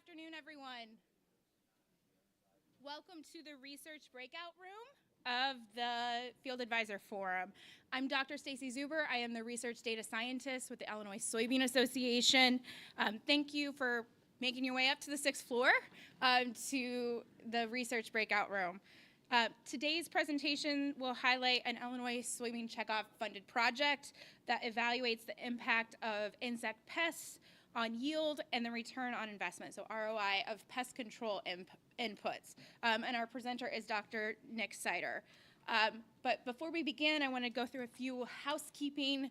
afternoon, everyone. Welcome to the research breakout room of the Field Advisor Forum. I'm Dr. Stacy Zuber. I am the research data scientist with the Illinois Soybean Association. Thank you for making your way up to the 6th floor to the research breakout room. Today's presentation will highlight an Illinois soybean checkoff funded project that evaluates the impact of insect pests on yield and the return on investment, so ROI of pest control inputs. And our presenter is Dr. Nick Seiter. But before we begin, I want to go through a few housekeeping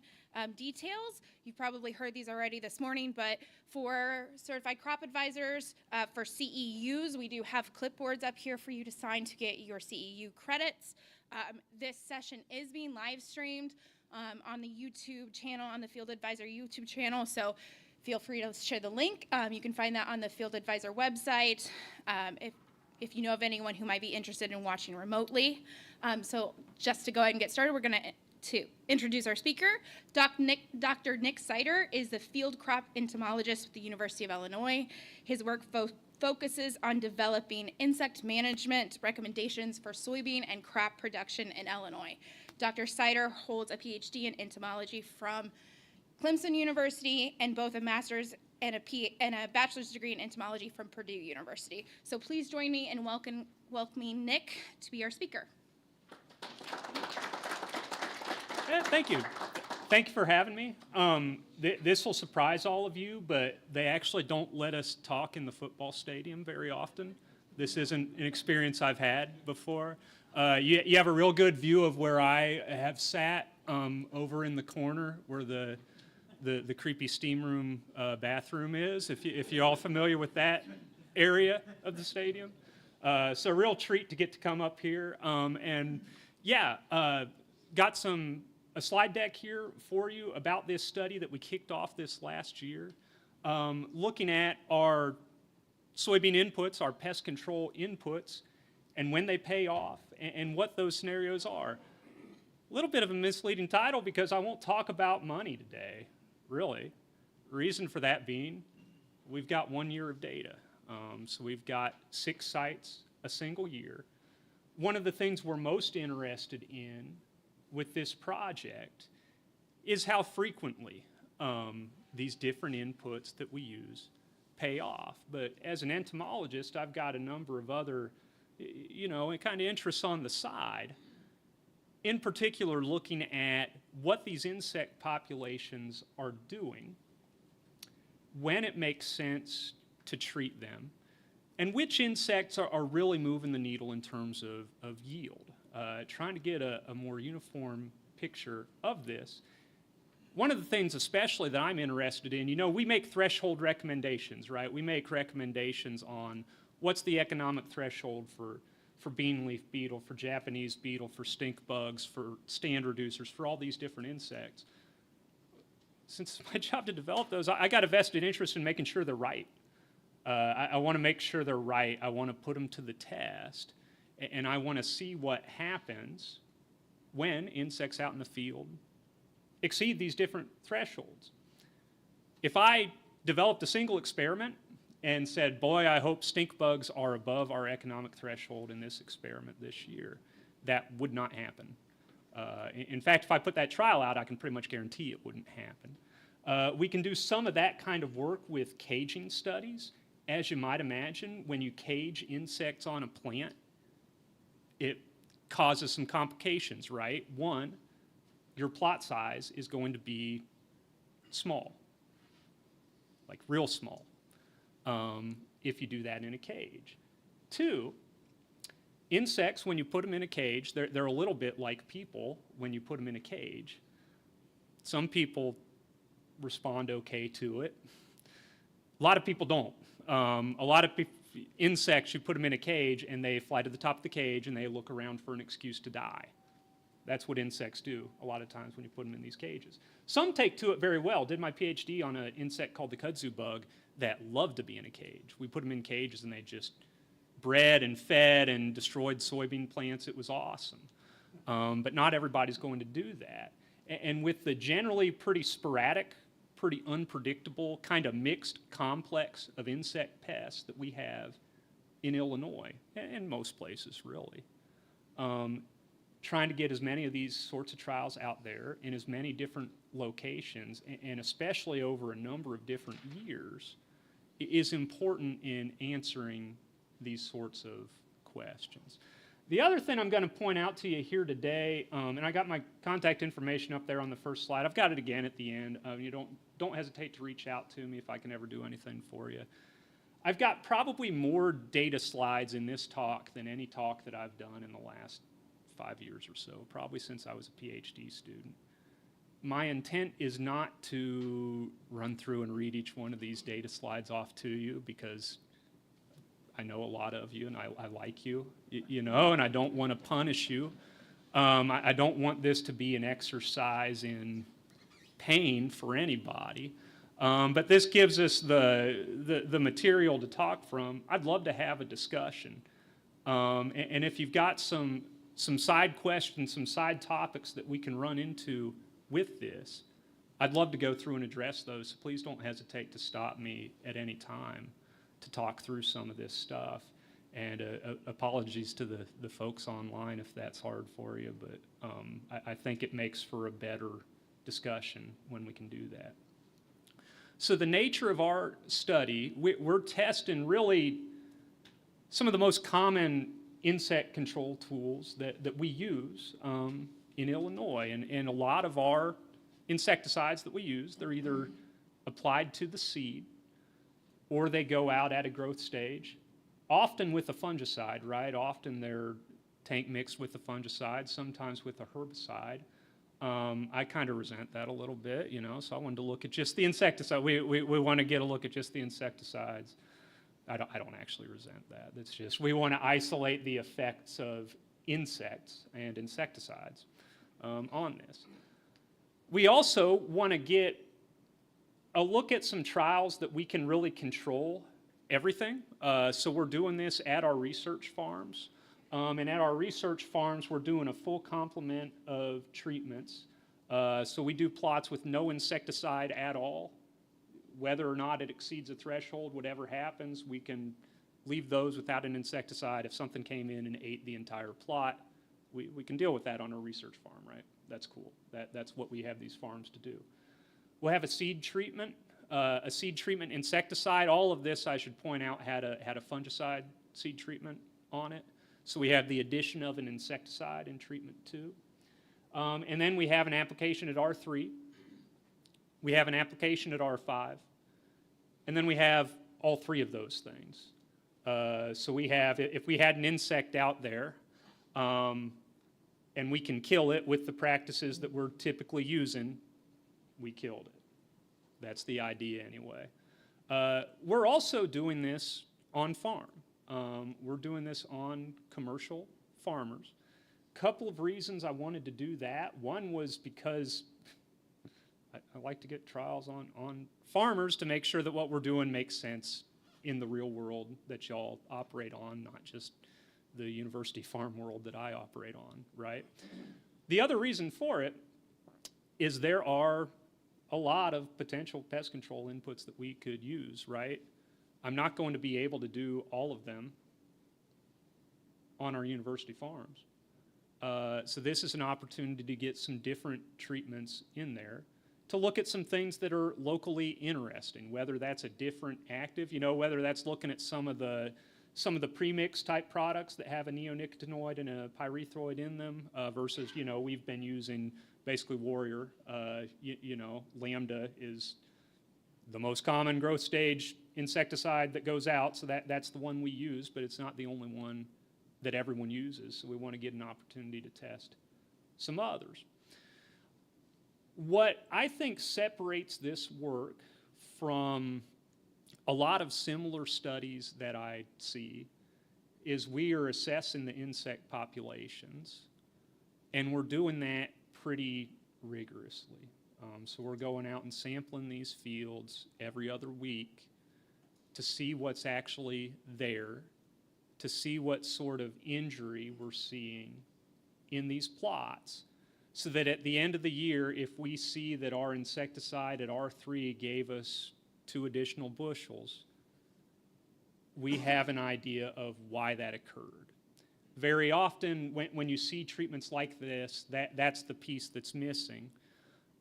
details. You've probably heard these already this morning, but for certified crop advisors, for CEUs, we do have clipboards up here for you to sign to get your CEU credits. This session is being live streamed on the YouTube channel, on the Field Advisor YouTube channel, so feel free to share the link. You can find that on the Field Advisor website if you know of anyone who might be interested in watching remotely. So just to go ahead and get started, we're going to introduce our speaker. Dr. Nick Seiter is the field crop entomologist with the University of Illinois. His work focuses on developing insect management recommendations for soybean and crop production in Illinois. Dr. Seiter holds a PhD in entomology from Clemson University and both a master's and a bachelor's degree in entomology from Purdue University. So please join me in welcoming Nick to be our speaker. Yeah, thank you. Thank you for having me. This will surprise all of you, but they actually don't let us talk in the football stadium very often. This isn't an experience I've had before. You have a real good view of where I have sat over in the corner where the creepy steam room bathroom is, if you're all familiar with that area of the stadium. So a real treat to get to come up here. And yeah, got a slide deck here for you about this study that we kicked off this last year, looking at our soybean inputs, our pest control inputs, and when they pay off, and what those scenarios are. A little bit of a misleading title because I won't talk about money today. Really. Reason for that being, we've got 1 year of data. So we've got 6 sites a single year. One of the things we're most interested in with this project is how frequently these different inputs that we use pay off. But as an entomologist, I've got a number of other, kind of interests on the side. In particular, looking at what these insect populations are doing, when it makes sense to treat them, and which insects are really moving the needle in terms of yield. Trying to get a more uniform picture of this. One of the things especially that I'm interested in, we make threshold recommendations, right? We make recommendations on what's the economic threshold for bean leaf beetle, for Japanese beetle, for stink bugs, for stand reducers, for all these different insects. Since it's my job to develop those, I got a vested interest in making sure they're right. I want to make sure they're right. I want to put them to the test. And I want to see what happens when insects out in the field exceed these different thresholds. If I developed a single experiment and said, boy, I hope stink bugs are above our economic threshold in this experiment this year, that would not happen. In fact, if I put that trial out, I can pretty much guarantee it wouldn't happen. We can do some of that kind of work with caging studies. As you might imagine, when you cage insects on a plant, it causes some complications, right? One, your plot size is going to be small, like real small. If you do that in a cage. 2, insects, when you put them in a cage, they're a little bit like people when you put them in a cage. Some people respond okay to it. A lot of people don't. A lot of insects, you put them in a cage and they fly to the top of the cage and they look around for an excuse to die. That's what insects do a lot of times when you put them in these cages. Some take to it very well. Did my PhD on an insect called the kudzu bug that loved to be in a cage. We put them in cages and they just bred and fed and destroyed soybean plants. It was awesome. But not everybody's going to do that. And with the generally pretty sporadic pretty unpredictable, kind of mixed complex of insect pests that we have in Illinois, and most places really. Trying to get as many of these sorts of trials out there in as many different locations, and especially over a number of different years, is important in answering these sorts of questions. The other thing I'm going to point out to you here today, and I got my contact information up there on the first slide. I've got it again at the end. You don't hesitate to reach out to me if I can ever do anything for you. I've got probably more data slides in this talk than any talk that I've done in the last 5 years or so, probably since I was a PhD student. My intent is not to run through and read each one of these data slides off to you, because I know a lot of you, and I like you, you know, and I don't want to punish you. I don't want this to be an exercise in pain for anybody. But this gives us the material to talk from. I'd love to have a discussion. And if you've got some side questions, some side topics that we can run into with this, I'd love to go through and address those. So please don't hesitate to stop me at any time to talk through some of this stuff. And apologies to the folks online if that's hard for you, but I think it makes for a better discussion when we can do that. So the nature of our study, we're testing really some of the most common insect control tools that we use in Illinois. And a lot of our insecticides that we use, they're either applied to the seed or they go out at a growth stage, often with a fungicide, right? Often they're tank mixed with a fungicide, sometimes with a herbicide. I kind of resent that a little bit, you know, so I wanted to look at just the insecticide. We want to get a look at just the insecticides. I don't actually resent that. It's just we want to isolate the effects of insects and insecticides on this. We also want to get a look at some trials that we can really control everything. So we're doing this at our research farms. And at our research farms, we're doing a full complement of treatments. So we do plots with no insecticide at all. Whether or not it exceeds a threshold, whatever happens, we can leave those without an insecticide. If something came in and ate the entire plot, we can deal with that on a research farm, right? That's cool. That's what we have these farms to do. We'll have a seed treatment insecticide. All of this, I should point out, had a fungicide seed treatment on it. So we have the addition of an insecticide in treatment too. And then we have an application at R3. We have an application at R5. And then we have all three of those things. So we have, if we had an insect out there, and we can kill it with the practices that we're typically using, we killed it. That's the idea anyway. We're also doing this on farm. We're doing this on commercial farmers. Couple of reasons I wanted to do that. One was because I like to get trials on farmers to make sure that what we're doing makes sense in the real world that y'all operate on, not just the university farm world that I operate on, right? The other reason for it is there are a lot of potential pest control inputs that we could use, right? I'm not going to be able to do all of them on our university farms. So this is an opportunity to get some different treatments in there, to look at some things that are locally interesting, whether that's a different active, you know, whether that's looking at some of the premix type products that have a neonicotinoid and a pyrethroid in them versus, you know, we've been using basically Warrior. You know, Lambda is the most common growth stage insecticide that goes out, so that's the one we use, but it's not the only one that everyone uses, so we want to get an opportunity to test some others. What I think separates this work from a lot of similar studies that I see is we are assessing the insect populations, and we're doing that pretty rigorously. So we're going out and sampling these fields every other week to see what's actually there, to see what sort of injury we're seeing in these plots, so that at the end of the year, if we see that our insecticide at R3 gave us 2 additional bushels, we have an idea of why that occurred. Very often, when you see treatments like this, that's the piece that's missing.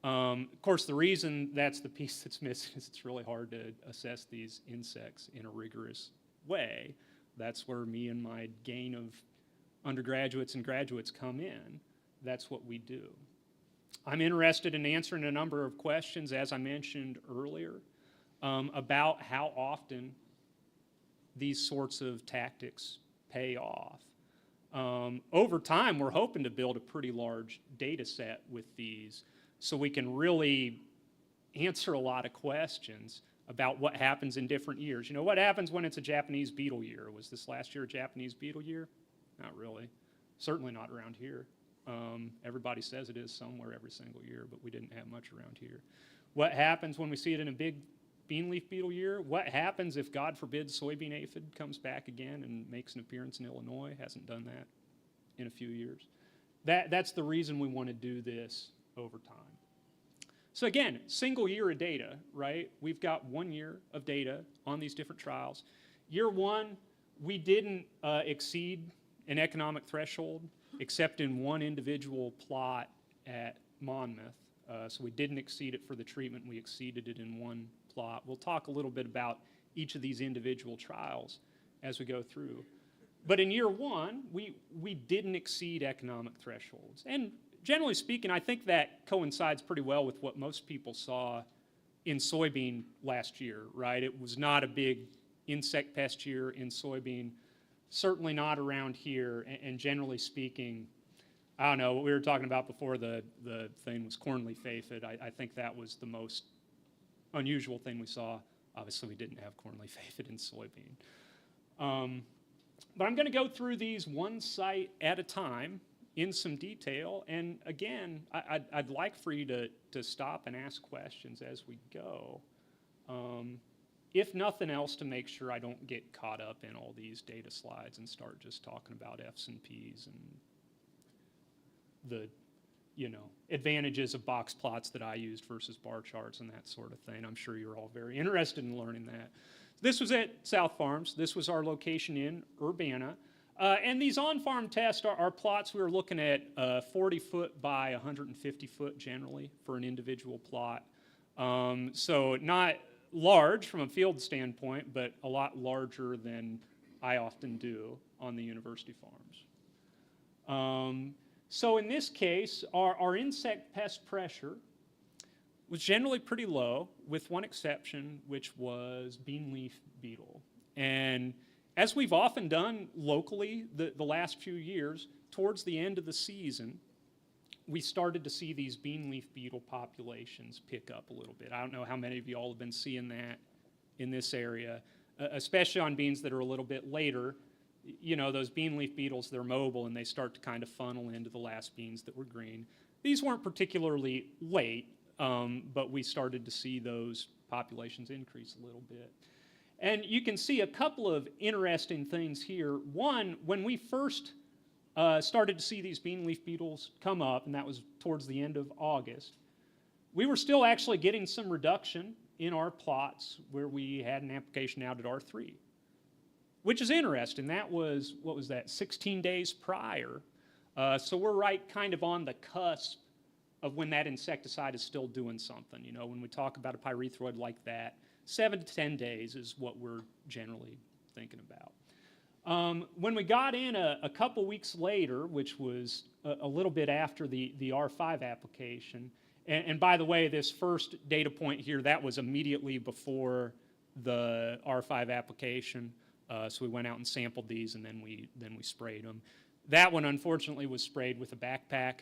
Of course, the reason that's the piece that's missing is it's really hard to assess these insects in a rigorous way. That's where me and my gain of undergraduates and graduates come in. That's what we do. I'm interested in answering a number of questions, as I mentioned earlier, about how often these sorts of tactics pay off. Over time, we're hoping to build a pretty large data set with these so we can really answer a lot of questions about what happens in different years. You know, what happens when it's a Japanese beetle year? Was this last year a Japanese beetle year? Not really. Certainly not around here. Everybody says it is somewhere every single year, but we didn't have much around here. What happens when we see it in a big bean leaf beetle year? What happens if, God forbid, soybean aphid comes back again and makes an appearance in Illinois? Hasn't done that in a few years. That's the reason we want to do this over time. So again, single year of data, right? We've got 1 year of data on these different trials. Year 1, we didn't exceed an economic threshold except in one individual plot at Monmouth. So we didn't exceed it for the treatment. We exceeded it in one plot. We'll talk a little bit about each of these individual trials as we go through. But in year 1, we didn't exceed economic thresholds. And generally speaking, I think that coincides pretty well with what most people saw in soybean last year, right? It was not a big insect pest year in soybean, certainly not around here, and generally speaking, I don't know, what we were talking about before the thing was cornleaf aphid. I think that was the most unusual thing we saw. Obviously, we didn't have cornleaf aphid in soybean. But I'm going to go through these one site at a time in some detail. And again, I'd like for you to stop and ask questions as we go. If nothing else, to make sure I don't get caught up in all these data slides and start just talking about F's and P's and the, you know, advantages of box plots that I used versus bar charts and that sort of thing. I'm sure you're all very interested in learning that. This was at South Farms. This was our location in Urbana. And these on-farm tests are plots we were looking at 40 foot by 150 foot generally for an individual plot. So not large from a field standpoint, but a lot larger than I often do on the university farms. So in this case, our insect pest pressure was generally pretty low, with one exception, which was bean leaf beetle. And as we've often done locally the last few years, towards the end of the season, we started to see these bean leaf beetle populations pick up a little bit. I don't know how many of you all have been seeing that in this area, especially on beans that are a little bit later. You know, those bean leaf beetles, they're mobile and they start to kind of funnel into the last beans that were green. These weren't particularly late, but we started to see those populations increase a little bit. And you can see a couple of interesting things here. One, when we first started to see these bean leaf beetles come up, and that was towards the end of August, we were still actually getting some reduction in our plots where we had an application out at R3, which is interesting. That was, what was that, 16 days prior. So we're right kind of on the cusp of when that insecticide is still doing something. You know, when we talk about a pyrethroid like that, 7 to 10 days is what we're generally thinking about. When we got in a couple weeks later, which was a little bit after the R5 application, and by the way, this first data point here, that was immediately before the R5 application. So we went out and sampled these, and then we sprayed them. That one, unfortunately, was sprayed with a backpack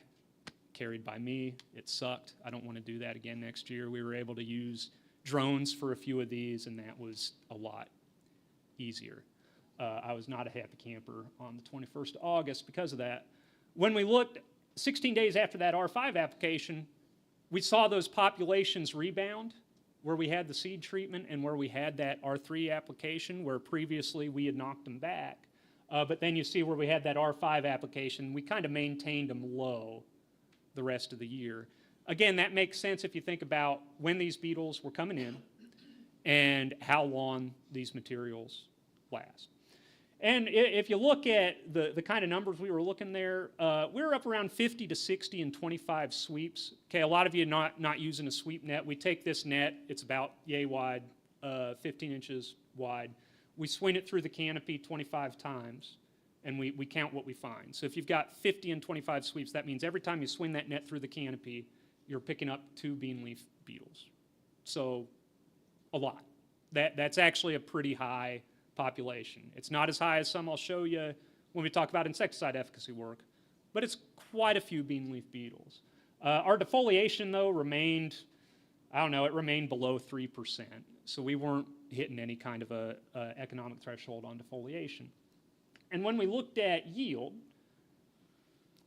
carried by me. It sucked. I don't want to do that again next year. We were able to use drones for a few of these, and that was a lot easier. I was not a happy camper on the 21st of August because of that. When we looked 16 days after that R5 application, we saw those populations rebound where we had the seed treatment and where we had that R3 application, where previously we had knocked them back. But then you see where we had that R5 application, we kind of maintained them low the rest of the year. Again, that makes sense if you think about when these beetles were coming in and how long these materials last. And if you look at the kind of numbers we were looking there, we were up around 50 to 60 and 25 sweeps. Okay, a lot of you not using a sweep net. We take this net, it's about yay wide, 15 inches wide. We swing it through the canopy 25 times, and we count what we find. So if you've got 50 and 25 sweeps, that means every time you swing that net through the canopy, you're picking up 2 bean leaf beetles. So a lot. That's actually a pretty high population. It's not as high as some I'll show you when we talk about insecticide efficacy work, but it's quite a few bean leaf beetles. Our defoliation, though, remained, I don't know, it remained below 3%. So we weren't hitting any kind of a economic threshold on defoliation. And when we looked at yield,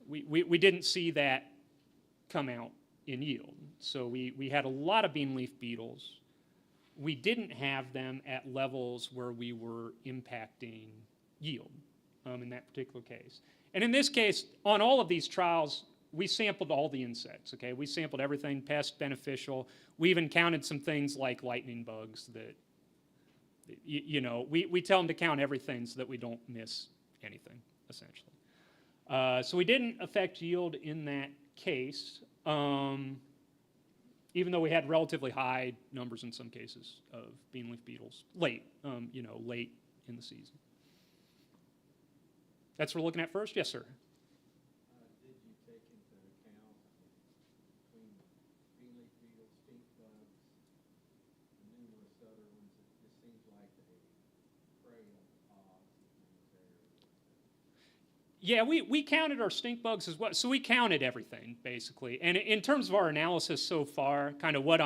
we didn't see that come out in yield. So we had a lot of bean leaf beetles. We didn't have them at levels where we were impacting yield in that particular case. And in this case, on all of these trials, we sampled all the insects, okay? We sampled everything, pest, beneficial. We even counted some things like lightning bugs that, you know, we tell them to count everything so that we don't miss anything, essentially. So we didn't affect yield in that case. Even though we had relatively high numbers in some cases of bean leaf beetles late, you know, late in the season. That's what we're looking at first? Yes, sir. Did you take into account between bean leaf beetles, stink bugs, and numerous other ones? It just seems like they prey on the pods and things there. Yeah, we counted our stink bugs as well. So we counted everything, basically. And in terms of our analysis so far, kind of what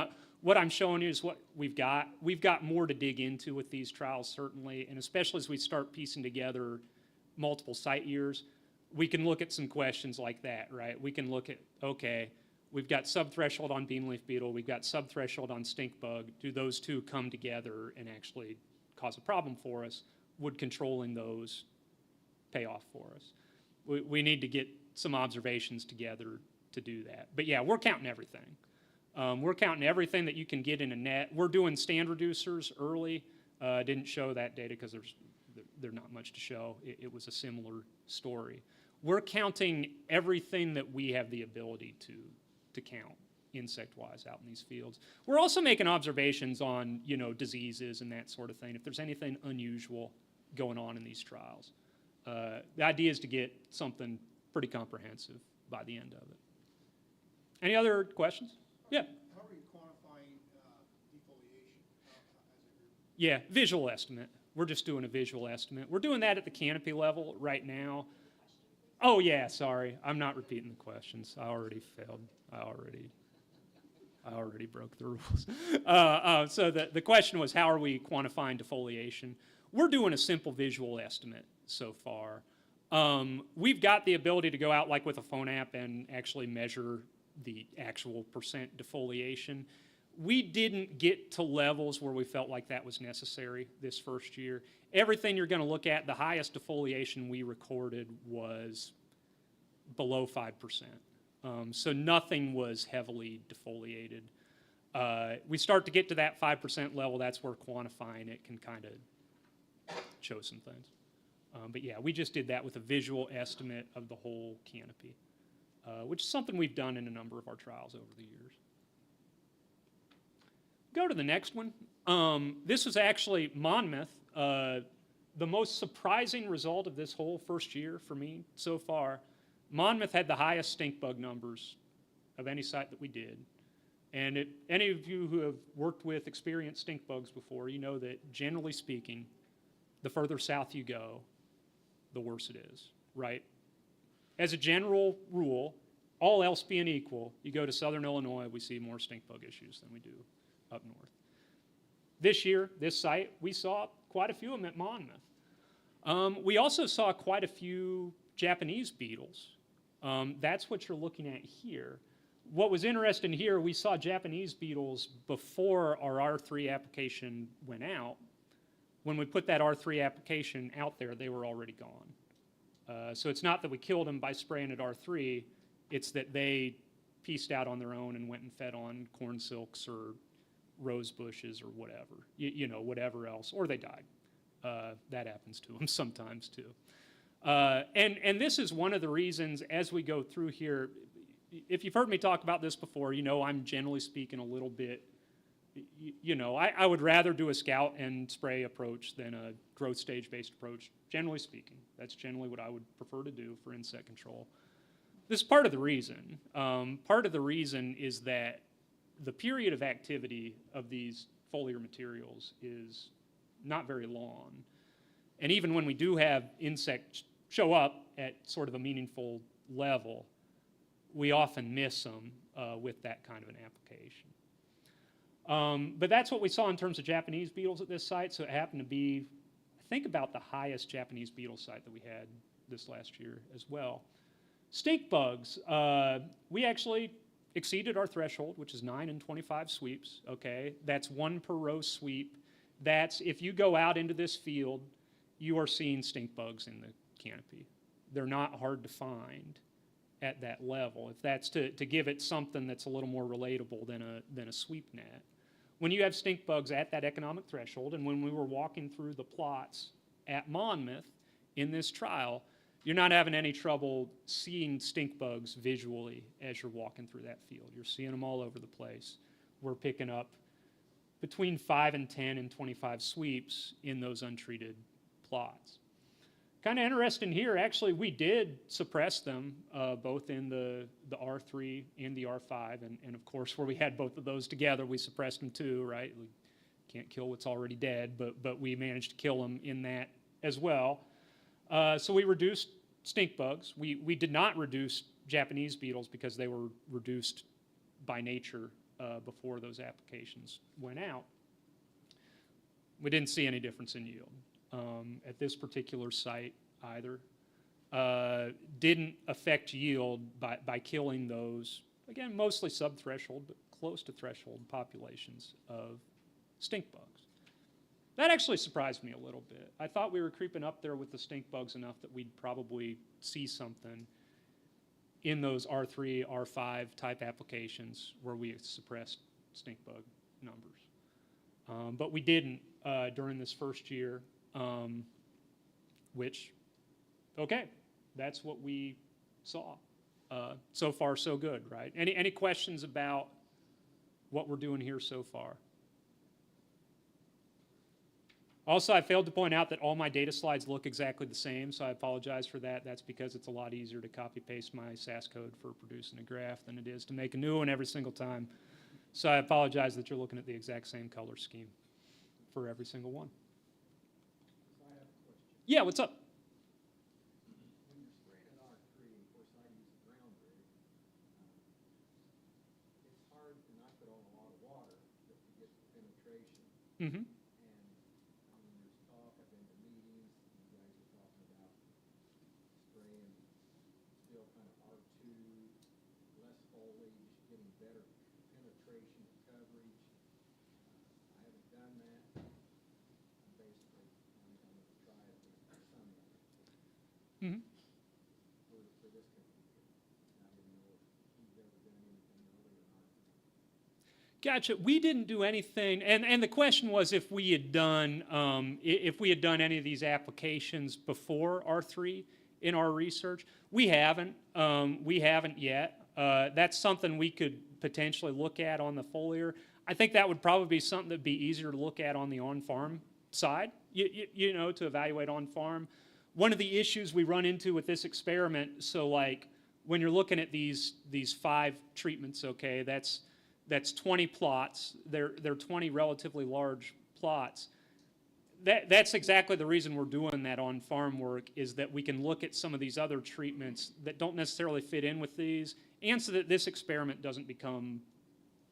I'm showing you is what we've got. We've got more to dig into with these trials, certainly, and especially as we start piecing together multiple site years, we can look at some questions like that, right? We can look at, okay, we've got subthreshold on bean leaf beetle, we've got subthreshold on stink bug. Do those two come together and actually cause a problem for us? Would controlling those pay off for us? We need to get some observations together to do that. But yeah, we're counting everything. We're counting everything that you can get in a net. We're doing stand reducers early. Didn't show that data because there's not much to show. It was a similar story. We're counting everything that we have the ability to count insect-wise out in these fields. We're also making observations on, you know, diseases and that sort of thing, if there's anything unusual going on in these trials. The idea is to get something pretty comprehensive by the end of it. Any other questions? Yeah. How are you quantifying defoliation as a group? Yeah, visual estimate. We're just doing a visual estimate. We're doing that at the canopy level right now. Oh yeah, sorry. I'm not repeating the questions. I already failed. I already broke the rules. So the question was, how are we quantifying defoliation? We're doing a simple visual estimate so far. We've got the ability to go out like with a phone app and actually measure the actual percent defoliation. We didn't get to levels where we felt like that was necessary this first year. Everything you're going to look at, the highest defoliation we recorded was below 5%. So nothing was heavily defoliated. We start to get to that 5% level, that's where quantifying it can kind of show some things. But yeah, we just did that with a visual estimate of the whole canopy, which is something we've done in a number of our trials over the years. Go to the next one. This was actually Monmouth. The most surprising result of this whole first year for me so far, Monmouth had the highest stink bug numbers of any site that we did. And any of you who have worked with experienced stink bugs before, you know that generally speaking, the further south you go, the worse it is, right? As a general rule, all else being equal, you go to southern Illinois, we see more stink bug issues than we do up north. This year, this site, we saw quite a few of them at Monmouth. We also saw quite a few Japanese beetles. That's what you're looking at here. What was interesting here, we saw Japanese beetles before our R3 application went out. When we put that R3 application out there, they were already gone. So it's not that we killed them by spraying at R3, it's that they pieced out on their own and went and fed on corn silks or rose bushes or whatever, whatever else, or they died. That happens to them sometimes too. And this is one of the reasons as we go through here, if you've heard me talk about this before, I'm generally speaking a little bit, I would rather do a scout and spray approach than a growth stage-based approach, generally speaking. That's generally what I would prefer to do for insect control. This is part of the reason. Part of the reason is that the period of activity of these foliar materials is not very long. And even when we do have insects show up at sort of a meaningful level, we often miss them with that kind of an application. But that's what we saw in terms of Japanese beetles at this site. So it happened to be, I think, about the highest Japanese beetle site that we had this last year as well. Stink bugs, we actually exceeded our threshold, which is 9 and 25 sweeps, okay? That's 1 per row sweep. That's, if you go out into this field, you are seeing stink bugs in the canopy. They're not hard to find at that level, if that's to give it something that's a little more relatable than a sweep net. When you have stink bugs at that economic threshold, and when we were walking through the plots at Monmouth in this trial, you're not having any trouble seeing stink bugs visually as you're walking through that field. You're seeing them all over the place. We're picking up between 5 and 10 and 25 sweeps in those untreated plots. Kind of interesting here, actually, we did suppress them both in the R3 and the R5, and of course, where we had both of those together, we suppressed them too, right? We can't kill what's already dead, but we managed to kill them in that as well. So we reduced stink bugs. We did not reduce Japanese beetles because they were reduced by nature before those applications went out. We didn't see any difference in yield at this particular site either. Didn't affect yield by killing those, again, mostly sub-threshold, but close to threshold populations of stink bugs. That actually surprised me a little bit. I thought we were creeping up there with the stink bugs enough that we'd probably see something in those R3, R5 type applications where we suppressed stink bug numbers. But we didn't during this first year, which, okay, that's what we saw. So far, so good, right? Any questions about what we're doing here so far? Also, I failed to point out that all my data slides look exactly the same, so I apologize for that. That's because it's a lot easier to copy-paste my SAS code for producing a graph than it is to make a new one every single time. So I apologize that you're looking at the exact same color scheme for every single one. So I have a question. Yeah, what's up? When you're spraying an R3, of course I use a ground rig, it's hard, and I put on a lot of water to get the penetration. Mm-hmm. There's talk, I've been to meetings, and you guys are talking about spraying still kind of R2, less foliage, getting better penetration and coverage. I haven't done that. I'm basically, I'm going to try it with some of it Mm-hmm. for this coming year. And I didn't know if you've ever done anything early or not. Gotcha. We didn't do anything, and the question was if we had done any of these applications before R3 in our research. We haven't. We haven't yet. That's something we could potentially look at on the foliar. I think that would probably be something that'd be easier to look at on the on-farm side. You know, to evaluate on-farm. One of the issues we run into with this experiment, so like when you're looking at these 5 treatments, okay, that's 20 plots. They're 20 relatively large plots. That's exactly the reason we're doing that on-farm work, is that we can look at some of these other treatments that don't necessarily fit in with these, and so that this experiment doesn't become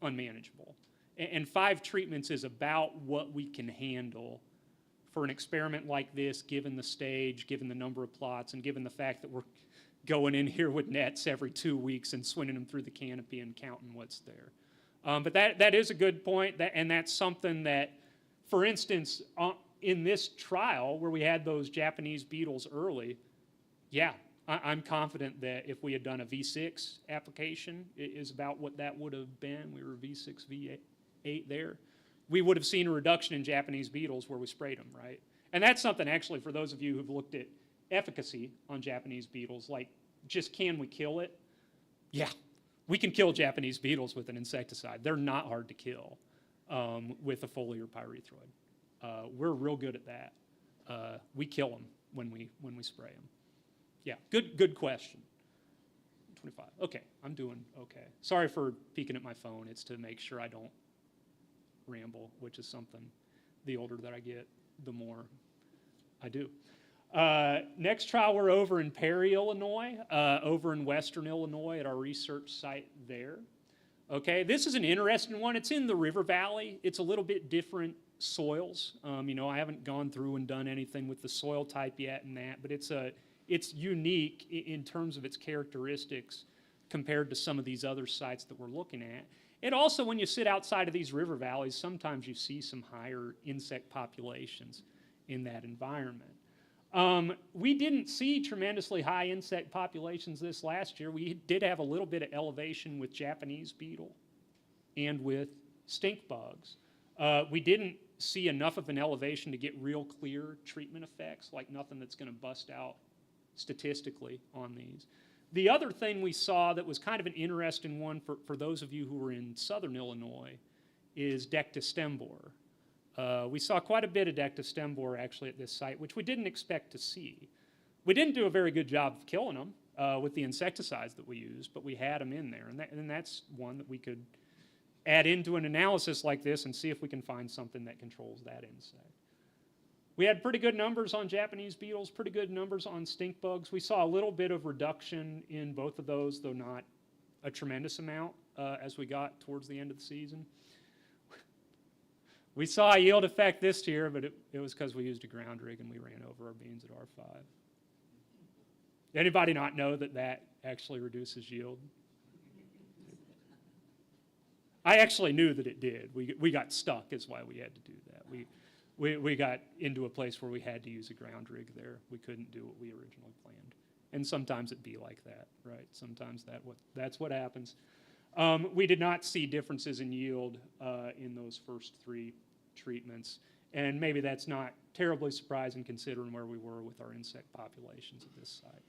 unmanageable. And 5 treatments is about what we can handle for an experiment like this, given the stage, given the number of plots, and given the fact that we're going in here with nets every 2 weeks and swinging them through the canopy and counting what's there. But that is a good point, and that's something that, for instance, in this trial where we had those Japanese beetles early, yeah, I'm confident that if we had done a V6 application, it is about what that would have been. We were V6, V8 there. We would have seen a reduction in Japanese beetles where we sprayed them, right? And that's something actually for those of you who've looked at efficacy on Japanese beetles, like just can we kill it? Yeah, we can kill Japanese beetles with an insecticide. They're not hard to kill with a foliar pyrethroid. We're real good at that. We kill them when we spray them. Yeah, good question. 25. Okay, I'm doing okay. Sorry for peeking at my phone. It's to make sure I don't ramble, which is something the older that I get, the more I do. Next trial, we're over in Perry, Illinois, over in western Illinois at our research site there. Okay, this is an interesting one. It's in the river valley. It's a little bit different soils. You know, I haven't gone through and done anything with the soil type yet and that, but it's unique in terms of its characteristics compared to some of these other sites that we're looking at. And also, when you sit outside of these river valleys, sometimes you see some higher insect populations in that environment. We didn't see tremendously high insect populations this last year. We did have a little bit of elevation with Japanese beetle and with stink bugs. We didn't see enough of an elevation to get real clear treatment effects, like nothing that's going to bust out statistically on these. The other thing we saw that was kind of an interesting one for those of you who were in southern Illinois is Dectus stem borer. We saw quite a bit of Dectus stem borer actually at this site, which we didn't expect to see. We didn't do a very good job of killing them with the insecticides that we used, but we had them in there, and that's one that we could add into an analysis like this and see if we can find something that controls that insect. We had pretty good numbers on Japanese beetles, pretty good numbers on stink bugs. We saw a little bit of reduction in both of those, though not a tremendous amount as we got towards the end of the season. We saw a yield effect this year, but it was because we used a ground rig and we ran over our beans at R5. Anybody not know that that actually reduces yield? I actually knew that it did. We got stuck is why we had to do that. We got into a place where we had to use a ground rig there. We couldn't do what we originally planned. And sometimes it'd be like that, right? Sometimes that's what happens. We did not see differences in yield in those first 3 treatments. And maybe that's not terribly surprising considering where we were with our insect populations at this site.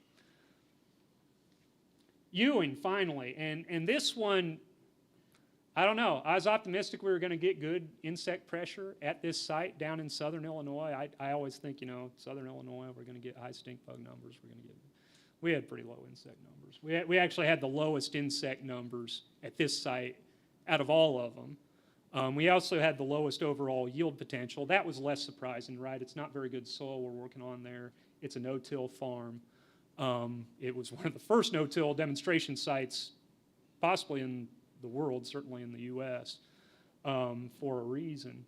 Ewing, finally. And this one, I don't know. I was optimistic we were going to get good insect pressure at this site down in southern Illinois. I always think, you know, southern Illinois, we're going to get high stink bug numbers. We had pretty low insect numbers. We actually had the lowest insect numbers at this site out of all of them. We also had the lowest overall yield potential. That was less surprising, right? It's not very good soil we're working on there. It's a no-till farm. It was one of the first no-till demonstration sites, possibly in the world, certainly in the U.S., for a reason.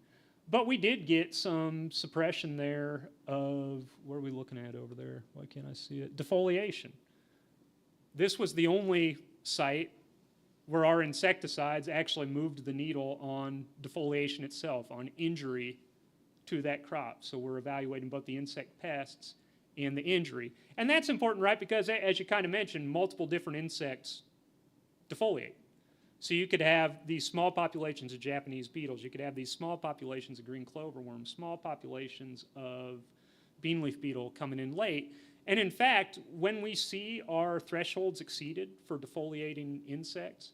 But we did get some suppression there of, what are we looking at over there? Why can't I see it? Defoliation. This was the only site where our insecticides actually moved the needle on defoliation itself, on injury to that crop. So we're evaluating both the insect pests and the injury. And that's important, right? Because as you kind of mentioned, multiple different insects defoliate. So you could have these small populations of Japanese beetles, you could have these small populations of green cloverworm, small populations of beanleaf beetle coming in late. And in fact, when we see our thresholds exceeded for defoliating insects,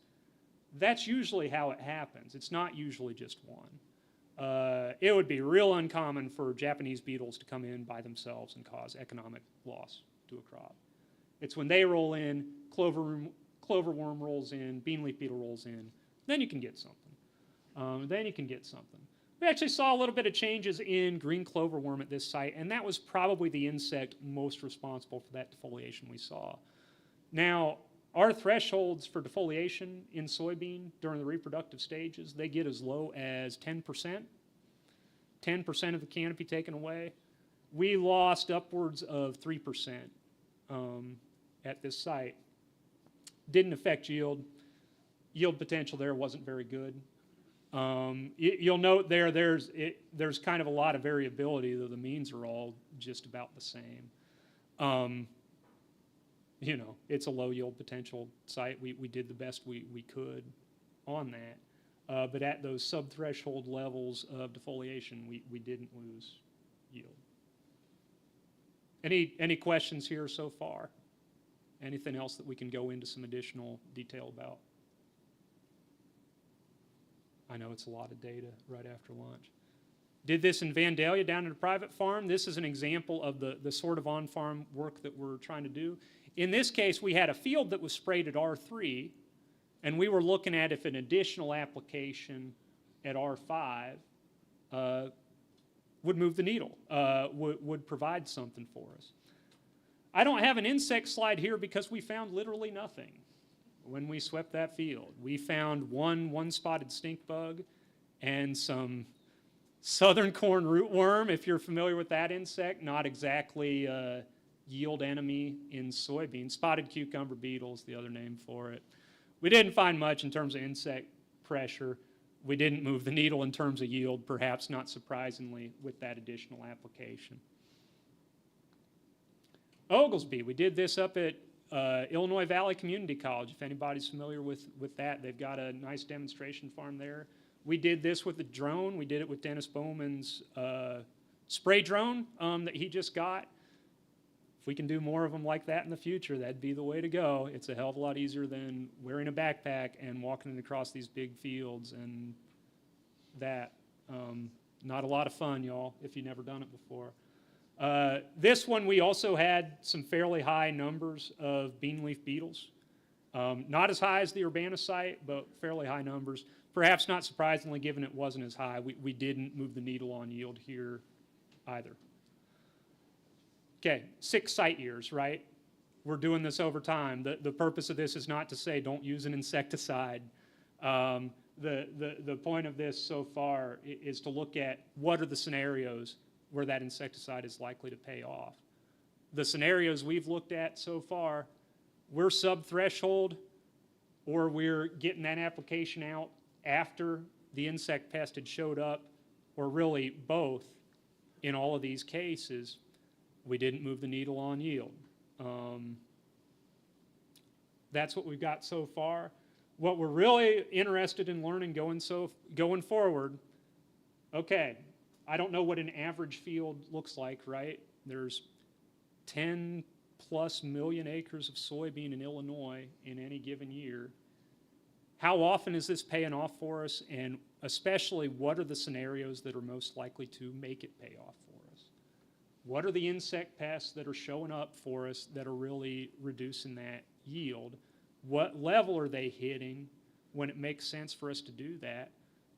that's usually how it happens. It's not usually just one. It would be real uncommon for Japanese beetles to come in by themselves and cause economic loss to a crop. It's when they roll in, cloverworm rolls in, beanleaf beetle rolls in, then you can get something. We actually saw a little bit of changes in green cloverworm at this site, and that was probably the insect most responsible for that defoliation we saw. Now, our thresholds for defoliation in soybean during the reproductive stages, they get as low as 10%. 10% of the canopy taken away. We lost upwards of 3% at this site. Didn't affect yield. Yield potential there wasn't very good. You'll note there's kind of a lot of variability, though the means are all just about the same. you know, it's a low yield potential site. We did the best we could on that. But at those sub-threshold levels of defoliation, we didn't lose yield. Any questions here so far? Anything else that we can go into some additional detail about? I know it's a lot of data right after lunch. Did this in Vandalia down at a private farm. This is an example of the sort of on-farm work that we're trying to do. In this case, we had a field that was sprayed at R3, and we were looking at if an additional application at R5 would move the needle, would provide something for us. I don't have an insect slide here because we found literally nothing when we swept that field. We found one spotted stink bug and some southern corn rootworm, if you're familiar with that insect, not exactly a yield enemy in soybeans. Spotted cucumber beetle is the other name for it. We didn't find much in terms of insect pressure. We didn't move the needle in terms of yield, perhaps not surprisingly, with that additional application. Oglesby, we did this up at Illinois Valley Community College, if anybody's familiar with that. They've got a nice demonstration farm there. We did this with a drone. We did it with Dennis Bowman's spray drone that he just got. If we can do more of them like that in the future, that'd be the way to go. It's a hell of a lot easier than wearing a backpack and walking across these big fields and that. Not a lot of fun, y'all, if you've never done it before. This one, we also had some fairly high numbers of bean leaf beetles. Not as high as the Urbanicide, but fairly high numbers. Perhaps not surprisingly, given it wasn't as high, we didn't move the needle on yield here either. Okay, 6 site years, right? We're doing this over time. The purpose of this is not to say don't use an insecticide. The point of this so far is to look at what are the scenarios where that insecticide is likely to pay off. The scenarios we've looked at so far, we're sub-threshold, or we're getting that application out after the insect pest had showed up, or really both. In all of these cases, we didn't move the needle on yield. That's what we've got so far. What we're really interested in learning going forward, okay, I don't know what an average field looks like, right? There's 10+ million acres of soybean in Illinois in any given year. How often is this paying off for us? And especially, what are the scenarios that are most likely to make it pay off for us? What are the insect pests that are showing up for us that are really reducing that yield? What level are they hitting when it makes sense for us to do that?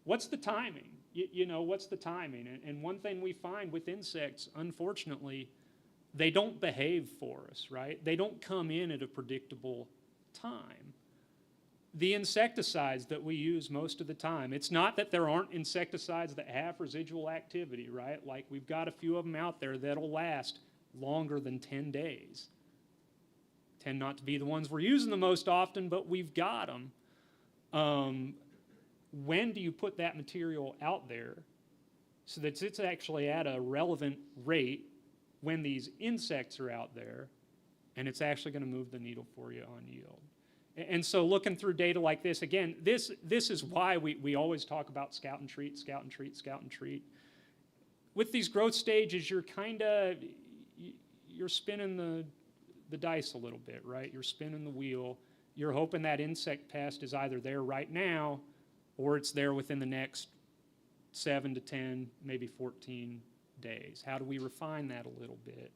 What's the timing? You know, what's the timing? And one thing we find with insects, unfortunately, they don't behave for us, right? They don't come in at a predictable time. The insecticides that we use most of the time, it's not that there aren't insecticides that have residual activity, right? Like we've got a few of them out there that'll last longer than 10 days. Tend not to be the ones we're using the most often, but we've got them. When do you put that material out there so that it's actually at a relevant rate when these insects are out there and it's actually going to move the needle for you on yield? And so looking through data like this, again, this is why we always talk about scout and treat, scout and treat, scout and treat. With these growth stages, you're spinning the dice a little bit, right? You're spinning the wheel. You're hoping that insect pest is either there right now or it's there within the next 7 to 10, maybe 14 days. How do we refine that a little bit?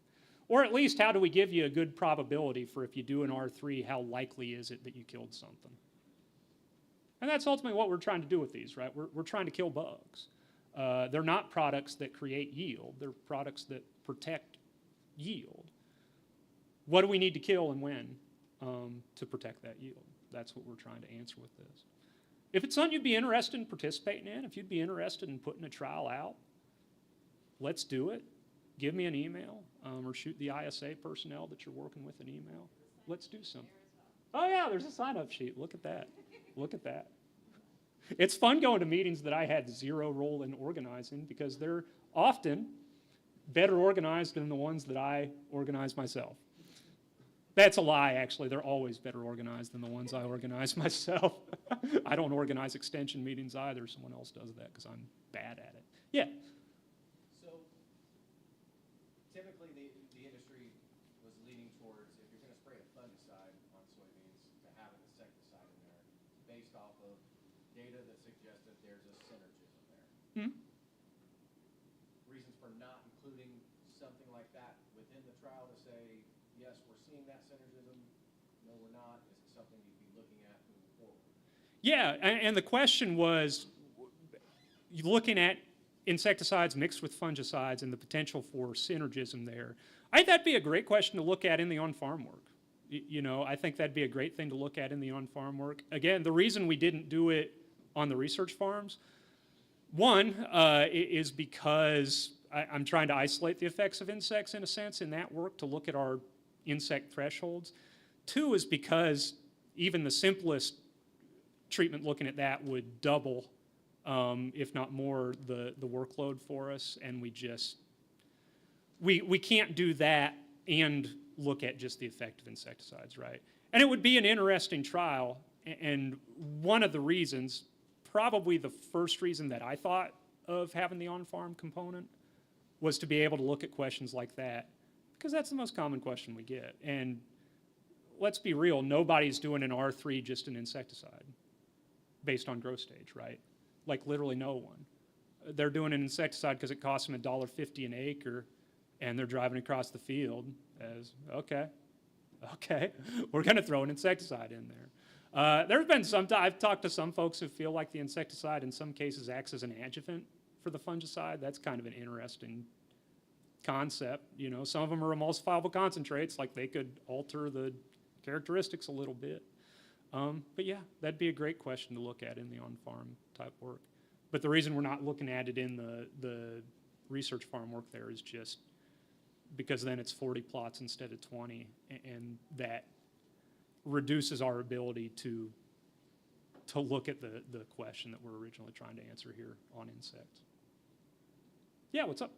Or at least how do we give you a good probability for if you do an R3, how likely is it that you killed something? And that's ultimately what we're trying to do with these, right? We're trying to kill bugs. They're not products that create yield. They're products that protect yield. What do we need to kill and when to protect that yield? That's what we're trying to answer with this. If it's something you'd be interested in participating in, if you'd be interested in putting a trial out, let's do it. Give me an email or shoot the ISA personnel that you're working with an email. Let's do something. Oh, yeah, there's a sign-up sheet. Look at that. Look at that. It's fun going to meetings that I had zero role in organizing because they're often better organized than the ones that I organize myself. That's a lie, actually. They're always better organized than the ones I organize myself. I don't organize extension meetings either. Someone else does that because I'm bad at it. Yeah. So typically the industry was leaning towards, if you're going to spray a fungicide on soybeans, to have an insecticide in there based off of data that suggests that there's a synergism there. Hmm? Reasons for not including something like that within the trial to say, yes, we're seeing that synergism, no, we're not. Is it something you'd be looking at moving forward? Yeah, and the question was, looking at insecticides mixed with fungicides and the potential for synergism there. I think that'd be a great question to look at in the on-farm work. You know, I think that'd be a great thing to look at in the on-farm work. Again, the reason we didn't do it on the research farms, one, is because I'm trying to isolate the effects of insects in a sense in that work to look at our insect thresholds. Two is because even the simplest treatment looking at that would double, if not more, the workload for us, and we can't do that and look at just the effect of insecticides, right? And it would be an interesting trial, and one of the reasons, probably the first reason that I thought of having the on-farm component was to be able to look at questions like that, because that's the most common question we get. And let's be real, nobody's doing an R3 just an insecticide based on growth stage, right? Like literally no one. They're doing an insecticide because it costs them $1.50 an acre, and they're driving across the field as, okay, we're going to throw an insecticide in there. There's been some, I've talked to some folks who feel like the insecticide in some cases acts as an adjuvant for the fungicide. That's kind of an interesting concept. You know, some of them are emulsifiable concentrates, like they could alter the characteristics a little bit. But yeah, that'd be a great question to look at in the on-farm type work. But the reason we're not looking at it in the research farm work there is just because then it's 40 plots instead of 20, and that reduces our ability to look at the question that we're originally trying to answer here on insects. Yeah, what's up?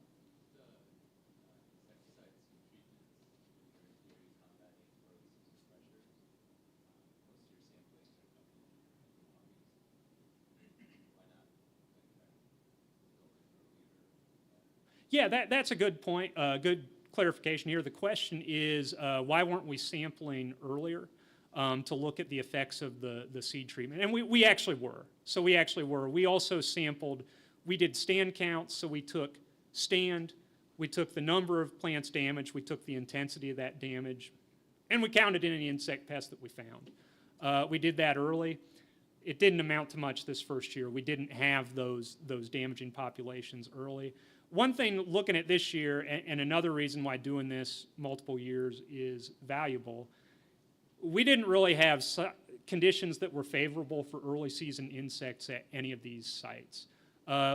Yeah, that's a good point, good clarification here. The question is, why weren't we sampling earlier to look at the effects of the seed treatment? And we actually were. So we actually were. We also sampled, we did stand counts, so we took stand, we took the number of plants damaged, we took the intensity of that damage, and we counted in any insect pests that we found. We did that early. It didn't amount to much this first year. We didn't have those damaging populations early. One thing looking at this year, and another reason why doing this multiple years is valuable, we didn't really have conditions that were favorable for early season insects at any of these sites.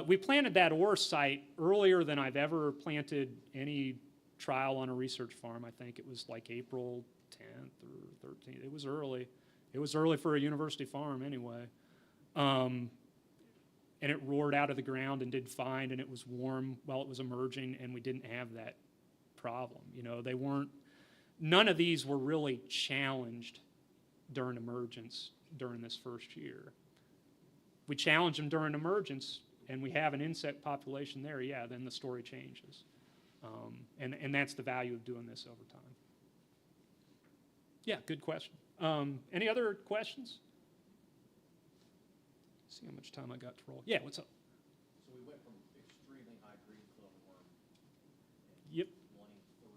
We planted that ore site earlier than I've ever planted any trial on a research farm. I think it was like April 10th or 13th. It was early. It was early for a university farm anyway. And it roared out of the ground and did fine, and it was warm while it was emerging, and we didn't have that problem. You know, none of these were really challenged during emergence during this first year. We challenge them during emergence, and we have an insect population there, yeah, then the story changes. And that's the value of doing this over time. Yeah, good question. Any other questions? See how much time I got to roll. Yeah, what's up? So we went from extremely high green cloverworm in Yep. 23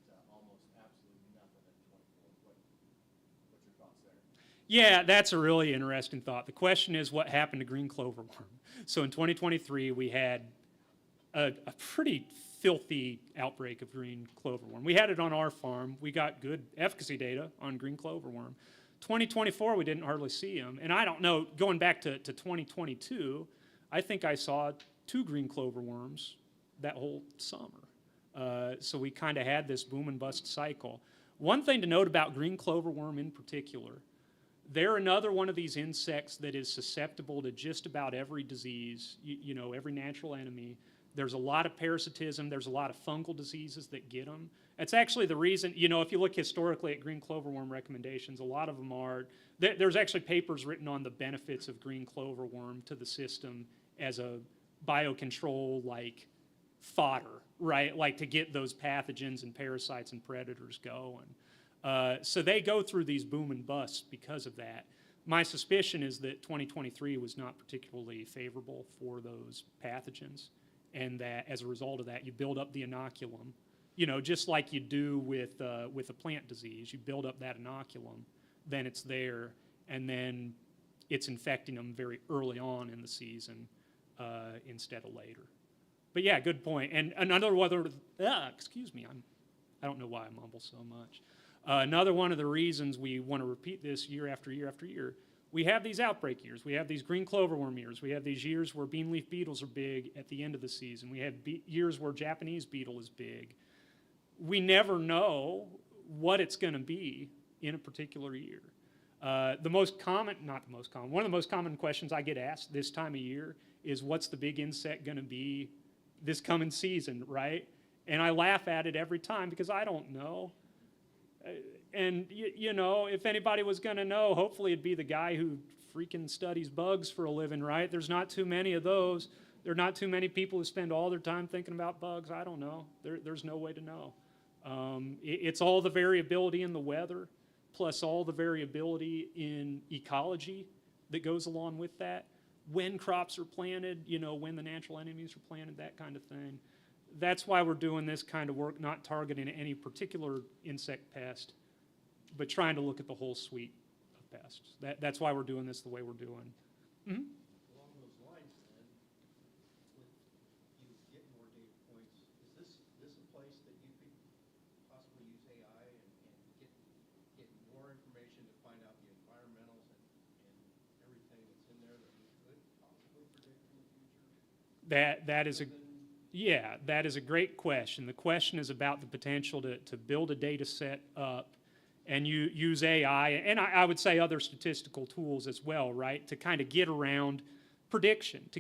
to almost absolutely nothing in 24. What's your thoughts there? Yeah, that's a really interesting thought. The question is, what happened to green cloverworm? So in 2023, we had a pretty filthy outbreak of green cloverworm. We had it on our farm. We got good efficacy data on green cloverworm. 2024, we didn't hardly see them. And I don't know, going back to 2022, I think I saw 2 green cloverworms that whole summer. So we kind of had this boom and bust cycle. One thing to note about green cloverworm in particular, they're another one of these insects that is susceptible to just about every disease, you know, every natural enemy. There's a lot of parasitism. There's a lot of fungal diseases that get them. That's actually the reason, if you look historically at green cloverworm recommendations, a lot of them are, there's actually papers written on the benefits of green cloverworm to the system as a biocontrol, like, fodder, right? Like to get those pathogens and parasites and predators going. So they go through these boom and busts because of that. My suspicion is that 2023 was not particularly favorable for those pathogens, and that as a result of that, you build up the inoculum, just like you do with a plant disease. You build up that inoculum, then it's there, and then it's infecting them very early on in the season instead of later. But yeah, good point. And another excuse me, I don't know why I mumble so much. Another one of the reasons we want to repeat this year after year after year, we have these outbreak years. We have these green cloverworm years. We have these years where bean leaf beetles are big at the end of the season. We have years where Japanese beetle is big. We never know what it's going to be in a particular year. One of the most common questions I get asked this time of year is, what's the big insect going to be this coming season, right? And I laugh at it every time because I don't know. And, if anybody was going to know, hopefully it'd be the guy who freaking studies bugs for a living, right? There's not too many of those. There are not too many people who spend all their time thinking about bugs. I don't know. There's no way to know. It's all the variability in the weather, plus all the variability in ecology that goes along with that. When crops are planted, when the natural enemies are planted, that kind of thing. That's why we're doing this kind of work, not targeting any particular insect pest, but trying to look at the whole suite of pests. That's why we're doing this the way we're doing. Mm-hmm. Along those lines then, with you get more data points, is this a place that you could possibly use AI and get more information to find out the environmentals and everything that's in there that we could possibly predict in the future? That is a great question. The question is about the potential to build a data set up and you use AI, and I would say other statistical tools as well, right, to kind of get around prediction,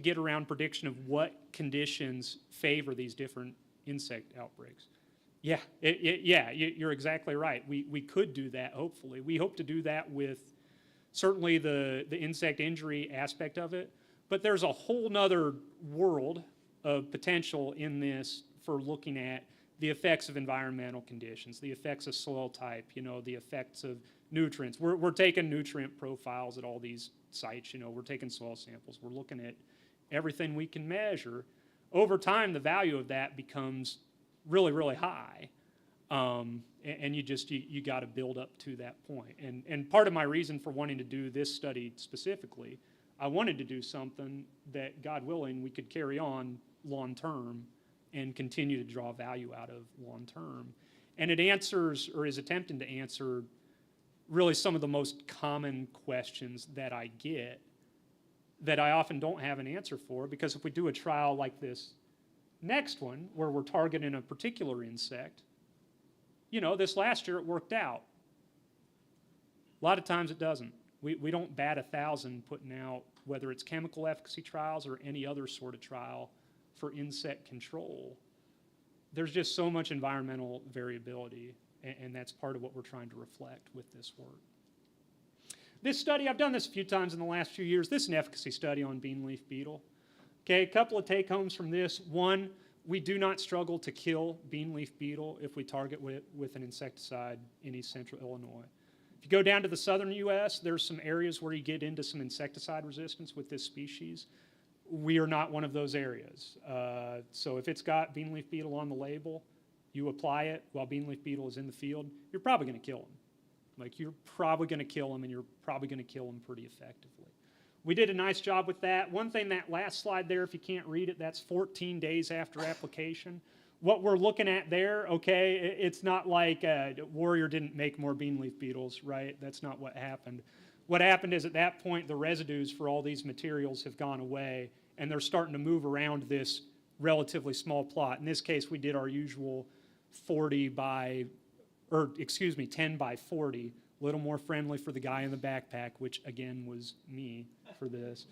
of what conditions favor these different insect outbreaks. Yeah, you're exactly right. We could do that, hopefully. We hope to do that with certainly the insect injury aspect of it, but there's a whole nother world of potential in this for looking at the effects of environmental conditions, the effects of soil type, the effects of nutrients. We're taking nutrient profiles at all these sites, we're taking soil samples. We're looking at everything we can measure. Over time, the value of that becomes really, really high. And you got to build up to that point. And part of my reason for wanting to do this study specifically, I wanted to do something that, God willing, we could carry on long term and continue to draw value out of long term. And it answers, or is attempting to answer, really some of the most common questions that I get that I often don't have an answer for, because if we do a trial like this next one, where we're targeting a particular insect, this last year it worked out. A lot of times it doesn't. We don't bat 1,000 putting out, whether it's chemical efficacy trials or any other sort of trial for insect control. There's just so much environmental variability, and that's part of what we're trying to reflect with this work. This study, I've done this a few times in the last few years. This is an efficacy study on bean leaf beetle. Okay, a couple of take-homes from this. One, we do not struggle to kill bean leaf beetle if we target it with an insecticide in East Central Illinois. If you go down to the southern U.S., there's some areas where you get into some insecticide resistance with this species. We are not one of those areas. So if it's got bean leaf beetle on the label, you apply it while bean leaf beetle is in the field, you're probably going to kill them. You're probably going to kill them, and you're probably going to kill them pretty effectively. We did a nice job with that. One thing, that last slide there, if you can't read it, that's 14 days after application. What we're looking at there, okay, it's not like Warrior didn't make more bean leaf beetles, right? That's not what happened. What happened is, at that point, the residues for all these materials have gone away, and they're starting to move around this relatively small plot. In this case, we did our usual 10 by 40, a little more friendly for the guy in the backpack, which again was me for this.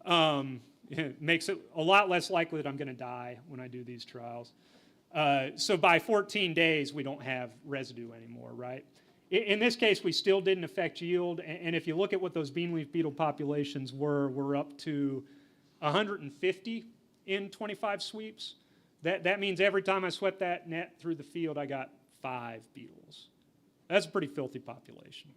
It makes it a lot less likely that I'm going to die when I do these trials. So by 14 days, we don't have residue anymore, right? In this case, we still didn't affect yield, and if you look at what those bean leaf beetle populations were, we're up to 150 in 25 sweeps. That means every time I swept that net through the field, I got 5 beetles. That's a pretty filthy population.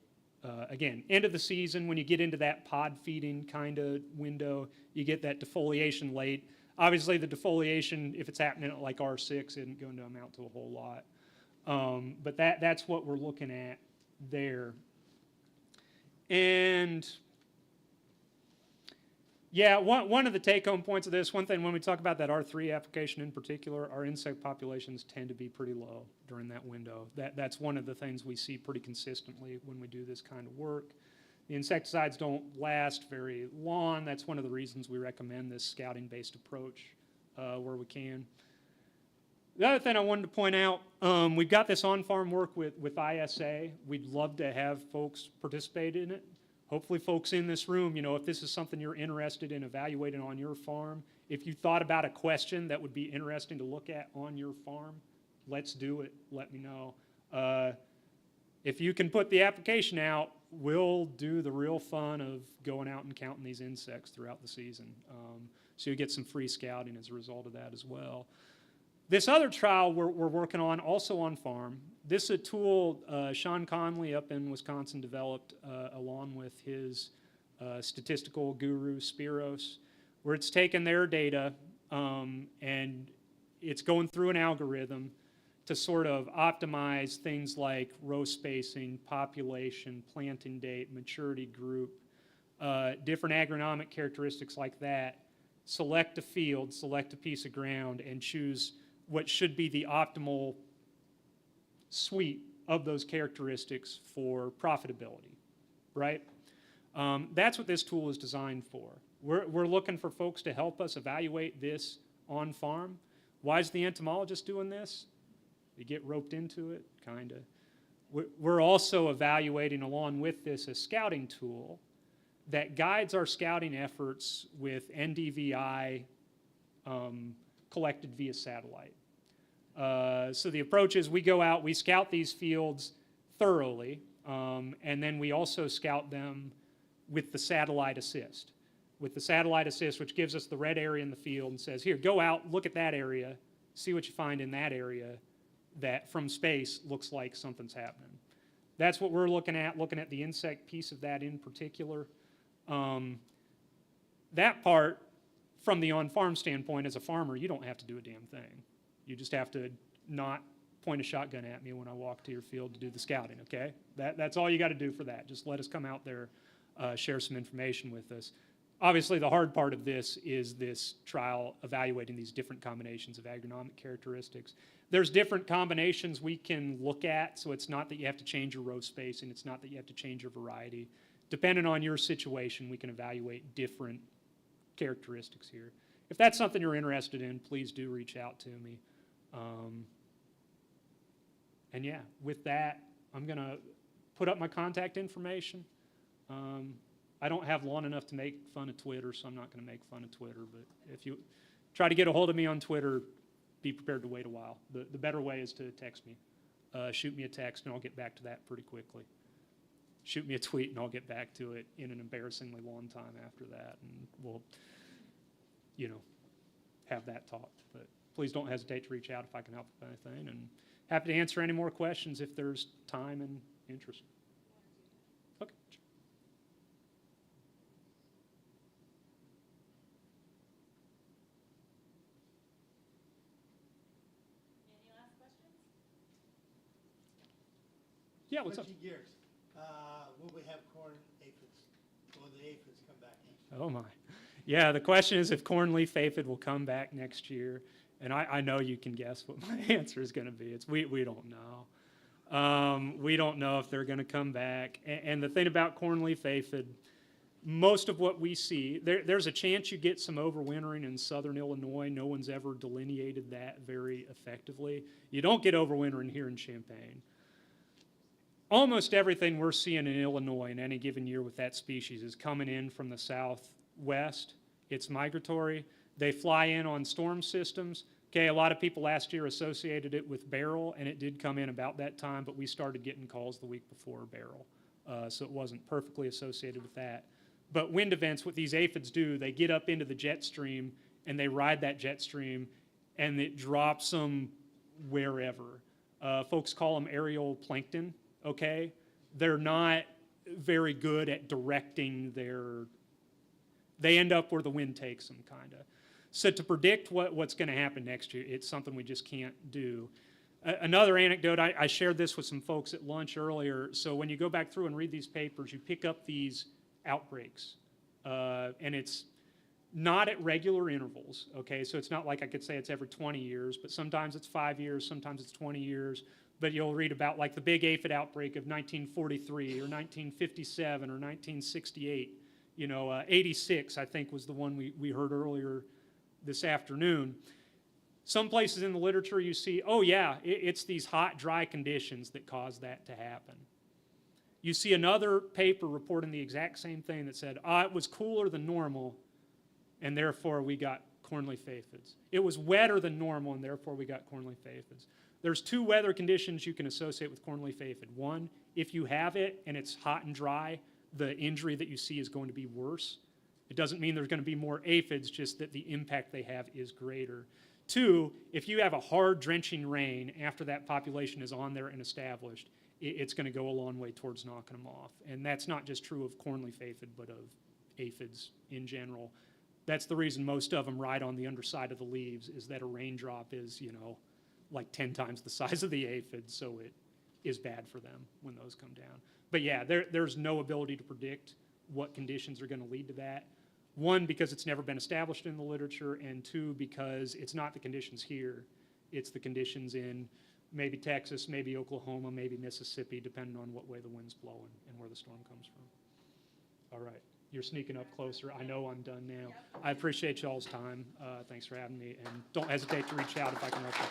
Again, end of the season, when you get into that pod feeding kind of window, you get that defoliation late. Obviously, the defoliation, if it's happening at like R6, isn't going to amount to a whole lot. But that's what we're looking at there. And yeah, one of the take-home points of this, one thing when we talk about that R3 application in particular, our insect populations tend to be pretty low during that window. That's one of the things we see pretty consistently when we do this kind of work. The insecticides don't last very long. That's one of the reasons we recommend this scouting-based approach where we can. The other thing I wanted to point out, we've got this on-farm work with ISA. We'd love to have folks participate in it. Hopefully folks in this room, you know, if this is something you're interested in evaluating on your farm, if you thought about a question that would be interesting to look at on your farm, let's do it. Let me know. If you can put the application out, we'll do the real fun of going out and counting these insects throughout the season. So you get some free scouting as a result of that as well. This other trial we're working on, also on farm. This is a tool Sean Conley up in Wisconsin developed along with his statistical guru, Spiros, where it's taken their data and it's going through an algorithm to sort of optimize things like row spacing, population, planting date, maturity group, different agronomic characteristics like that. Select a field, select a piece of ground, and choose what should be the optimal suite of those characteristics for profitability, right? That's what this tool is designed for. We're looking for folks to help us evaluate this on farm. Why is the entomologist doing this? You get roped into it, kind of. We're also evaluating along with this a scouting tool that guides our scouting efforts with NDVI collected via satellite. So the approach is we go out, we scout these fields thoroughly, and then we also scout them with the satellite assist. With the satellite assist, which gives us the red area in the field and says, here, go out, look at that area, see what you find in that area that from space looks like something's happening. That's what we're looking at the insect piece of that in particular. That part, from the on-farm standpoint, as a farmer, you don't have to do a damn thing. You just have to not point a shotgun at me when I walk to your field to do the scouting, okay? That's all you got to do for that. Just let us come out there, share some information with us. Obviously, the hard part of this is this trial evaluating these different combinations of agronomic characteristics. There's different combinations we can look at, so it's not that you have to change your row spacing, it's not that you have to change your variety. Depending on your situation, we can evaluate different characteristics here. If that's something you're interested in, please do reach out to me. And yeah, with that, I'm going to put up my contact information. I don't have long enough to make fun of Twitter, so I'm not going to make fun of Twitter. But if you try to get a hold of me on Twitter, be prepared to wait a while. The better way is to text me. Shoot me a text, and I'll get back to that pretty quickly. Shoot me a tweet, and I'll get back to it in an embarrassingly long time after that, and we'll, you know, have that talk. But please don't hesitate to reach out if I can help with anything, and happy to answer any more questions if there's time and interest. Okay. Any last questions? Yeah, what's up? Switching gears, will we have corn aphids? Will the aphids come back next year? Oh my. Yeah, the question is if cornleaf aphid will come back next year. And I know you can guess what my answer is going to be. It's we don't know. We don't know if they're going to come back. And the thing about cornleaf aphid, most of what we see, there's a chance you get some overwintering in southern Illinois. No one's ever delineated that very effectively. You don't get overwintering here in Champaign. Almost everything we're seeing in Illinois in any given year with that species is coming in from the southwest. It's migratory. They fly in on storm systems. Okay, a lot of people last year associated it with barrel, and it did come in about that time, but we started getting calls the week before barrel. So it wasn't perfectly associated with that. But wind events, what these aphids do, they get up into the jet stream, and they ride that jet stream, and it drops them wherever. Folks call them aerial plankton, okay? They're not very good at directing they end up where the wind takes them, kind of. So to predict what's going to happen next year, it's something we just can't do. Another anecdote, I shared this with some folks at lunch earlier. So when you go back through and read these papers, you pick up these outbreaks. And it's not at regular intervals, okay? So it's not like I could say it's every 20 years, but sometimes it's 5 years, sometimes it's 20 years. But you'll read about like the big aphid outbreak of 1943 or 1957 or 1968. 86, I think, was the one we heard earlier this afternoon. Some places in the literature you see, oh yeah, it's these hot, dry conditions that cause that to happen. You see another paper reporting the exact same thing that said, it was cooler than normal, and therefore we got cornleaf aphids. It was wetter than normal, and therefore we got cornleaf aphids. There's two weather conditions you can associate with cornleaf aphid. One, if you have it and it's hot and dry, the injury that you see is going to be worse. It doesn't mean there's going to be more aphids, just that the impact they have is greater. Two, if you have a hard, drenching rain after that population is on there and established, it's going to go a long way towards knocking them off. And that's not just true of cornleaf aphid, but of aphids in general. That's the reason most of them ride on the underside of the leaves, is that a raindrop is, like 10 times the size of the aphid, so it is bad for them when those come down. But yeah, there's no ability to predict what conditions are going to lead to that. One, because it's never been established in the literature, and two, because it's not the conditions here. It's the conditions in maybe Texas, maybe Oklahoma, maybe Mississippi, depending on what way the wind's blowing and where the storm comes from. All right, you're sneaking up closer. I know I'm done now. I appreciate y'all's time. Thanks for having me, and don't hesitate to reach out if I can help you.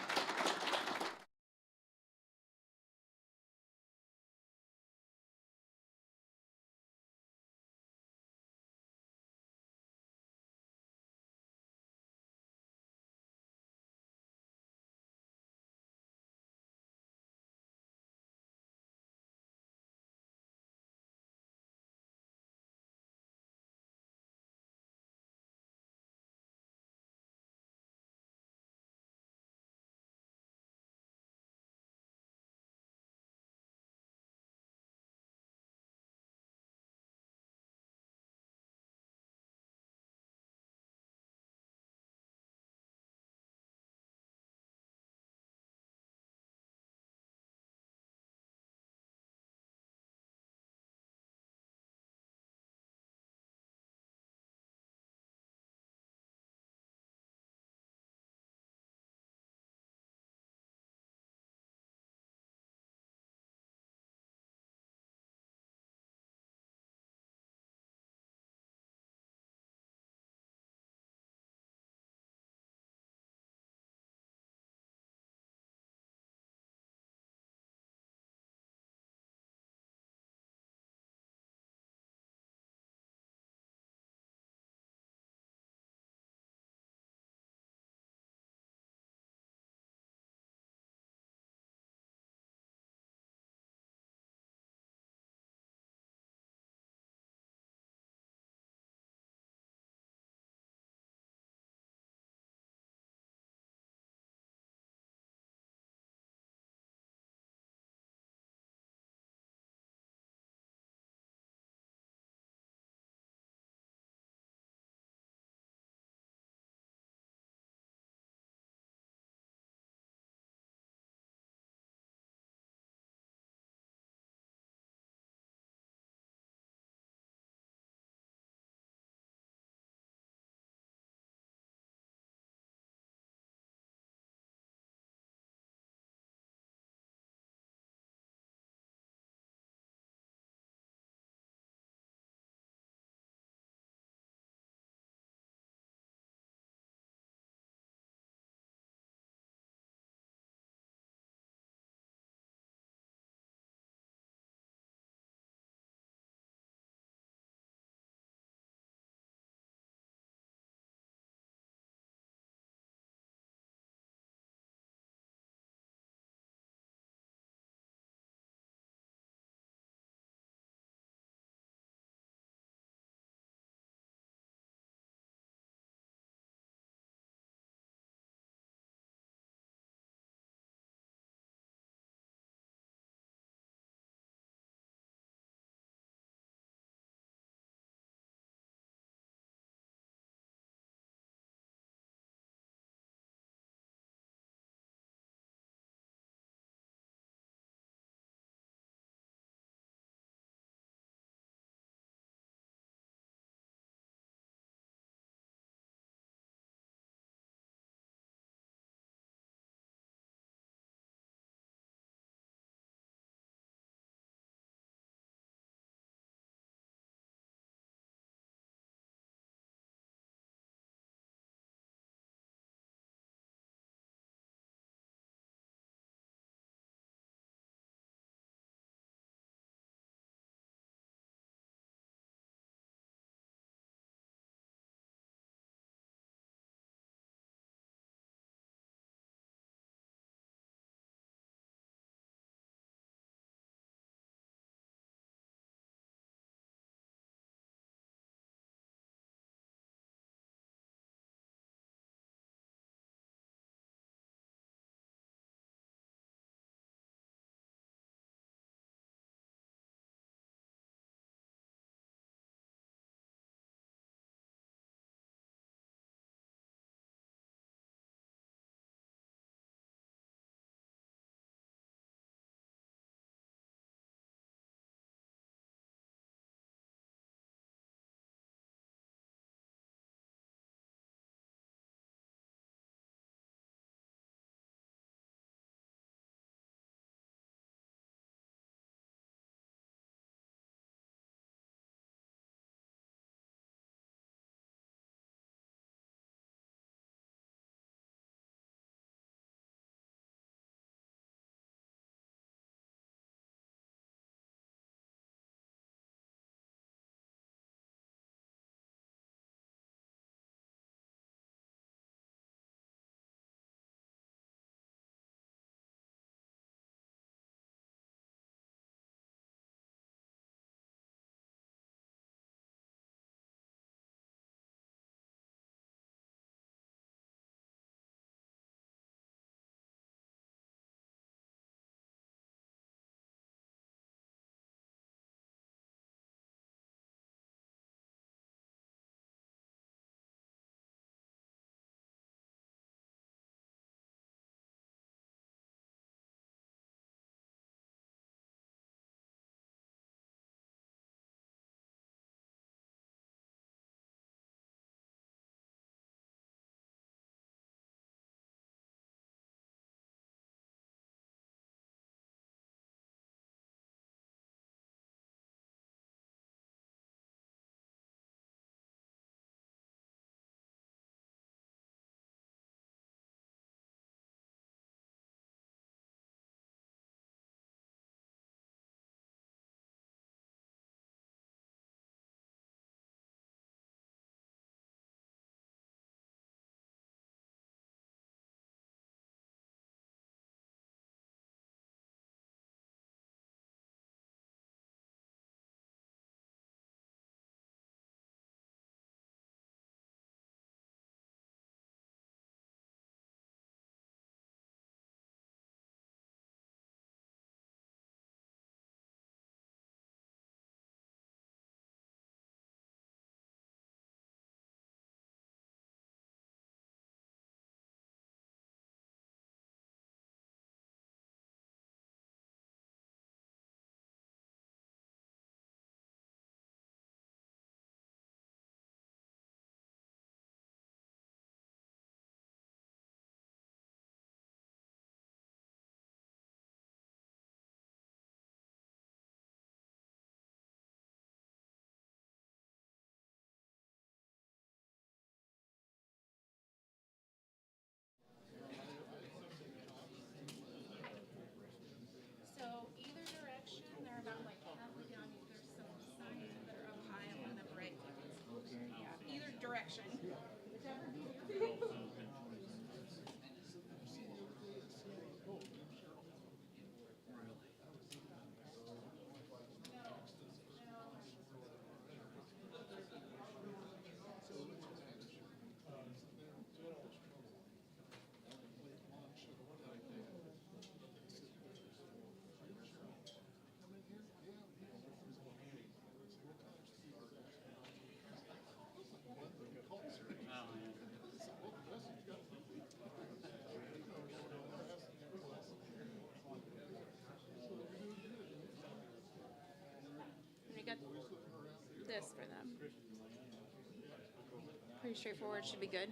Pretty straightforward, should be good.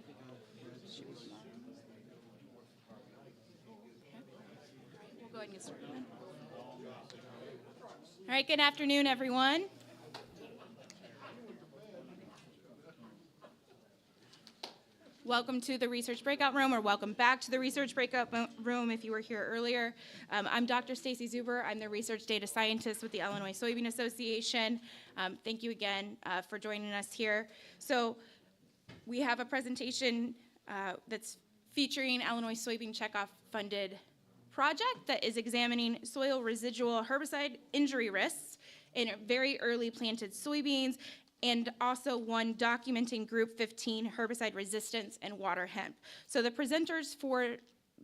Should be fine. Okay. We'll go ahead and get started then. All right, good afternoon, everyone. Welcome to the Research Breakout Room, or welcome back to the Research Breakout Room if you were here earlier. I'm Dr. Stacy Zuber. I'm the Research Data Scientist with the Illinois Soybean Association. Thank you again for joining us here. So we have a presentation that's featuring Illinois Soybean Checkoff funded project that is examining soil residual herbicide injury risks in very early planted soybeans, and also one documenting group 15 herbicide resistance and water hemp. So the presenters for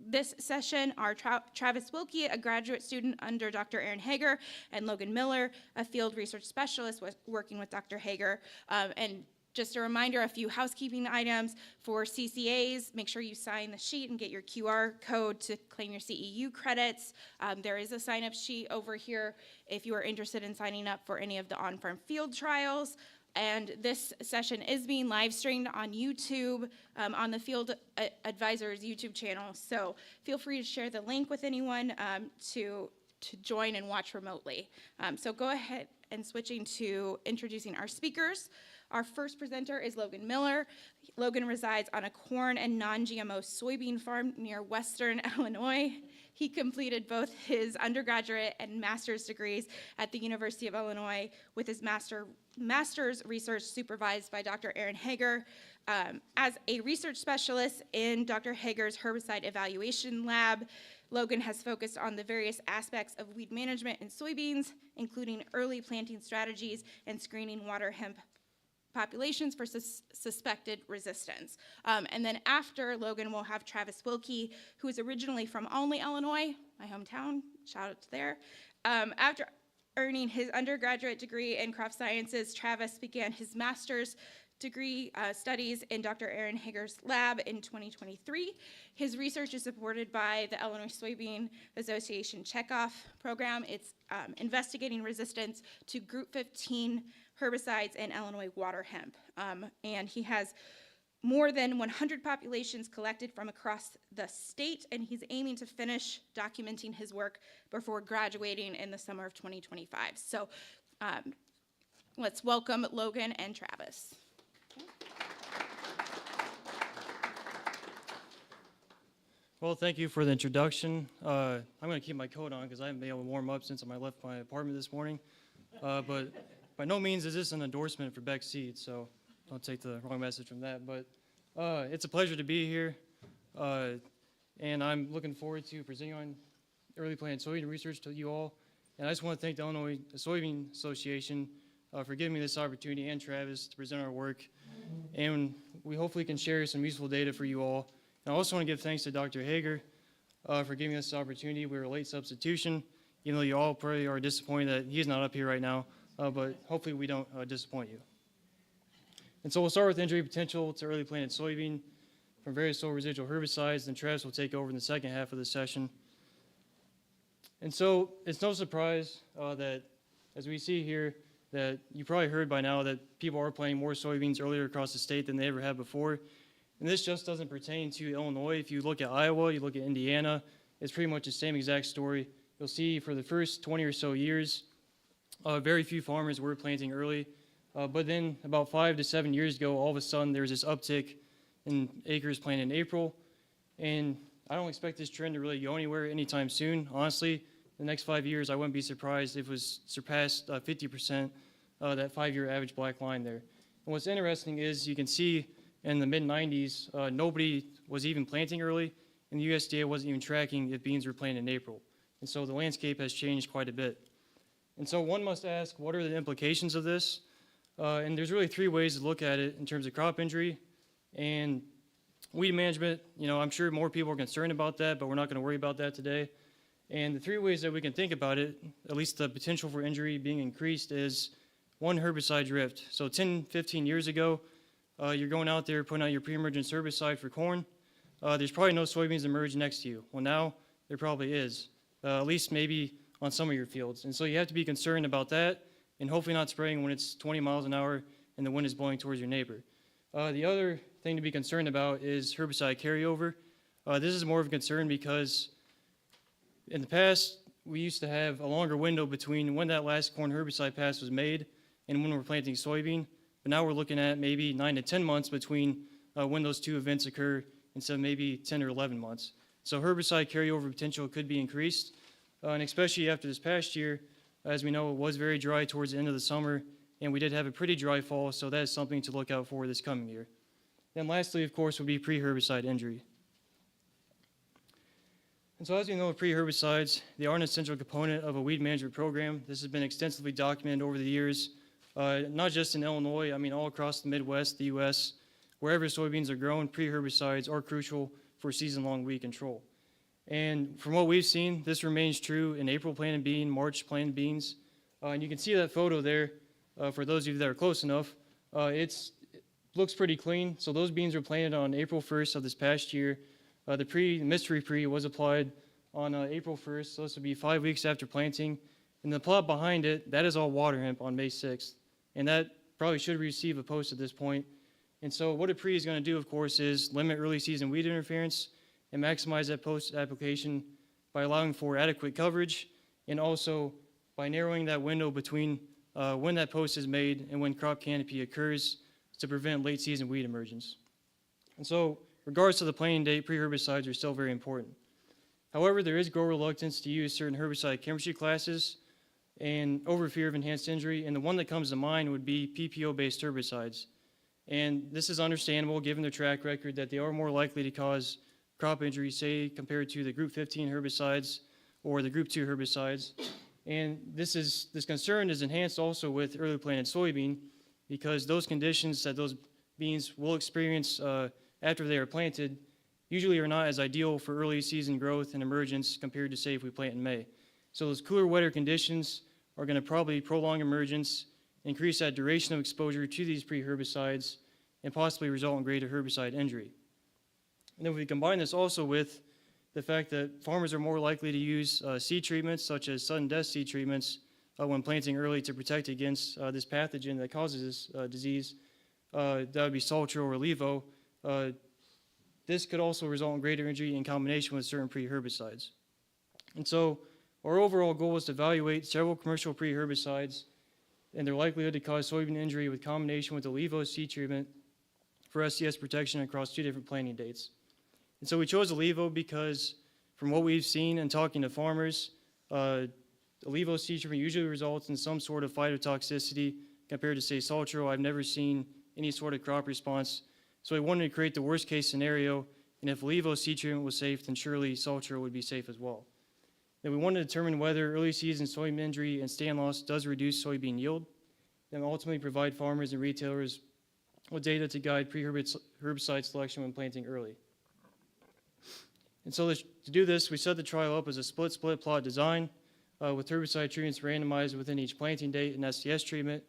this session are Travis Wilkie, a graduate student under Dr. Aaron Hager, and Logan Miller, a field research specialist working with Dr. Hager. And just a reminder, a few housekeeping items for CCAs. Make sure you sign the sheet and get your QR code to claim your CEU credits. There is a sign-up sheet over here if you are interested in signing up for any of the on-farm field trials. And this session is being live streamed on YouTube, on the Field Advisors YouTube channel. So feel free to share the link with anyone to join and watch remotely. So go ahead and switching to introducing our speakers. Our first presenter is Logan Miller. Logan resides on a corn and non-GMO soybean farm near Western Illinois. He completed both his undergraduate and master's degrees at the University of Illinois, with his master's research supervised by Dr. Aaron Hager. As a research specialist in Dr. Hager's herbicide evaluation lab, Logan has focused on the various aspects of weed management in soybeans, including early planting strategies and screening water hemp populations for suspected resistance. And then after Logan, we'll have Travis Wilkie, who is originally from Olney, Illinois, my hometown, shout out to there. After earning his undergraduate degree in crop sciences, Travis began his master's degree studies in Dr. Aaron Hager's lab in 2023. His research is supported by the Illinois Soybean Association Checkoff program. It's investigating resistance to group 15 herbicides in Illinois water hemp. And he has more than 100 populations collected from across the state, and he's aiming to finish documenting his work before graduating in the summer of 2025. So let's welcome Logan and Travis. Well, thank you for the introduction. I'm going to keep my coat on because I haven't been able to warm up since I left my apartment this morning. But by no means is this an endorsement for Beck Seed, so don't take the wrong message from that. But it's a pleasure to be here, and I'm looking forward to presenting on early planted soybean research to you all. And I just want to thank the Illinois Soybean Association for giving me this opportunity, and Travis, to present our work. And we hopefully can share some useful data for you all. And I also want to give thanks to Dr. Hager for giving us this opportunity. We were a late substitution, even though you all probably are disappointed that he's not up here right now, but hopefully we don't disappoint you. And so we'll start with injury potential to early planted soybean from various soil residual herbicides, then Travis will take over in the second half of the session. And so it's no surprise that, as we see here, that you probably heard by now that people are planting more soybeans earlier across the state than they ever have before. And this just doesn't pertain to Illinois. If you look at Iowa, you look at Indiana, it's pretty much the same exact story. You'll see for the first 20 or so years, very few farmers were planting early. But then about 5 to 7 years ago, all of a sudden there was this uptick in acres planted in April. And I don't expect this trend to really go anywhere anytime soon. Honestly, the next 5 years, I wouldn't be surprised if it was surpassed 50%, that 5-year average black line there. And what's interesting is you can see in the mid-90s, nobody was even planting early, and the USDA wasn't even tracking if beans were planted in April. And so the landscape has changed quite a bit. And so one must ask, what are the implications of this? And there's really 3 ways to look at it in terms of crop injury and weed management. You know, I'm sure more people are concerned about that, but we're not going to worry about that today. And the 3 ways that we can think about it, at least the potential for injury being increased, is 1, herbicide drift. So 10, 15 years ago, you're going out there putting out your pre-emergence herbicide for corn. There's probably no soybeans emerge next to you. Well, now there probably is, at least maybe on some of your fields. And so you have to be concerned about that, and hopefully not spraying when it's 20 miles an hour and the wind is blowing towards your neighbor. The other thing to be concerned about is herbicide carryover. This is more of a concern because in the past, we used to have a longer window between when that last corn herbicide pass was made and when we're planting soybean. But now we're looking at maybe 9 to 10 months between when those two events occur instead of maybe 10 or 11 months. So herbicide carryover potential could be increased, and especially after this past year, as we know, it was very dry towards the end of the summer, and we did have a pretty dry fall, so that is something to look out for this coming year. Then lastly, of course, would be pre-herbicide injury. And so as we know with pre-herbicides, they are an essential component of a weed management program. This has been extensively documented over the years, not just in Illinois, I mean all across the Midwest, the U.S., wherever soybeans are grown, pre-herbicides are crucial for season-long weed control. And from what we've seen, this remains true in April planted bean, March planted beans. And you can see that photo there, for those of you that are close enough. It looks pretty clean. So those beans were planted on April 1st of this past year. The mystery pre was applied on April 1st, so this would be 5 weeks after planting. And the plot behind it, that is all Waterhemp on May 6th. And that probably should receive a post at this point. And so what a pre is going to do, of course, is limit early season weed interference and maximize that post application by allowing for adequate coverage and also by narrowing that window between when that post is made and when crop canopy occurs to prevent late season weed emergence. And so regardless of the planting date, pre-herbicides are still very important. However, there is grower reluctance to use certain herbicide chemistry classes and over fear of enhanced injury, and the one that comes to mind would be PPO-based herbicides. And this is understandable given their track record that they are more likely to cause crop injury, say, compared to the Group 15 herbicides or the Group 2 herbicides. And this concern is enhanced also with early planted soybean because those conditions that those beans will experience after they are planted usually are not as ideal for early season growth and emergence compared to, say, if we plant in May. So those cooler, wetter conditions are going to probably prolong emergence, increase that duration of exposure to these pre-herbicides, and possibly result in greater herbicide injury. And then we combine this also with the fact that farmers are more likely to use seed treatments, such as sudden death seed treatments, when planting early to protect against this pathogen that causes this disease. That would be Saltro or Levo. This could also result in greater injury in combination with certain pre-herbicides. And so our overall goal is to evaluate several commercial pre-herbicides and their likelihood to cause soybean injury with combination with the Levo seed treatment for SCS protection across 2 different planting dates. And so we chose the Levo because from what we've seen and talking to farmers, the Levo seed treatment usually results in some sort of phytotoxicity compared to, say, Saltro. I've never seen any sort of crop response. So we wanted to create the worst case scenario, and if Levo seed treatment was safe, then surely Saltro would be safe as well. Then we wanted to determine whether early season soybean injury and stand loss does reduce soybean yield, then ultimately provide farmers and retailers with data to guide pre-herbicide selection when planting early. And so to do this, we set the trial up as a split plot design with herbicide treatments randomized within each planting date and SCS treatment.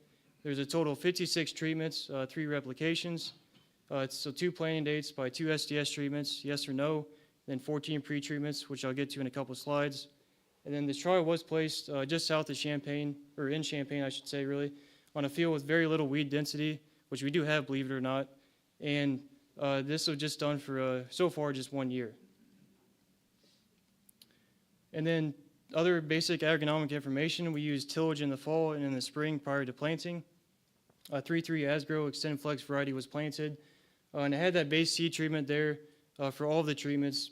There's a total of 56 treatments, 3 replications. So 2 planting dates by 2 SDS treatments, yes or no, then 14 pre-treatments, which I'll get to in a couple slides. And then this trial was placed just south of Champaign, or in Champaign, I should say, really, on a field with very little weed density, which we do have, believe it or not. And this was just done for, so far, just 1 year. And then other basic agronomic information, we use tillage in the fall and in the spring prior to planting. 3.3 Asgrow Extended Flex variety was planted. And I had that base seed treatment there for all of the treatments.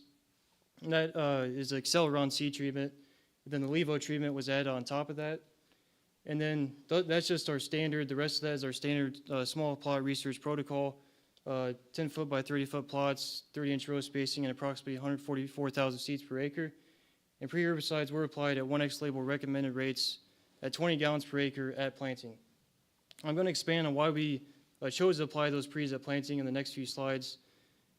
And that is Acceleron seed treatment. Then the Levo treatment was added on top of that. And then that's just our standard. The rest of that is our standard small plot research protocol. 10-foot by 30-foot plots, 30-inch row spacing, and approximately 144,000 seeds per acre. And pre-herbicides were applied at 1X label recommended rates at 20 gallons per acre at planting. I'm going to expand on why we chose to apply those pre's at planting in the next few slides.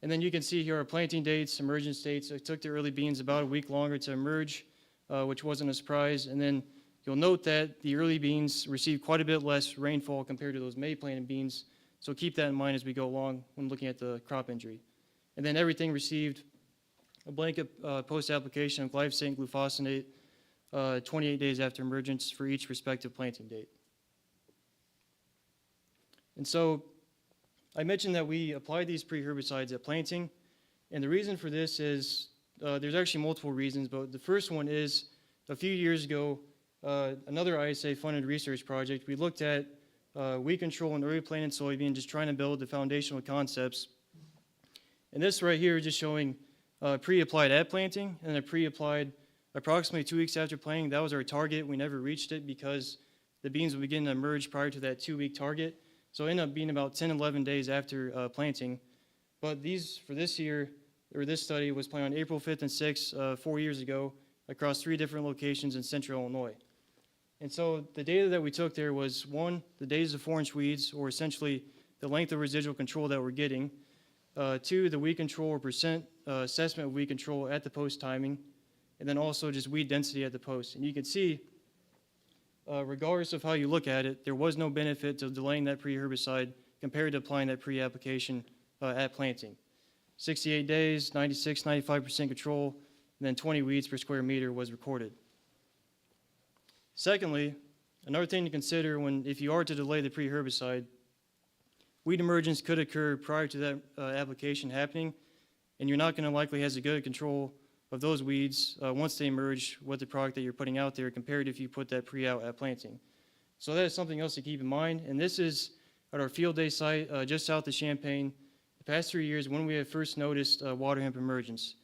And then you can see here our planting dates, emergence dates. It took the early beans about a week longer to emerge, which wasn't a surprise. And then you'll note that the early beans received quite a bit less rainfall compared to those May planted beans. So keep that in mind as we go along when looking at the crop injury. And then everything received a blanket post-application of glyphosate and glufosinate 28 days after emergence for each respective planting date. And so I mentioned that we applied these pre-herbicides at planting, and the reason for this is, there's actually multiple reasons, but the first one is a few years ago, another ISA-funded research project, we looked at weed control in early planted soybean, just trying to build the foundational concepts. And this right here is just showing pre-applied at planting and a pre-applied approximately 2 weeks after planting. That was our target. We never reached it because the beans would begin to emerge prior to that 2-week target. So it ended up being about 10, 11 days after planting. But these, for this year, or this study was planned on April 5th and 6th, 4 years ago, across 3 different locations in central Illinois. And so the data that we took there was, 1, the days of 4-inch weeds, or essentially the length of residual control that we're getting. 2, the weed control or percent assessment of weed control at the post timing. And then also just weed density at the post. And you can see, regardless of how you look at it, there was no benefit to delaying that pre-herbicide compared to applying that pre-application at planting. 68 days, 96, 95% control, and then 20 weeds per square meter was recorded. Secondly, another thing to consider if you are to delay the pre-herbicide, weed emergence could occur prior to that application happening, and you're not going to likely have as good control of those weeds once they emerge with the product that you're putting out there compared to if you put that pre-out at planting. So that is something else to keep in mind, and this is at our field day site just south of Champaign. The past 3 years when we have first noticed waterhemp emergence.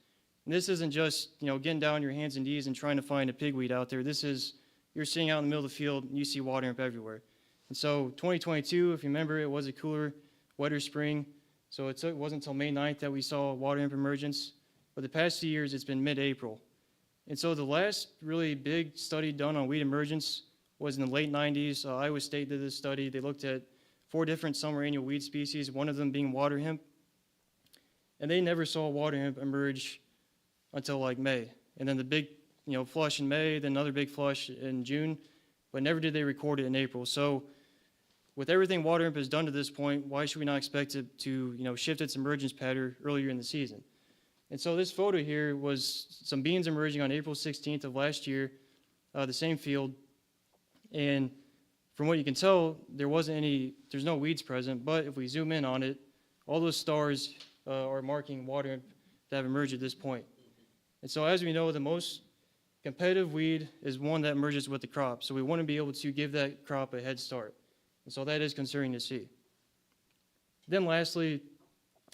And this isn't just getting down on your hands and knees and trying to find a pigweed out there. This is, you're sitting out in the middle of the field and you see waterhemp everywhere. And so 2022, if you remember, it was a cooler, wetter spring. So it wasn't until May 9th that we saw waterhemp emergence. But the past 2 years, it's been mid-April. And so the last really big study done on weed emergence was in the late 90s. Iowa State did this study. They looked at 4 different summer annual weed species, one of them being waterhemp. And they never saw waterhemp emerge until like May. And then the big flush in May, then another big flush in June, but never did they record it in April. So with everything waterhemp has done to this point, why should we not expect it to shift its emergence pattern earlier in the season? And so this photo here was some beans emerging on April 16th of last year, the same field. And from what you can tell, there's no weeds present, but if we zoom in on it, all those stars are marking waterhemp that have emerged at this point. And so as we know, the most competitive weed is one that emerges with the crop. So we want to be able to give that crop a head start. And so that is concerning to see. Then lastly,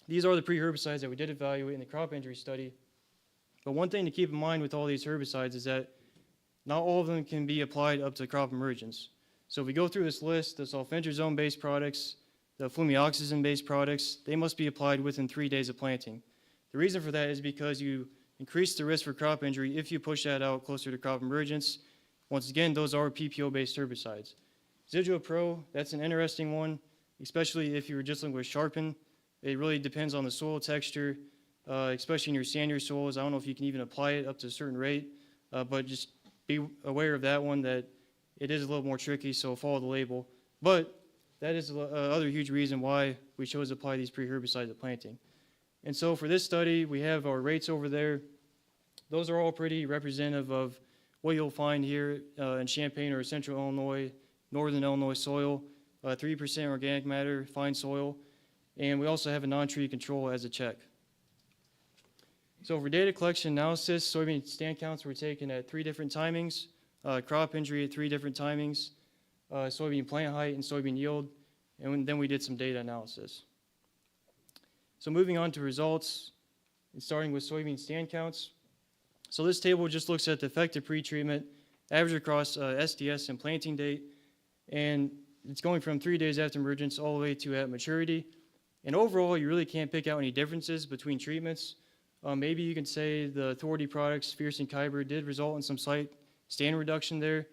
these are the pre-herbicides that we did evaluate in the crop injury study. But one thing to keep in mind with all these herbicides is that not all of them can be applied up to crop emergence. So if we go through this list, the sulfentrazone-based products, the flumioxazin-based products, they must be applied within 3 days of planting. The reason for that is because you increase the risk for crop injury if you push that out closer to crop emergence. Once again, those are PPO-based herbicides. Residual Pro, that's an interesting one, especially if you were just looking with Sharpen. It really depends on the soil texture, especially in your sandier soils. I don't know if you can even apply it up to a certain rate, but just be aware of that one, that it is a little more tricky, so follow the label. But that is another huge reason why we chose to apply these pre-herbicides at planting. And so for this study, we have our rates over there. Those are all pretty representative of what you'll find here in Champaign or Central Illinois, Northern Illinois soil, 3% organic matter, fine soil, and we also have a non-tree control as a check. So for data collection analysis, soybean stand counts were taken at 3 different timings, crop injury at 3 different timings, soybean plant height and soybean yield, and then we did some data analysis. So moving on to results, and starting with soybean stand counts. So this table just looks at the effective pretreatment, average across SDS and planting date, and it's going from 3 days after emergence all the way to at maturity. And overall, you really can't pick out any differences between treatments. Maybe you can say the authority products, Fierce and Kyber, did result in some slight stand reduction there.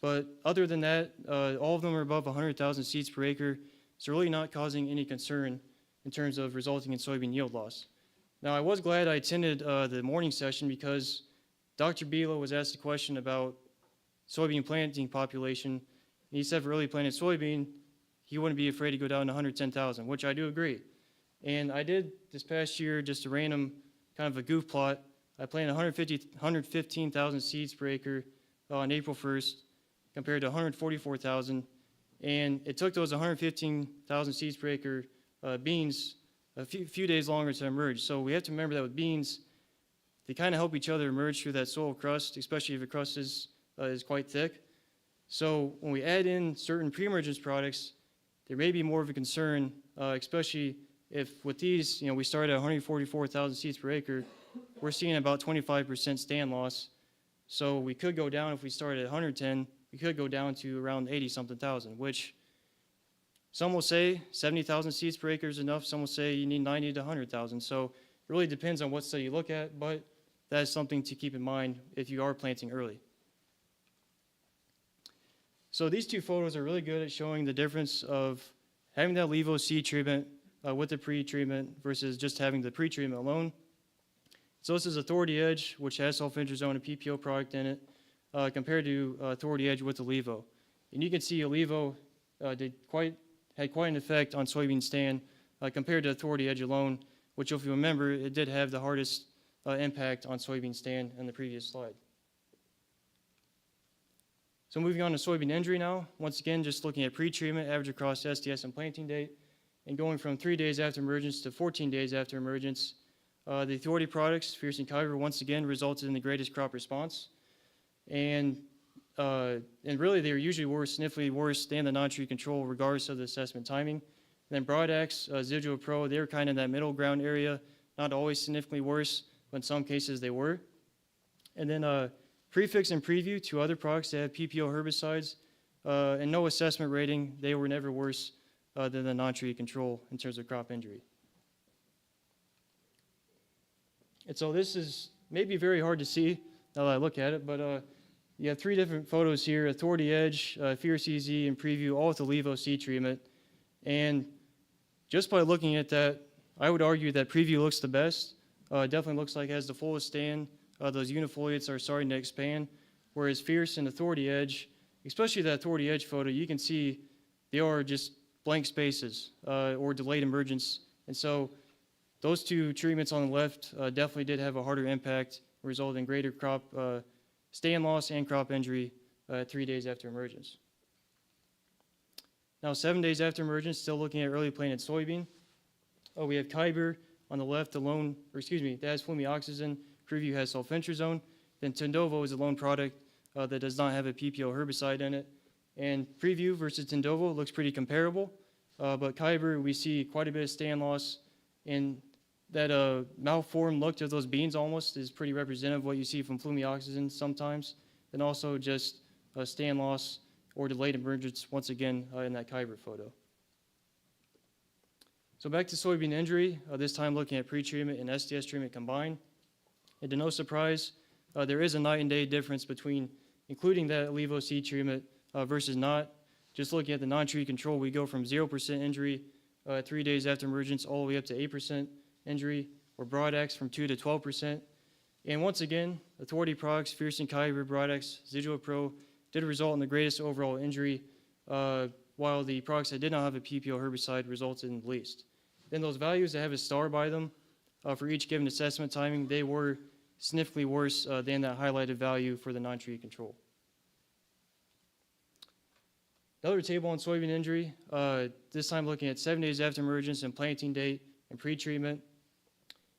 But other than that, all of them are above 100,000 seeds per acre, so really not causing any concern in terms of resulting in soybean yield loss. Now, I was glad I attended the morning session because Dr. Bilo was asked a question about soybean planting population, and he said for early planted soybean, he wouldn't be afraid to go down to 110,000, which I do agree. And I did this past year just a random kind of a goof plot. I planted 115,000 seeds per acre on April 1st compared to 144,000. And it took those 115,000 seeds per acre beans a few days longer to emerge. So we have to remember that with beans, they kind of help each other emerge through that soil crust, especially if the crust is quite thick. So when we add in certain pre-emergence products, there may be more of a concern, especially if with these, we start at 144,000 seeds per acre, we're seeing about 25% stand loss. So we could go down, if we started at 110, we could go down to around 80-something thousand, which some will say 70,000 seeds per acre is enough. Some will say you need 90 to 100,000. So it really depends on what study you look at, but that is something to keep in mind if you are planting early. So these two photos are really good at showing the difference of having that levo seed treatment with the pre-treatment versus just having the pre-treatment alone. So this is Authority Edge, which has sulfentrazone and PPO product in it, compared to Authority Edge with the levo. And you can see a levo had quite an effect on soybean stand compared to Authority Edge alone, which if you remember, it did have the hardest impact on soybean stand in the previous slide. So moving on to soybean injury now, once again, just looking at pre-treatment, average across SDS and planting date, and going from 3 days after emergence to 14 days after emergence. The Authority products, Fierce and Kyber, once again resulted in the greatest crop response. And really they were usually worse, significantly worse than the non-tree control regardless of the assessment timing. And then Broadax, Residual Pro, they were kind of in that middle ground area, not always significantly worse, but in some cases they were. And then Prefix and Preview, two other products that have PPO herbicides, and no assessment rating, they were never worse than the non-tree control in terms of crop injury. And so this is maybe very hard to see now that I look at it, but you have 3 different photos here, Authority Edge, Fierce EZ, and Preview, all with the levo seed treatment. And just by looking at that, I would argue that Preview looks the best. It definitely looks like it has the fullest stand. Those unifoliates are starting to expand, whereas Fierce and Authority Edge, especially that Authority Edge photo, you can see they are just blank spaces or delayed emergence. And so those 2 treatments on the left definitely did have a harder impact, resulting in greater crop stand loss and crop injury 3 days after emergence. Now 7 days after emergence, still looking at early planted soybean. We have Kyber on the left alone, that has flumioxazin. Preview has sulfentrazone. Then Tendovo is a lone product that does not have a PPO herbicide in it. And Preview versus Tendovo looks pretty comparable, but Kyber, we see quite a bit of stand loss, and that malformed look of those beans almost is pretty representative of what you see from flumioxazin sometimes, and also just stand loss or delayed emergence once again in that Kyber photo. So back to soybean injury, this time looking at pre-treatment and SDS treatment combined. And to no surprise, there is a night and day difference between including that levo seed treatment versus not. Just looking at the non-tree control, we go from 0% injury 3 days after emergence all the way up to 8% injury, or Broadax from 2 to 12%. And once again, Authority products, Fierce and Kyber, Broadax, Residual Pro, did result in the greatest overall injury, while the products that did not have a PPO herbicide resulted in the least. Then those values that have a star by them for each given assessment timing, they were significantly worse than that highlighted value for the non-tree control. Another table on soybean injury, this time looking at 7 days after emergence and planting date and pre-treatment.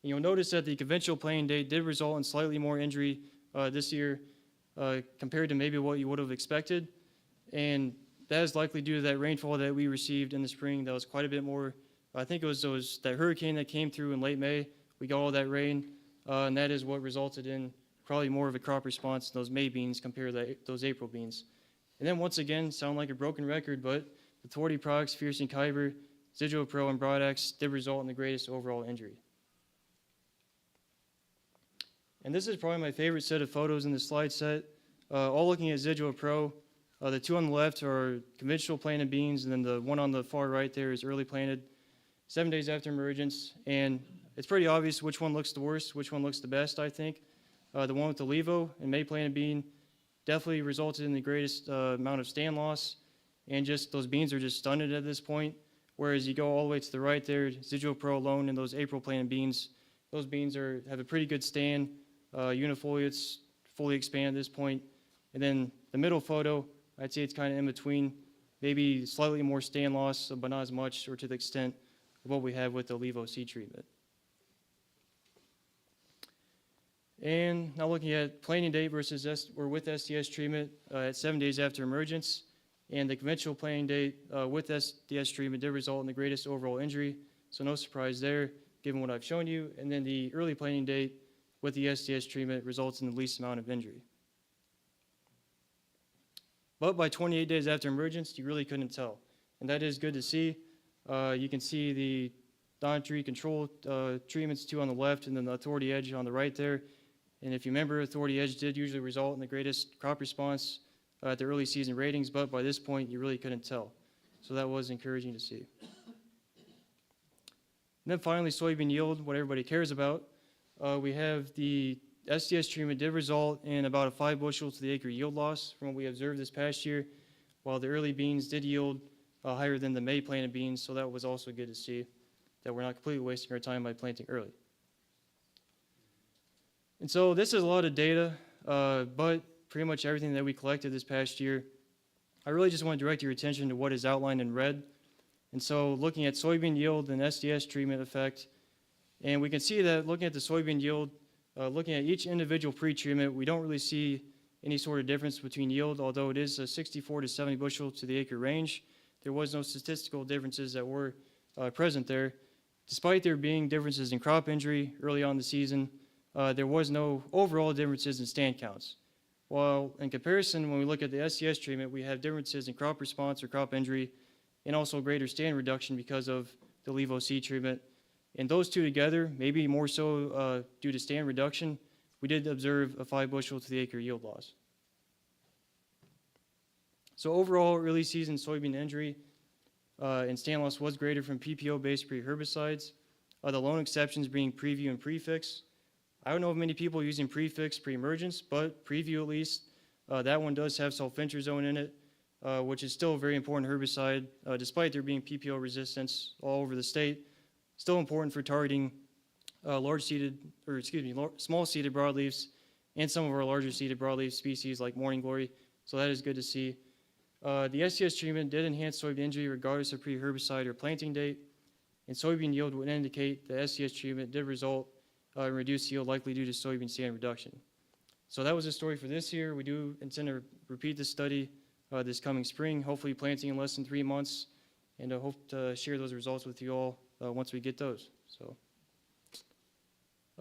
And you'll notice that the conventional planting date did result in slightly more injury this year compared to maybe what you would have expected. And that is likely due to that rainfall that we received in the spring that was quite a bit more. I think it was that hurricane that came through in late May. We got all that rain, and that is what resulted in probably more of a crop response in those May beans compared to those April beans. And then once again, sound like a broken record, but the Authority products, Fierce and Kyber, Residual Pro, and Broadax did result in the greatest overall injury. And this is probably my favorite set of photos in the slide set, all looking at Residual Pro. The 2 on the left are conventional planted beans, and then the one on the far right there is early planted, 7 days after emergence. And it's pretty obvious which one looks the worst, which one looks the best, I think. The one with the levo and May planted bean definitely resulted in the greatest amount of stand loss, and just those beans are just stunted at this point. Whereas you go all the way to the right there, Residual Pro alone and those April planted beans, those beans have a pretty good stand. Unifoliates fully expand at this point. And then the middle photo, I'd say it's kind of in between, maybe slightly more stand loss, but not as much or to the extent what we have with the levo seed treatment. And now looking at planting date versus with SDS treatment at 7 days after emergence, and the conventional planting date with SDS treatment did result in the greatest overall injury, so no surprise there given what I've shown you. And then the early planting date with the SDS treatment results in the least amount of injury. But by 28 days after emergence, you really couldn't tell, and that is good to see. You can see the non-tree control treatments, 2 on the left and then the authority edge on the right there. And if you remember, authority edge did usually result in the greatest crop response at the early season ratings, but by this point, you really couldn't tell. So that was encouraging to see. And then finally, soybean yield, what everybody cares about. We have the SDS treatment did result in about a 5 bushels to the acre yield loss from what we observed this past year, while the early beans did yield higher than the May planted beans, so that was also good to see that we're not completely wasting our time by planting early. And so this is a lot of data, but pretty much everything that we collected this past year, I really just want to direct your attention to what is outlined in red. And so looking at soybean yield and SDS treatment effect, and we can see that looking at the soybean yield, looking at each individual pre-treatment, we don't really see any sort of difference between yield, although it is a 64 to 70 bushel to the acre range. There was no statistical differences that were present there. Despite there being differences in crop injury early on in the season, there was no overall differences in stand counts. While in comparison, when we look at the SDS treatment, we have differences in crop response or crop injury and also greater stand reduction because of the levo seed treatment. And those two together, maybe more so due to stand reduction, we did observe a 5 bushel to the acre yield loss. So overall, early season soybean injury and stand loss was greater from PPO-based pre-herbicides, the lone exceptions being preview and prefix. I don't know of many people using prefix pre-emergence, but preview at least, that one does have sulfentrazone in it, which is still a very important herbicide, despite there being PPO resistance all over the state. Still important for targeting small seeded broadleaves and some of our larger seeded broadleaf species like morning glory. So that is good to see. The SDS treatment did enhance soybean injury regardless of pre-herbicide or planting date, and soybean yield would indicate the SDS treatment did result in reduced yield likely due to soybean stand reduction. So that was the story for this year. We do intend to repeat this study this coming spring, hopefully planting in less than 3 months, and I hope to share those results with you all once we get those. So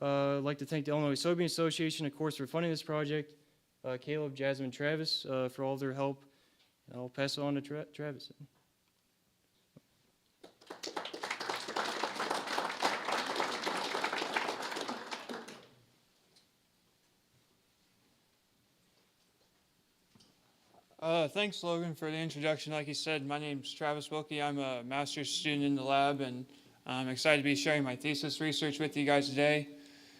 I'd like to thank the Illinois Soybean Association, of course, for funding this project, Caleb, Jasmine, Travis for all of their help. And I'll pass it on to Travis. Thanks, Logan, for the introduction. Like you said, my name's Travis Wilkie. I'm a master's student in the lab, and I'm excited to be sharing my thesis research with you guys today.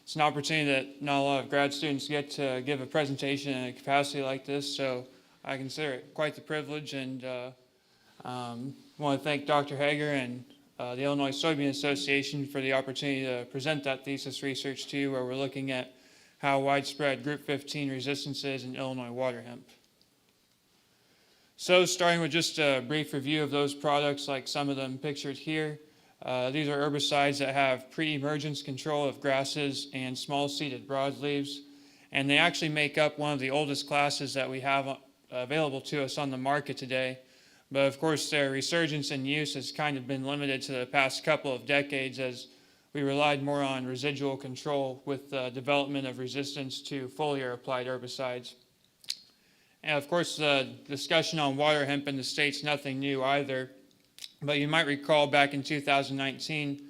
It's an opportunity that not a lot of grad students get to give a presentation in a capacity like this, so I consider it quite the privilege, and want to thank Dr. Hager and the Illinois Soybean Association for the opportunity to present that thesis research to you, where we're looking at how widespread Group 15 resistance is in Illinois water hemp. So starting with just a brief review of those products, like some of them pictured here. These are herbicides that have pre-emergence control of grasses and small-seeded broadleaves, and they actually make up one of the oldest classes that we have available to us on the market today. But of course, their resurgence in use has kind of been limited to the past couple of decades as we relied more on residual control with the development of resistance to foliar-applied herbicides. And of course, the discussion on water hemp in the state's nothing new either. But you might recall back in 2019,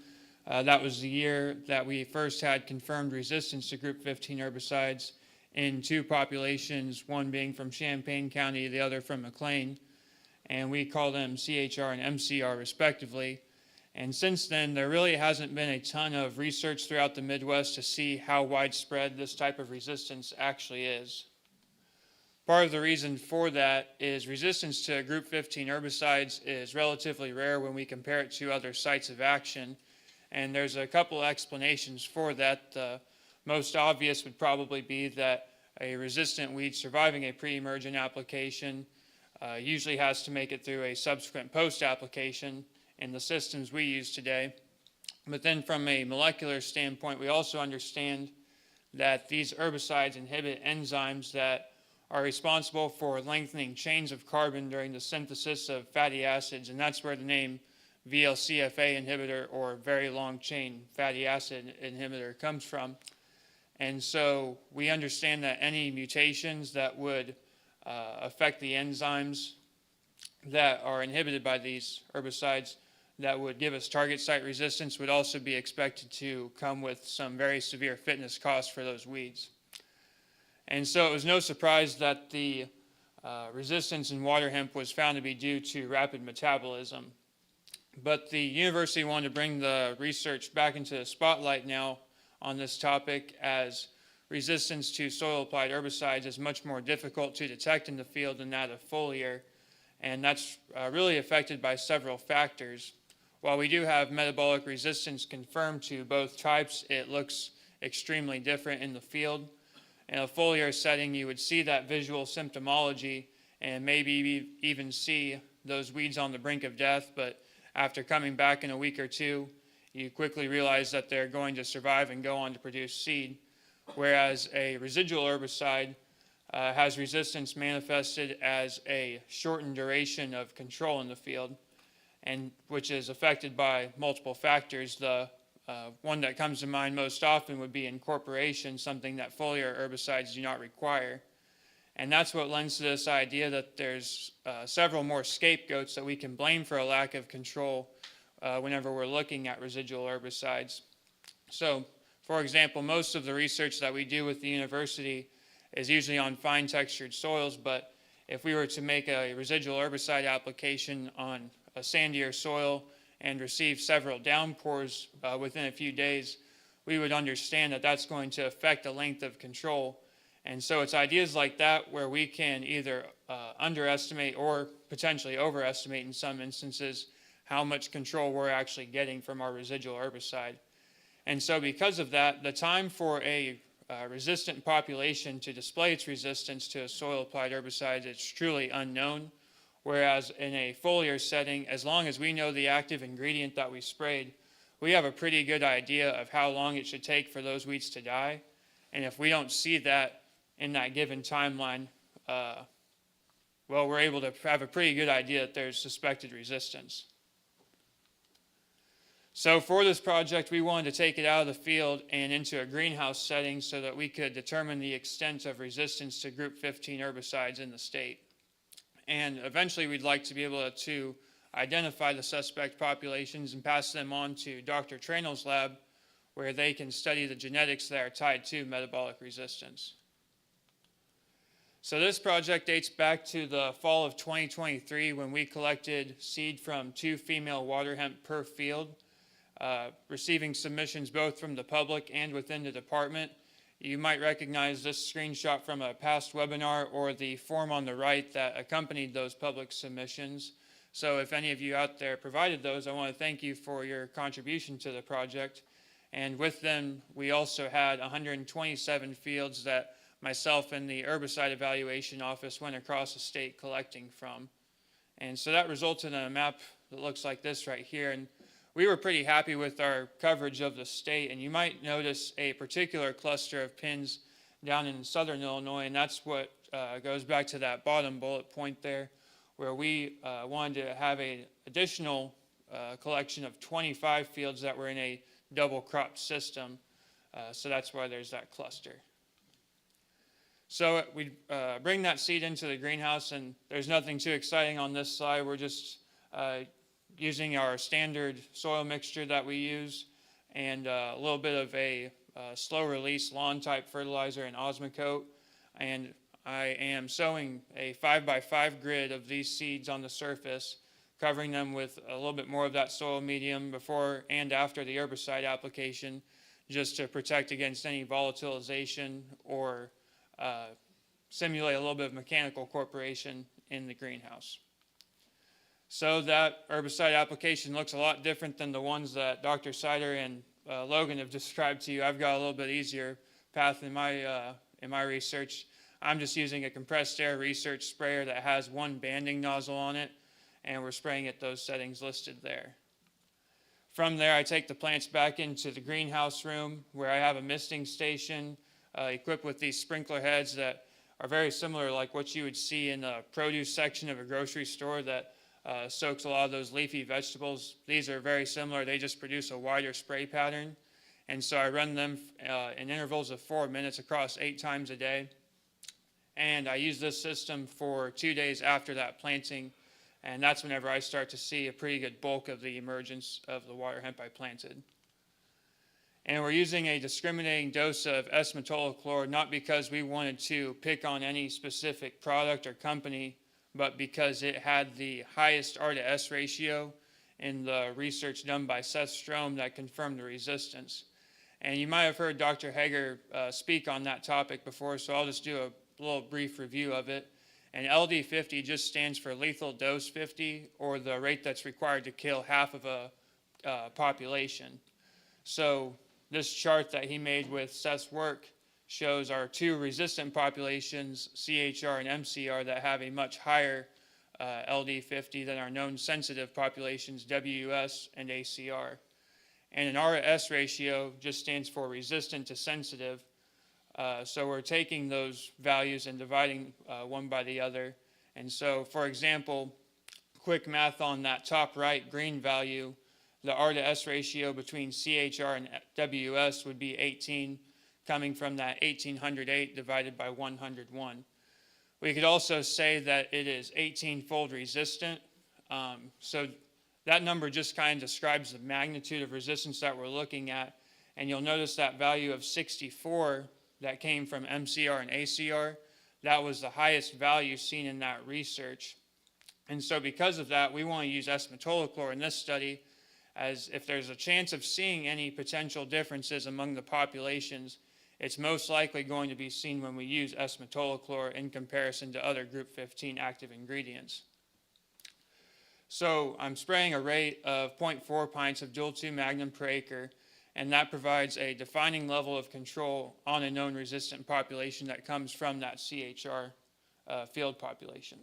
that was the year that we first had confirmed resistance to Group 15 herbicides in 2 populations, one being from Champaign County, the other from McLean. And we call them CHR and MCR respectively. And since then, there really hasn't been a ton of research throughout the Midwest to see how widespread this type of resistance actually is. Part of the reason for that is resistance to Group 15 herbicides is relatively rare when we compare it to other sites of action. And there's a couple explanations for that. The most obvious would probably be that a resistant weed surviving a pre-emergent application usually has to make it through a subsequent post-application in the systems we use today. But then from a molecular standpoint, we also understand that these herbicides inhibit enzymes that are responsible for lengthening chains of carbon during the synthesis of fatty acids, and that's where the name VLCFA inhibitor, or very long chain fatty acid inhibitor, comes from. And so we understand that any mutations that would affect the enzymes that are inhibited by these herbicides that would give us target site resistance would also be expected to come with some very severe fitness costs for those weeds. And so it was no surprise that the resistance in water hemp was found to be due to rapid metabolism. But the university wanted to bring the research back into the spotlight now on this topic, as resistance to soil-applied herbicides is much more difficult to detect in the field than that of foliar, and that's really affected by several factors. While we do have metabolic resistance confirmed to both types, it looks extremely different in the field. In a foliar setting, you would see that visual symptomology and maybe even see those weeds on the brink of death, but after coming back in a week or two, you quickly realize that they're going to survive and go on to produce seed. Whereas a residual herbicide has resistance manifested as a shortened duration of control in the field, and which is affected by multiple factors. The one that comes to mind most often would be incorporation, something that foliar herbicides do not require. And that's what lends to this idea that there's several more scapegoats that we can blame for a lack of control whenever we're looking at residual herbicides. So, for example, most of the research that we do with the university is usually on fine textured soils, but if we were to make a residual herbicide application on a sandier soil and receive several downpours within a few days, we would understand that that's going to affect the length of control. And so it's ideas like that where we can either underestimate or potentially overestimate in some instances how much control we're actually getting from our residual herbicide. And so because of that, the time for a resistant population to display its resistance to a soil-applied herbicide is truly unknown. Whereas in a foliar setting, as long as we know the active ingredient that we sprayed, we have a pretty good idea of how long it should take for those weeds to die. And if we don't see that in that given timeline, well, we're able to have a pretty good idea that there's suspected resistance. So for this project, we wanted to take it out of the field and into a greenhouse setting so that we could determine the extent of resistance to group 15 herbicides in the state. And eventually we'd like to be able to identify the suspect populations and pass them on to Dr. Tranel's lab, where they can study the genetics that are tied to metabolic resistance. So this project dates back to the fall of 2023 when we collected seed from 2 female water hemp per field, receiving submissions both from the public and within the department. You might recognize this screenshot from a past webinar or the form on the right that accompanied those public submissions. So if any of you out there provided those, I want to thank you for your contribution to the project. And with them, we also had 127 fields that myself and the herbicide evaluation office went across the state collecting from. And so that resulted in a map that looks like this right here. And we were pretty happy with our coverage of the state. And you might notice a particular cluster of pins down in southern Illinois, and that's what goes back to that bottom bullet point there, where we wanted to have an additional collection of 25 fields that were in a double cropped system. So that's why there's that cluster. So we bring that seed into the greenhouse, and there's nothing too exciting on this slide. We're just using our standard soil mixture that we use and a little bit of a slow release lawn type fertilizer and Osmocote. And I am sowing a 5x5 grid of these seeds on the surface, covering them with a little bit more of that soil medium before and after the herbicide application, just to protect against any volatilization or simulate a little bit of mechanical corporation in the greenhouse. So that herbicide application looks a lot different than the ones that Dr. Seiter and Logan have described to you. I've got a little bit easier path in my research. I'm just using a compressed air research sprayer that has one banding nozzle on it, and we're spraying at those settings listed there. From there, I take the plants back into the greenhouse room where I have a misting station equipped with these sprinkler heads that are very similar like what you would see in the produce section of a grocery store that soaks a lot of those leafy vegetables. These are very similar. They just produce a wider spray pattern. And so I run them in intervals of 4 minutes across 8 times a day. And I use this system for 2 days after that planting. And that's whenever I start to see a pretty good bulk of the emergence of the water hemp I planted. And we're using a discriminating dose of S-metolachlor, not because we wanted to pick on any specific product or company, but because it had the highest R to S ratio in the research done by Seth Strom that confirmed the resistance. And you might have heard Dr. Hager speak on that topic before, so I'll just do a little brief review of it. And LD50 just stands for lethal dose 50, or the rate that's required to kill half of a population. So this chart that he made with Seth's work shows our 2 resistant populations, CHR and MCR, that have a much higher LD50 than our known sensitive populations, WUS and ACR. And an R/S ratio just stands for resistant to sensitive. So we're taking those values and dividing one by the other. And so, for example, quick math on that top right green value, the R to S ratio between CHR and WS would be 18, coming from that 1808 divided by 101. We could also say that it is 18-fold resistant. So that number just kind of describes the magnitude of resistance that we're looking at. And you'll notice that value of 64 that came from MCR and ACR, that was the highest value seen in that research. And so because of that, we want to use S-metolachlor in this study, as if there's a chance of seeing any potential differences among the populations, it's most likely going to be seen when we use S-metolachlor in comparison to other group 15 active ingredients. So I'm spraying a rate of 0.4 pints of dual 2 Magnum per acre, and that provides a defining level of control on a known resistant population that comes from that CHR field population.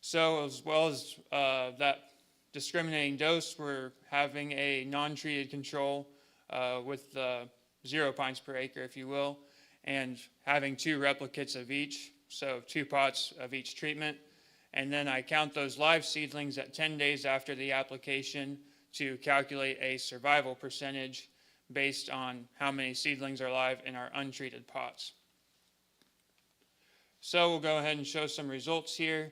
So as well as that discriminating dose, we're having a non-treated control with 0 pints per acre, if you will, and having 2 replicates of each, so 2 pots of each treatment. And then I count those live seedlings at 10 days after the application to calculate a survival percentage based on how many seedlings are live in our untreated pots. So we'll go ahead and show some results here.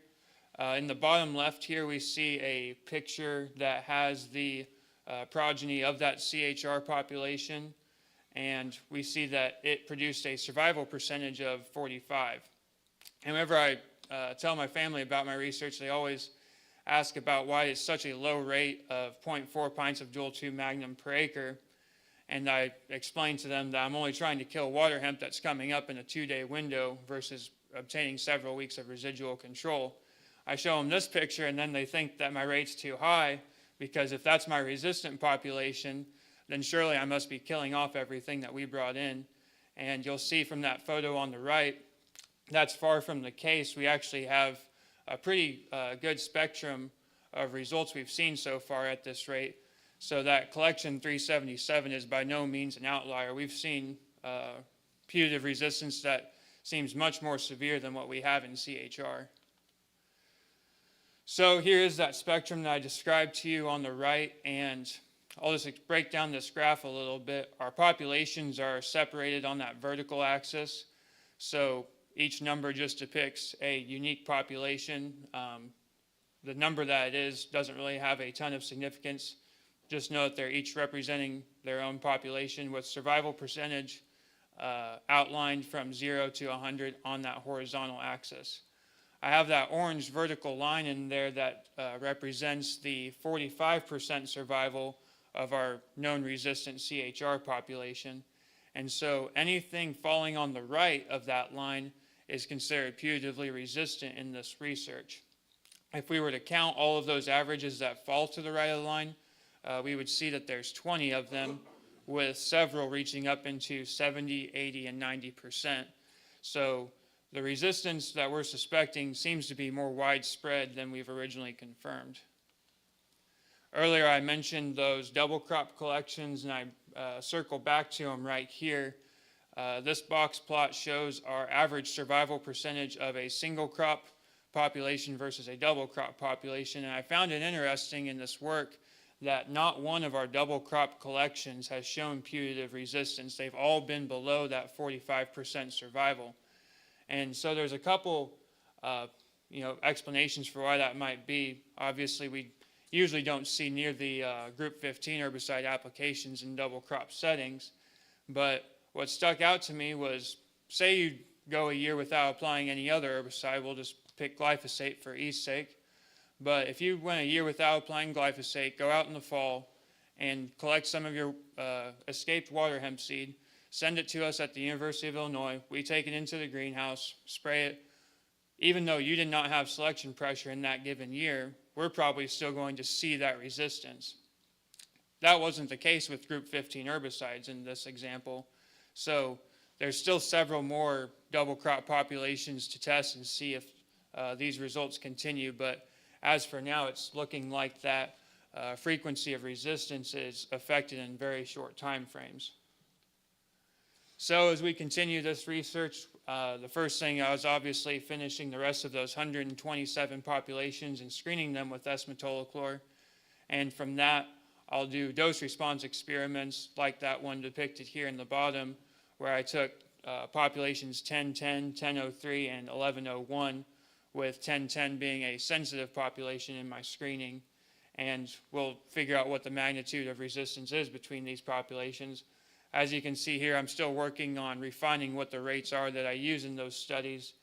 In the bottom left here, we see a picture that has the progeny of that CHR population, and we see that it produced a survival percentage of 45. And whenever I tell my family about my research, they always ask about why it's such a low rate of 0.4 pints of dual 2 Magnum per acre. And I explain to them that I'm only trying to kill water hemp that's coming up in a 2-day window versus obtaining several weeks of residual control. I show them this picture, and then they think that my rate's too high, because if that's my resistant population, then surely I must be killing off everything that we brought in. And you'll see from that photo on the right, that's far from the case. We actually have a pretty good spectrum of results we've seen so far at this rate. So that collection 377 is by no means an outlier. We've seen putative resistance that seems much more severe than what we have in CHR. So here is that spectrum that I described to you on the right, and I'll just break down this graph a little bit. Our populations are separated on that vertical axis. So each number just depicts a unique population. The number that it is doesn't really have a ton of significance. Just know that they're each representing their own population with survival percentage outlined from 0 to 100 on that horizontal axis. I have that orange vertical line in there that represents the 45% survival of our known resistant CHR population. And so anything falling on the right of that line is considered putatively resistant in this research. If we were to count all of those averages that fall to the right of the line, we would see that there's 20 of them, with several reaching up into 70, 80, and 90%. So the resistance that we're suspecting seems to be more widespread than we've originally confirmed. Earlier I mentioned those double crop collections, and I circle back to them right here. This box plot shows our average survival percentage of a single crop population versus a double crop population. And I found it interesting in this work that not one of our double crop collections has shown putative resistance. They've all been below that 45% survival. And so there's a couple explanations for why that might be. Obviously, we usually don't see near the group 15 herbicide applications in double crop settings. But what stuck out to me was, say you go a year without applying any other herbicide, we'll just pick glyphosate for ease sake. But if you went a year without applying glyphosate, go out in the fall and collect some of your escaped water hemp seed, send it to us at the University of Illinois. We take it into the greenhouse, spray it. Even though you did not have selection pressure in that given year, we're probably still going to see that resistance. That wasn't the case with group 15 herbicides in this example. So there's still several more double crop populations to test and see if these results continue. But as for now, it's looking like that frequency of resistance is affected in very short time frames. So as we continue this research, the first thing I was obviously finishing the rest of those 127 populations and screening them with S-metolachlor. And from that, I'll do dose response experiments like that one depicted here in the bottom, where I took populations 1010, 1003, and 1101, with 1010 being a sensitive population in my screening. And we'll figure out what the magnitude of resistance is between these populations. As you can see here, I'm still working on refining what the rates are that I use in those studies,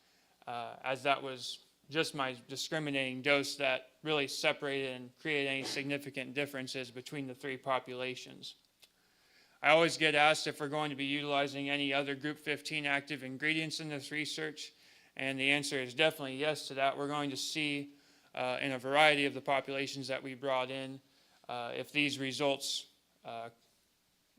as that was just my discriminating dose that really separated and created any significant differences between the three populations. I always get asked if we're going to be utilizing any other group 15 active ingredients in this research, and the answer is definitely yes to that. We're going to see in a variety of the populations that we brought in if these results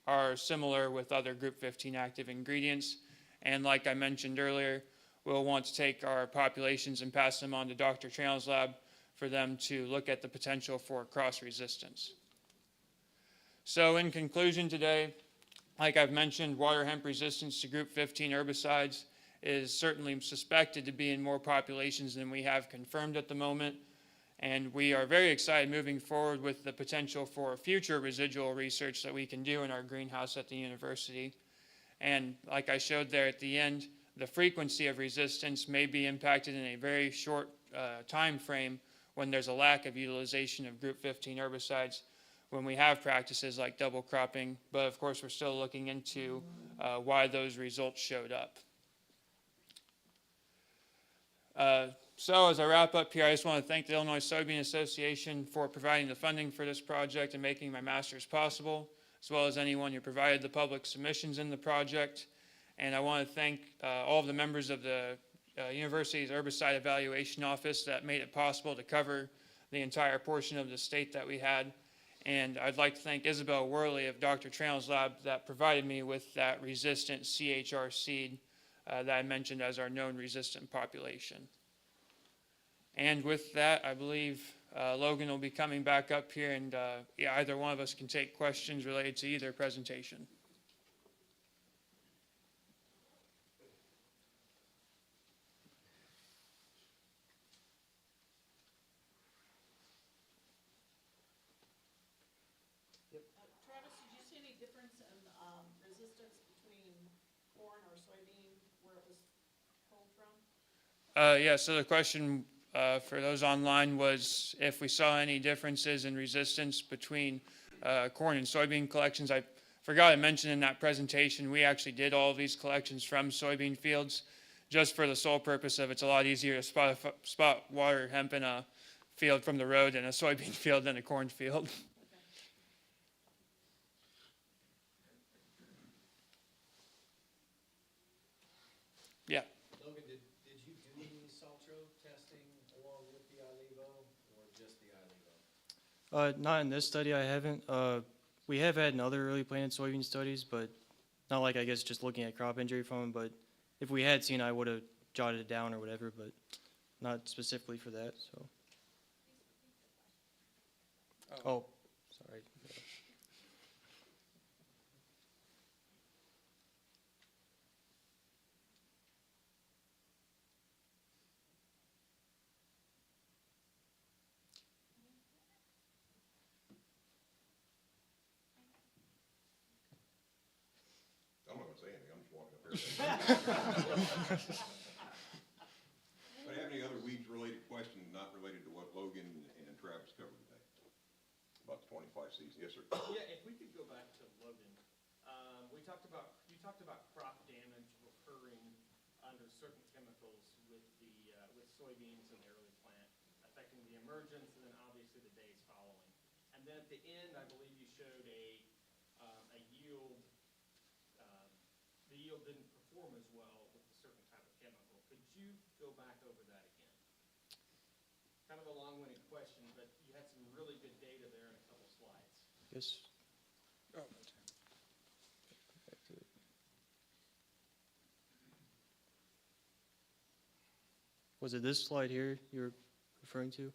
are similar with other group 15 active ingredients. And like I mentioned earlier, we'll want to take our populations and pass them on to Dr. Trayl's lab for them to look at the potential for cross resistance. So in conclusion today, like I've mentioned, water hemp resistance to group 15 herbicides is certainly suspected to be in more populations than we have confirmed at the moment. And we are very excited moving forward with the potential for future residual research that we can do in our greenhouse at the university. And like I showed there at the end, the frequency of resistance may be impacted in a very short time frame when there's a lack of utilization of group 15 herbicides, when we have practices like double cropping. But of course, we're still looking into why those results showed up. So as I wrap up here, I just want to thank the Illinois Soybean Association for providing the funding for this project and making my master's possible, as well as anyone who provided the public submissions in the project. And I want to thank all of the members of the university's herbicide evaluation office that made it possible to cover the entire portion of the state that we had. And I'd like to thank Isabel Worley of Dr. Trayl's lab that provided me with that resistant CHR seed that I mentioned as our known resistant population. And with that, I believe Logan will be coming back up here, and either one of us can take questions related to either presentation. Travis, did you see any difference in resistance between corn or soybean where it was pulled from? Yeah, so the question for those online was if we saw any differences in resistance between corn and soybean collections. I forgot to mention in that presentation, we actually did all of these collections from soybean fields just for the sole purpose of it's a lot easier to spot water hemp in a field from the road in a soybean field than a corn field. Yeah. Logan, did you do any Saltro testing along with the iLevo or just the iLevo? Not in this study, I haven't. We have had in other early planted soybean studies, but not like, I guess, just looking at crop injury from them. But if we had seen, I would have jotted it down or whatever, but not specifically for that, so. Oh, walking up here. Do you have any other weeds-related questions not related to what Logan and Travis covered today? About the 25 season. Yes, sir. Yeah, if we could go back to Logan, you talked about crop damage occurring under certain chemicals with with soybeans in the early plant, affecting the emergence and then obviously the days following. And then at the end, I believe you showed a yield, the yield didn't perform as well with a certain type of chemical. Could you go back over that again? Kind of a long-winded question, but you had some really good data there in a couple slides. Yes. Was it this slide here you're referring to? It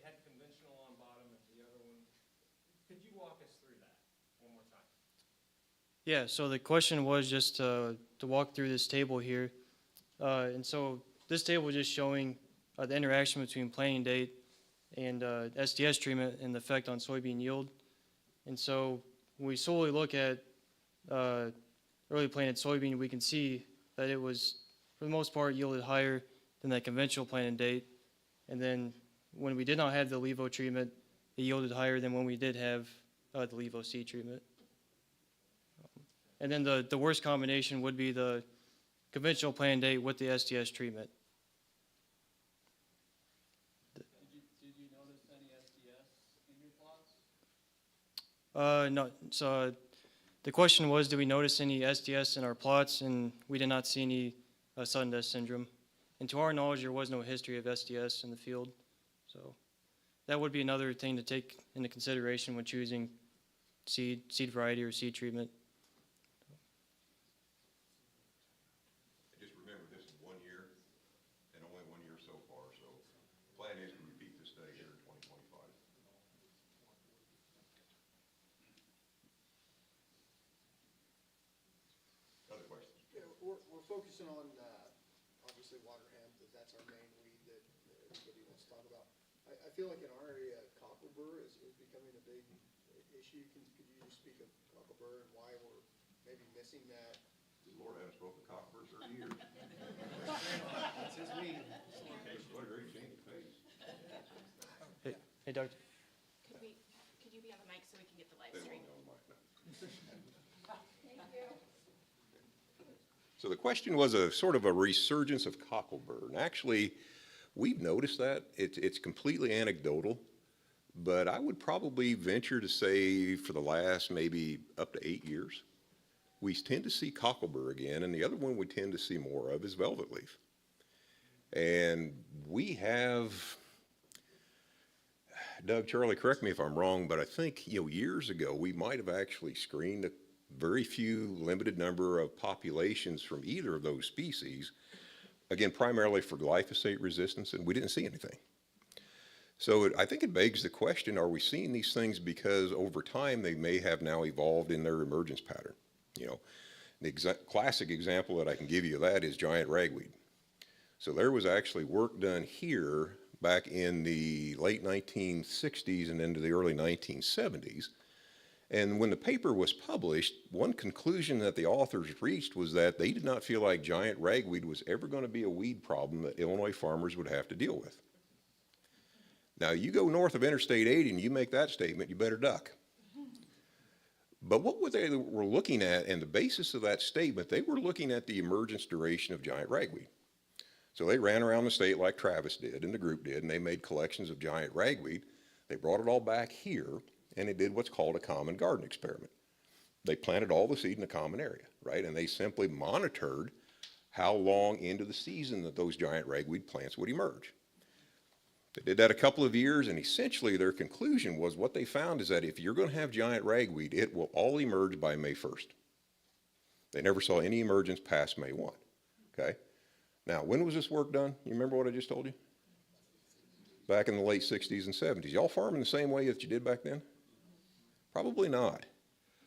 had conventional on bottom and the other one. Could you walk us through that one more time? Yeah, so the question was just to walk through this table here. And so this table is just showing the interaction between planting date and SDS treatment and the effect on soybean yield. And so when we solely look at early planted soybean, we can see that it was, for the most part, yielded higher than that conventional planted date. And then when we did not have the Levo treatment, it yielded higher than when we did have the Levo C treatment. And then the worst combination would be the conventional planted date with the SDS treatment. Did you notice any SDS in your plots? No, so the question was, did we notice any SDS in our plots? And we did not see any sudden death syndrome. And to our knowledge, there was no history of SDS in the field. So that would be another thing to take into consideration when choosing seed variety or seed treatment. Just remember, this is 1 year, and only 1 year so far, so the plan is to repeat this study here in 2025. Other questions? Yeah, we're focusing on, obviously Waterhemp, that's our main weed that everybody wants to talk about. I feel like in our area, copper burr is becoming a big issue. Could you just speak of copper burr and why we're maybe missing that? Lord, I haven't spoken to cockroach for 30 years. That's his weed. What a great change of pace. Hey, Doctor. Could you be on the mic so we can get the live They stream? won't know my- So the question was a sort of a resurgence of cockleburr. And actually, we've noticed that. It's completely anecdotal, but I would probably venture to say for the last maybe up to 8 years, we tend to see cockleburr again, and the other one we tend to see more of is velvet leaf. And we have, Doug, Charlie, correct me if I'm wrong, but I think, years ago, we might have actually screened a very few limited number of populations from either of those species, again, primarily for glyphosate resistance, and we didn't see anything. So I think it begs the question, are we seeing these things because over time they may have now evolved in their emergence pattern? The classic example that I can give you of that is giant ragweed. So there was actually work done here back in the late 1960s and into the early 1970s. And when the paper was published, one conclusion that the authors reached was that they did not feel like giant ragweed was ever going to be a weed problem that Illinois farmers would have to deal with. Now, you go north of Interstate 80 and you make that statement, you better duck. But what they were looking at, and the basis of that statement, they were looking at the emergence duration of giant ragweed. So they ran around the state like Travis did and the group did, and they made collections of giant ragweed. They brought it all back here, and they did what's called a common garden experiment. They planted all the seed in a common area, right? And they simply monitored how long into the season that those giant ragweed plants would emerge. They did that a couple of years, and essentially their conclusion was what they found is that if you're going to have giant ragweed, it will all emerge by May 1st. They never saw any emergence past May 1, okay? Now, when was this work done? You remember what I just told you? Back in the late 60s and 70s. Y'all farming the same way that you did back then? Probably not.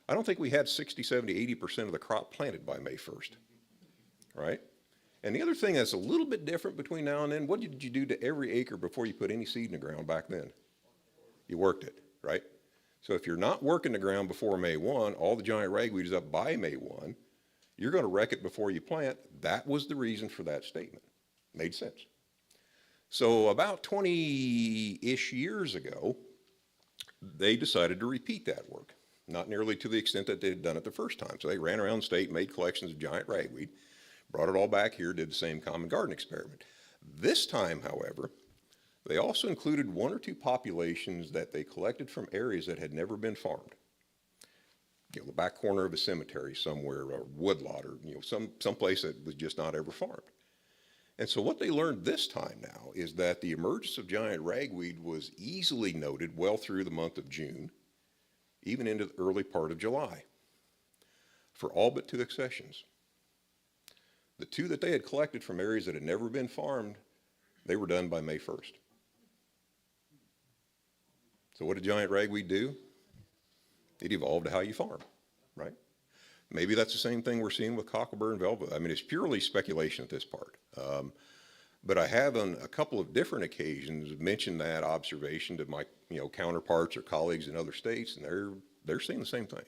I don't think we had 60, 70, 80% of the crop planted by May 1st, right? And the other thing that's a little bit different between now and then, what did you do to every acre before you put any seed in the ground back then? You worked it, right? So if you're not working the ground before May 1, all the giant ragweed is up by May 1, You're going to wreck it before you plant. That was the reason for that statement. Made sense. So about 20-ish years ago, they decided to repeat that work. Not nearly to the extent that they had done it the first time. So they ran around the state, made collections of giant ragweed, brought it all back here, did the same common garden experiment. This time, however, they also included 1 or 2 populations that they collected from areas that had never been farmed. You know, the back corner of a cemetery somewhere, or woodlot, or some place that was just not ever farmed. And so what they learned this time now is that the emergence of giant ragweed was easily noted well through the month of June, even into the early part of July, for all but 2 accessions. The 2 that they had collected from areas that had never been farmed, they were done by May 1st. So what did giant ragweed do? It evolved to how you farm, right? Maybe that's the same thing we're seeing with cocklebur and velvet. I mean, it's purely speculation at this part. But I have on a couple of different occasions mentioned that observation to my counterparts or colleagues in other states, and they're seeing the same thing.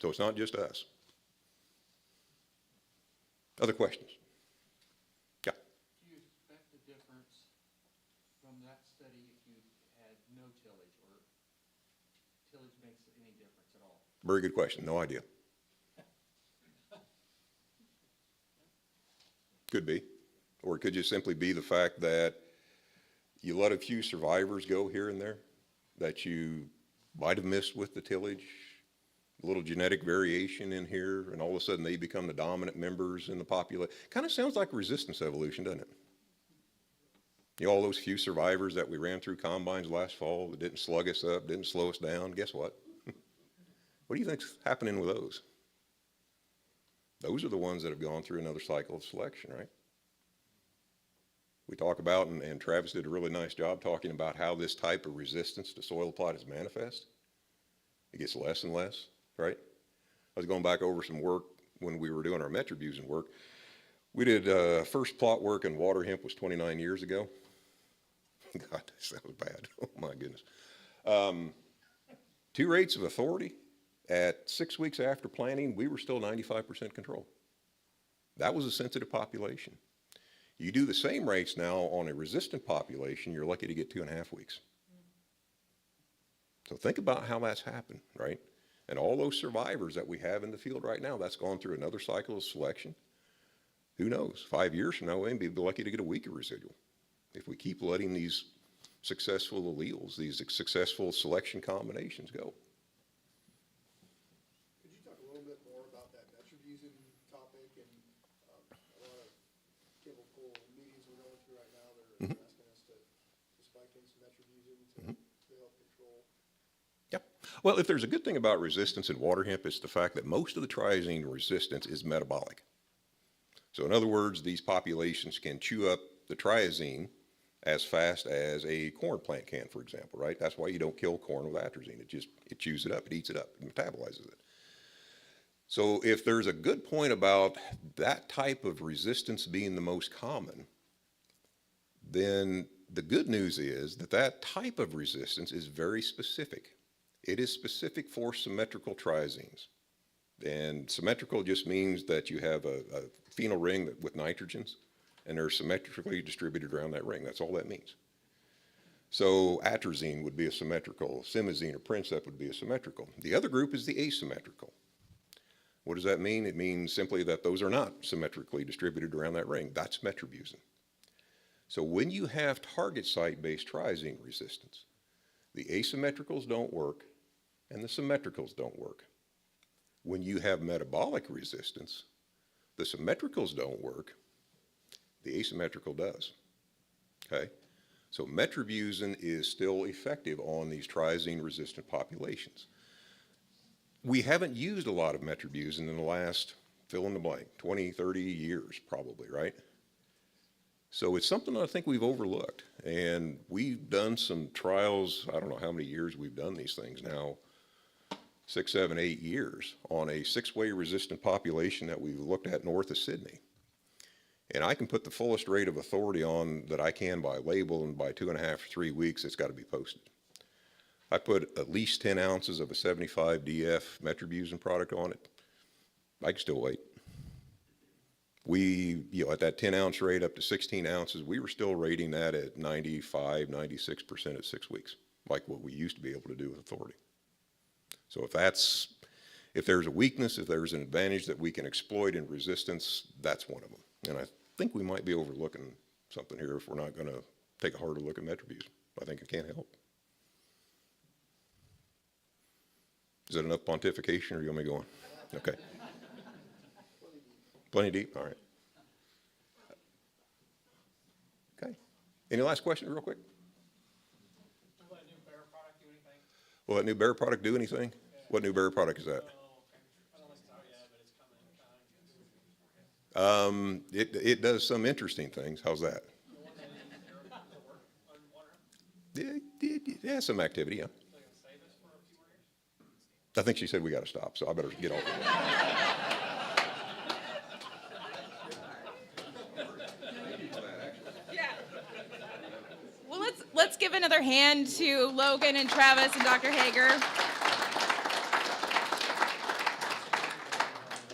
So it's not just us. Other questions? Yeah. Do you expect a difference from that study if you had no tillage, or tillage makes any difference at all? Very good question. No idea. Could be. Or it could just simply be the fact that you let a few survivors go here and there that you might have missed with the tillage, a little genetic variation in here, and all of a sudden they become the dominant members in the population. Kind of sounds like resistance evolution, doesn't it? You know, all those few survivors that we ran through combines last fall that didn't slug us up, didn't slow us down, guess what? What do you think's happening with those? Those are the ones that have gone through another cycle of selection, right? We talk about, and Travis did a really nice job talking about how this type of resistance to soil plot is manifest. It gets less and less, right? I was going back over some work when we were doing our metribuzin work. We did first plot work in Waterhemp was 29 years ago. God, that was bad. Oh my goodness. 2 rates of authority. At 6 weeks after planting, we were still 95% control. That was a sensitive population. You do the same rates now on a resistant population, you're lucky to get 2.5 weeks. So think about how that's happened, right? And all those survivors that we have in the field right now, that's gone through another cycle of selection. Who knows? 5 years from now, we may be lucky to get a weaker residual if we keep letting these successful alleles, these successful selection combinations go. Could you talk a little bit more about that metribuzin topic and a lot of chemical meetings we're going through right now, they're asking us to spike in some metribuzin to help control. Yep. Well, if there's a good thing about resistance in water hemp, it's the fact that most of the triazine resistance is metabolic. So in other words, these populations can chew up the triazine as fast as a corn plant can, for example, right? That's why you don't kill corn with atrazine. It chews it up, it eats it up, it metabolizes it. So if there's a good point about that type of resistance being the most common, then the good news is that that type of resistance is very specific. It is specific for symmetrical triazines. And symmetrical just means that you have a phenyl ring with nitrogens, and they're symmetrically distributed around that ring. That's all that means. So atrazine would be a symmetrical, simazine or princep would be a symmetrical. The other group is the asymmetrical. What does that mean? It means simply that those are not symmetrically distributed around that ring. That's metribuzin. So when you have target site-based triazine resistance, the asymmetricals don't work and the symmetricals don't work. When you have metabolic resistance, the symmetricals don't work, the asymmetrical does, okay? So metribuzin is still effective on these triazine-resistant populations. We haven't used a lot of metribuzin in the last, fill in the blank, 20, 30 years probably, right? So it's something that I think we've overlooked. And we've done some trials, I don't know how many years we've done these things now, 6, 7, 8 years on a 6-way resistant population that we've looked at north of Sydney. And I can put the fullest rate of authority on that I can by label, and by 2.5 or 3 weeks, it's got to be posted. I put at least 10 ounces of a 75 DF metribuzin product on it. I can still wait. at that 10-ounce rate up to 16 ounces, we were still rating that at 95, 96% at 6 weeks, like what we used to be able to do with authority. So if there's a weakness, if there's an advantage that we can exploit in resistance, that's one of them. And I think we might be overlooking something here if we're not going to take a harder look at metribuzin. I think it can't help. Is that enough pontification, or you want me going? Okay. Plenty deep? All right. Okay. Any last questions real quick? Will that new Bear product do anything? Will that new Bear product do anything? What new Bear product is that? I don't know what's out yet, but it's coming. It does some interesting things. How's that? Yeah, some activity, yeah. I think she said we got to stop, so I better get off. Well, let's give another hand to Logan and Travis and Dr. Hager.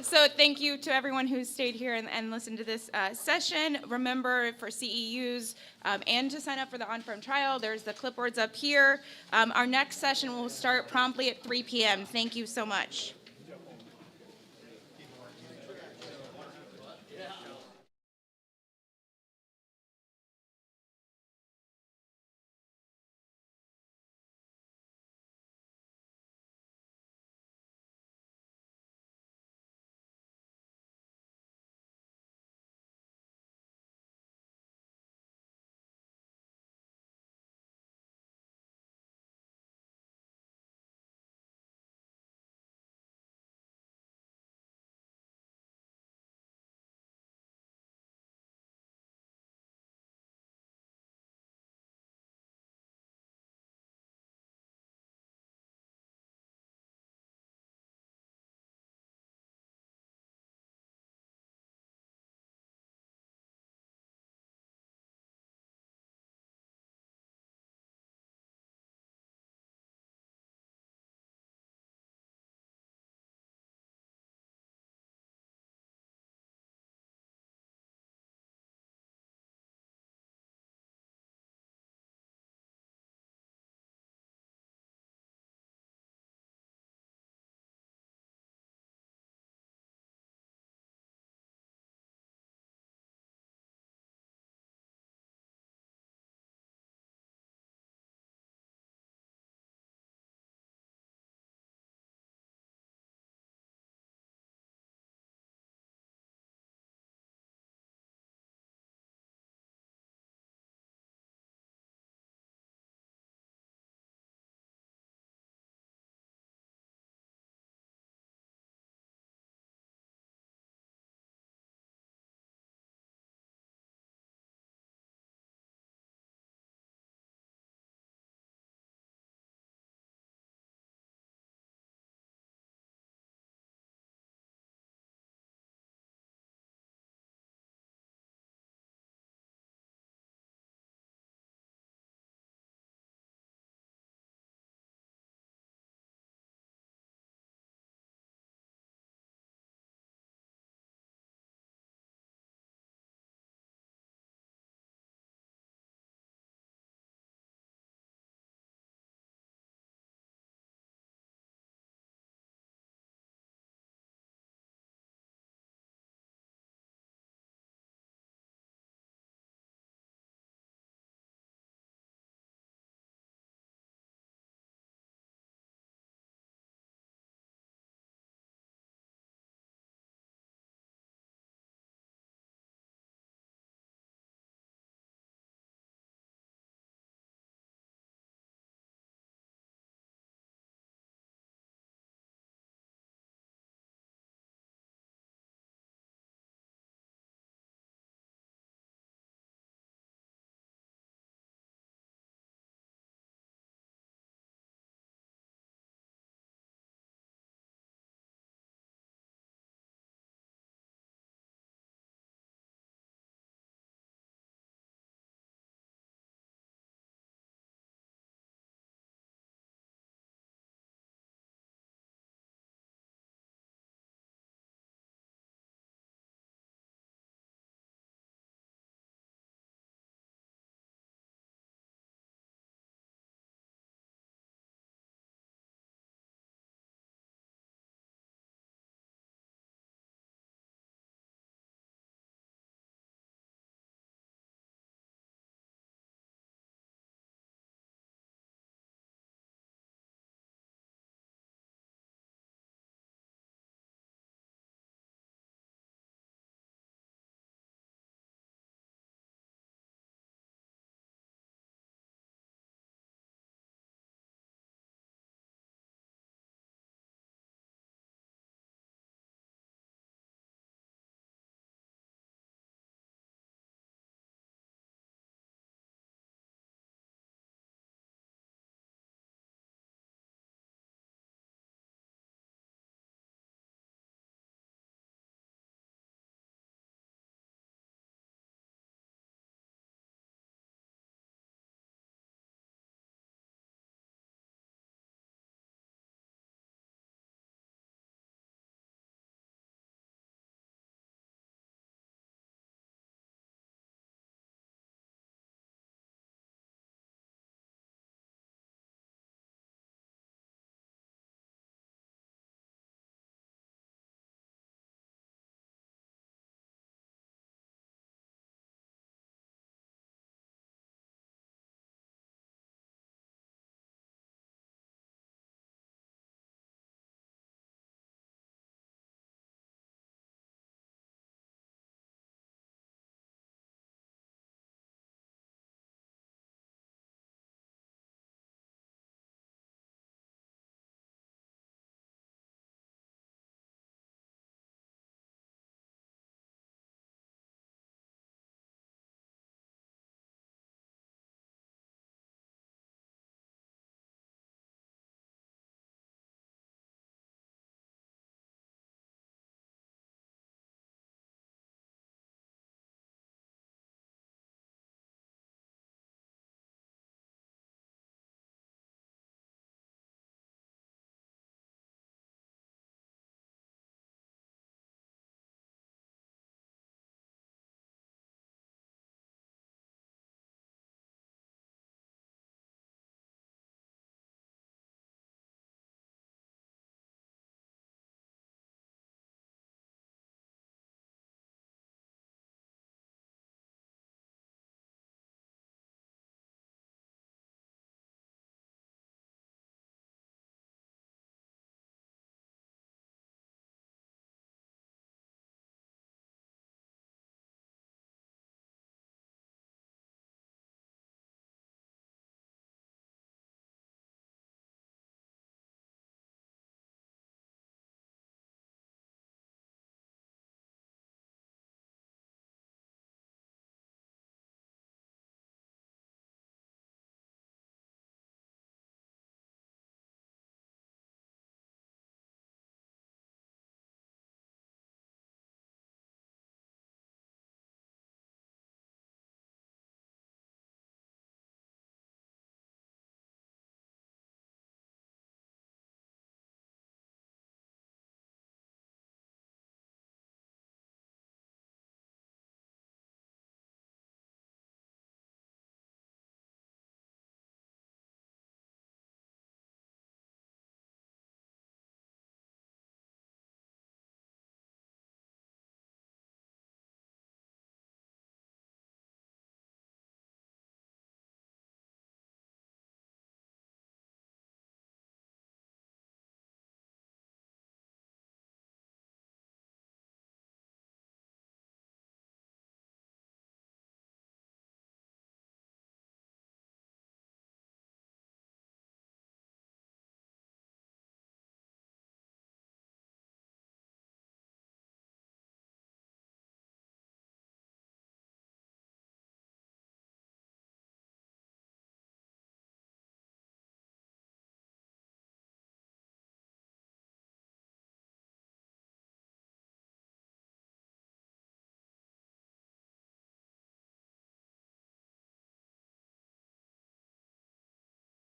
So thank you to everyone who stayed here and listened to this session. Remember, for CEUs and to sign up for the on-farm trial, there's the clipboards up here. Our next session will start promptly at 3 p.m. Thank you so much.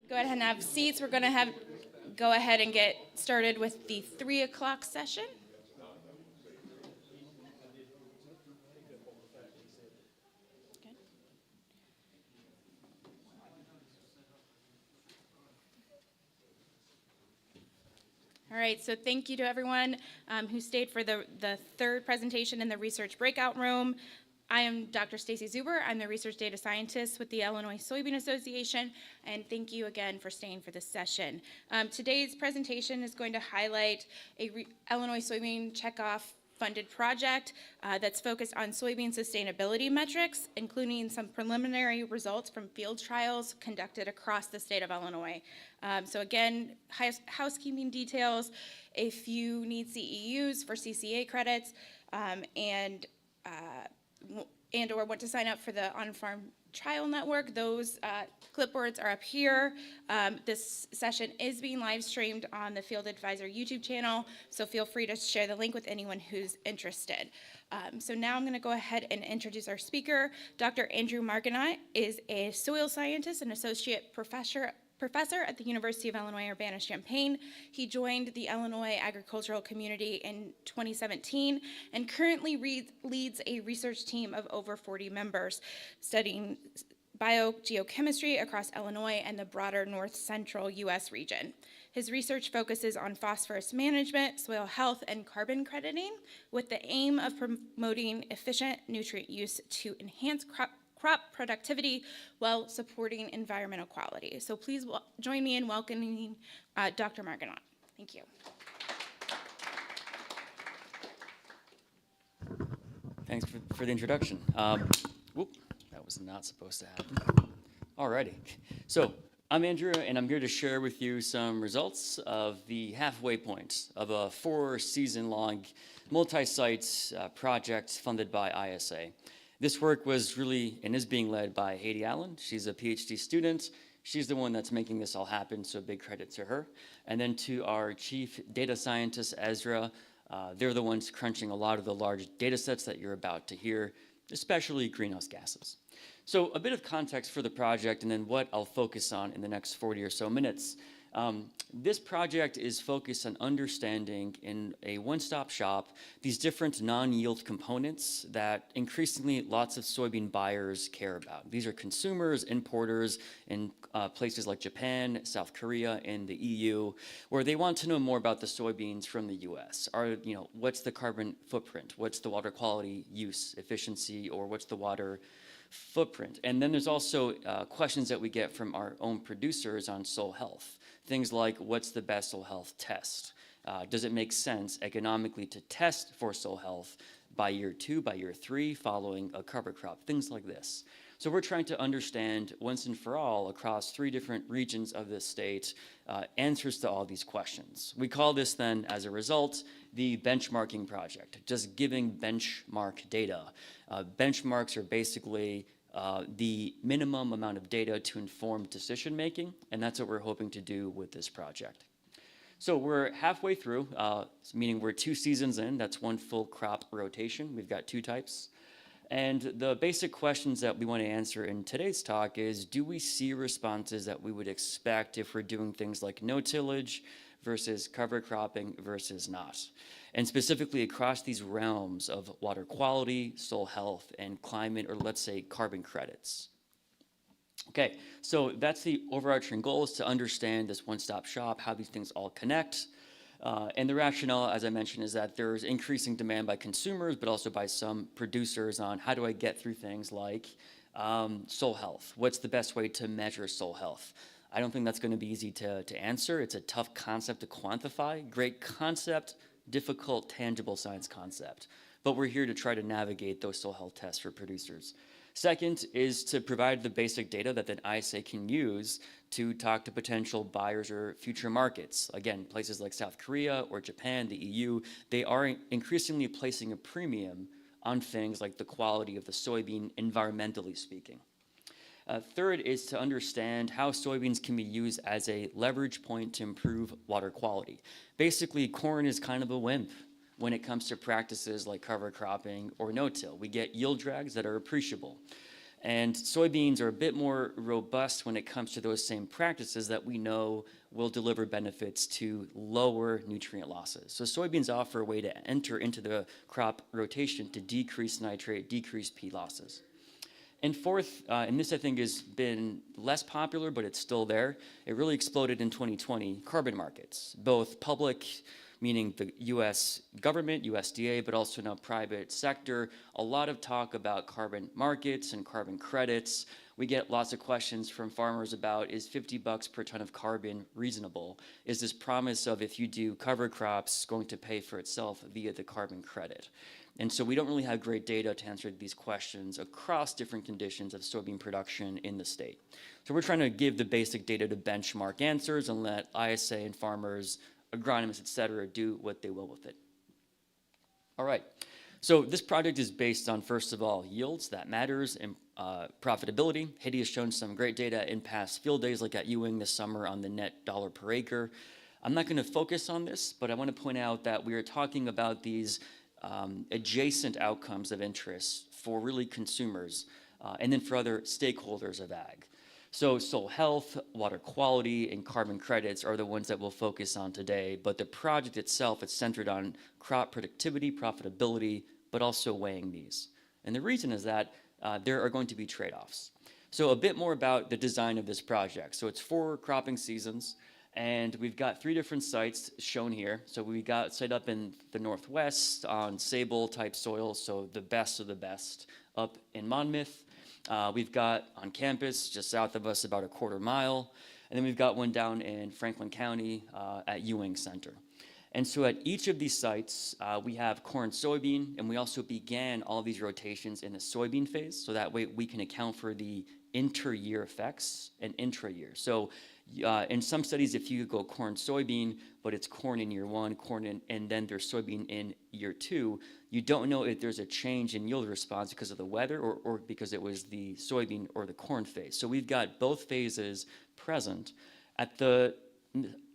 Go ahead and have seats. We're going to go ahead and get started with the 3 o'clock session. Okay. All right, so thank you to everyone who stayed for the third presentation in the research breakout room. I am Dr. Stacy Zuber. I'm the research data scientist with the Illinois Soybean Association, and thank you again for staying for this session. Today's presentation is going to highlight a Illinois Soybean Checkoff funded project that's focused on soybean sustainability metrics, including some preliminary results from field trials conducted across the state of Illinois. So again, housekeeping details, if you need CEUs for CCA credits and or want to sign up for the on-farm trial network, those clipboards are up here. This session is being live streamed on the Field Advisor YouTube channel, so feel free to share the link with anyone who's interested. So now I'm going to go ahead and introduce our speaker. Dr. Andrew Margenot is a soil scientist and associate professor at the University of Illinois Urbana-Champaign. He joined the Illinois agricultural community in 2017 and currently leads a research team of over 40 members studying biogeochemistry across Illinois and the broader north central U.S. region. His research focuses on phosphorus management, soil health, and carbon crediting with the aim of promoting efficient nutrient use to enhance crop productivity while supporting environmental quality. So please join me in welcoming Dr. Margenot. Thank you. Thanks for the introduction. Whoop, that was not supposed to happen. Alrighty, so I'm Andrew, and I'm here to share with you some results of the halfway point of a 4-season-long multi-site project funded by ISA. This work was really and is being led by Haiti Allen. She's a PhD student. She's the one that's making this all happen, so big credit to her. And then to our chief data scientist, Ezra. They're the ones crunching a lot of the large data sets that you're about to hear, especially greenhouse gases. So a bit of context for the project and then what I'll focus on in the next 40 or so minutes. This project is focused on understanding in a one-stop shop these different non-yield components that increasingly lots of soybean buyers care about. These are consumers, importers in places like Japan, South Korea, and the EU, where they want to know more about the soybeans from the US. What's the carbon footprint? What's the water quality use efficiency, or what's the water footprint? And then there's also questions that we get from our own producers on soil health. Things like, what's the best soil health test? Does it make sense economically to test for soil health by year 2, by year 3, following a cover crop? Things like this. So we're trying to understand once and for all across 3 different regions of this state answers to all these questions. We call this then, as a result, the benchmarking project, just giving benchmark data. Benchmarks are basically the minimum amount of data to inform decision making, and that's what we're hoping to do with this project. So we're halfway through, meaning we're 2 seasons in. That's 1 full crop rotation. We've got 2 types. And the basic questions that we want to answer in today's talk is, do we see responses that we would expect if we're doing things like no tillage versus cover cropping versus not? And specifically across these realms of water quality, soil health, and climate, or let's say carbon credits. Okay, so that's the overarching goal, is to understand this one-stop shop, how these things all connect. And the rationale, as I mentioned, is that there's increasing demand by consumers, but also by some producers on how do I get through things like soil health? What's the best way to measure soil health? I don't think that's going to be easy to answer. It's a tough concept to quantify. Great concept, difficult, tangible science concept. But we're here to try to navigate those soil health tests for producers. Second is to provide the basic data that the ISA can use to talk to potential buyers or future markets. Again, places like South Korea or Japan, the EU, they are increasingly placing a premium on things like the quality of the soybean, environmentally speaking. Third is to understand how soybeans can be used as a leverage point to improve water quality. Basically, corn is kind of a wimp when it comes to practices like cover cropping or no-till. We get yield drags that are appreciable. And soybeans are a bit more robust when it comes to those same practices that we know will deliver benefits to lower nutrient losses. So soybeans offer a way to enter into the crop rotation to decrease nitrate, decrease P losses. And fourth, and this I think has been less popular, but it's still there, it really exploded in 2020, carbon markets, both public, meaning the US government, USDA, but also now private sector. A lot of talk about carbon markets and carbon credits. We get lots of questions from farmers about, is $50 per ton of carbon reasonable? Is this promise of if you do cover crops going to pay for itself via the carbon credit? And so we don't really have great data to answer these questions across different conditions of soybean production in the state. So we're trying to give the basic data to benchmark answers and let ISA and farmers, agronomists, et cetera, do what they will with it. All right, so this project is based on, first of all, yields, that matters, and profitability. Haiti has shown some great data in past field days, like at Ewing this summer on the net dollar per acre. I'm not gonna focus on this, but I wanna point out that we are talking about these adjacent outcomes of interest for really consumers and then for other stakeholders of ag. So soil health, water quality, and carbon credits are the ones that we'll focus on today, but the project itself is centered on crop productivity, profitability, but also weighing these. And the reason is that there are going to be trade-offs. So a bit more about the design of this project. So it's 4 cropping seasons, and we've got 3 different sites shown here. So we got site up in the Northwest on sable type soil, so the best of the best, up in Monmouth. We've got on campus, just south of us, about a 1/4 mile. And then we've got one down in Franklin County at Ewing Center. And so at each of these sites, we have corn, soybean, and we also began all these rotations in the soybean phase. So that way we can account for the inter-year effects and intra-year. So in some studies, if you go corn, soybean, but it's corn in year 1, and then there's soybean in year 2, you don't know if there's a change in yield response because of the weather or because it was the soybean or the corn phase. So we've got both phases present at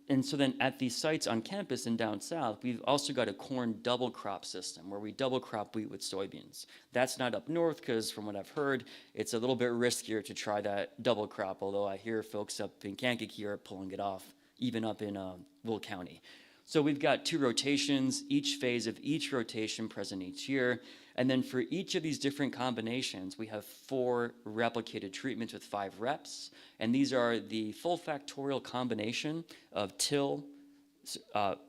and so then at these sites on campus and down south, we've also got a corn double crop system where we double crop wheat with soybeans. That's not up north because from what I've heard, it's a little bit riskier to try that double crop, although I hear folks up in Kankakee are pulling it off, even up in Will County. So we've got 2 rotations, each phase of each rotation present each year. And then for each of these different combinations, we have 4 replicated treatments with 5 reps. And these are the full factorial combination of till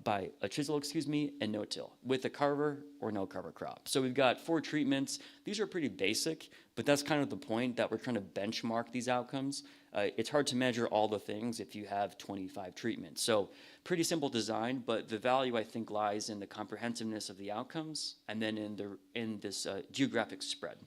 by a chisel, and no till, with a cover or no cover crop. So we've got 4 treatments. These are pretty basic, but that's kind of the point that we're trying to benchmark these outcomes. It's hard to measure all the things if you have 25 treatments. So pretty simple design, but the value I think lies in the comprehensiveness of the outcomes and then in this geographic spread.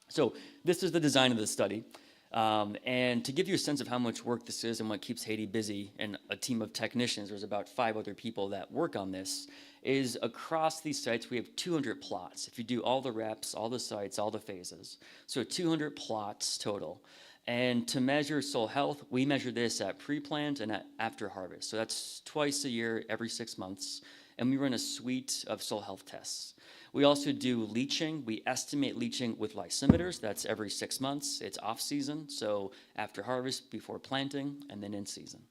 So this is the design of the study. And to give you a sense of how much work this is and what keeps Haiti busy, and a team of technicians, there's about 5 other people that work on this, is across these sites we have 200 plots. If you do all the reps, all the sites, all the phases, so 200 plots total. And to measure soil health, we measure this at pre-plant and at after harvest. So that's twice a year, every 6 months. And we run a suite of soil health tests. We also do leaching. We estimate leaching with lysimeters. That's every 6 months. It's off season, so after harvest, before planting, and then in season.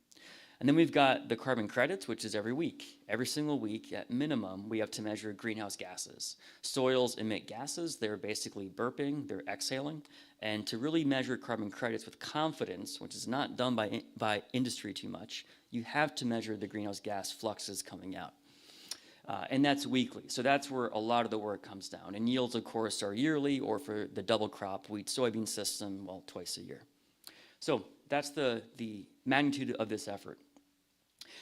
And then we've got the carbon credits, which is every week. Every single week, at minimum, we have to measure greenhouse gases. Soils emit gases. They're basically burping. They're exhaling. And to really measure carbon credits with confidence, which is not done by industry too much, you have to measure the greenhouse gas fluxes coming out. And that's weekly. So that's where a lot of the work comes down. And yields, of course, are yearly, or for the double crop wheat soybean system, well, twice a year. So that's the magnitude of this effort.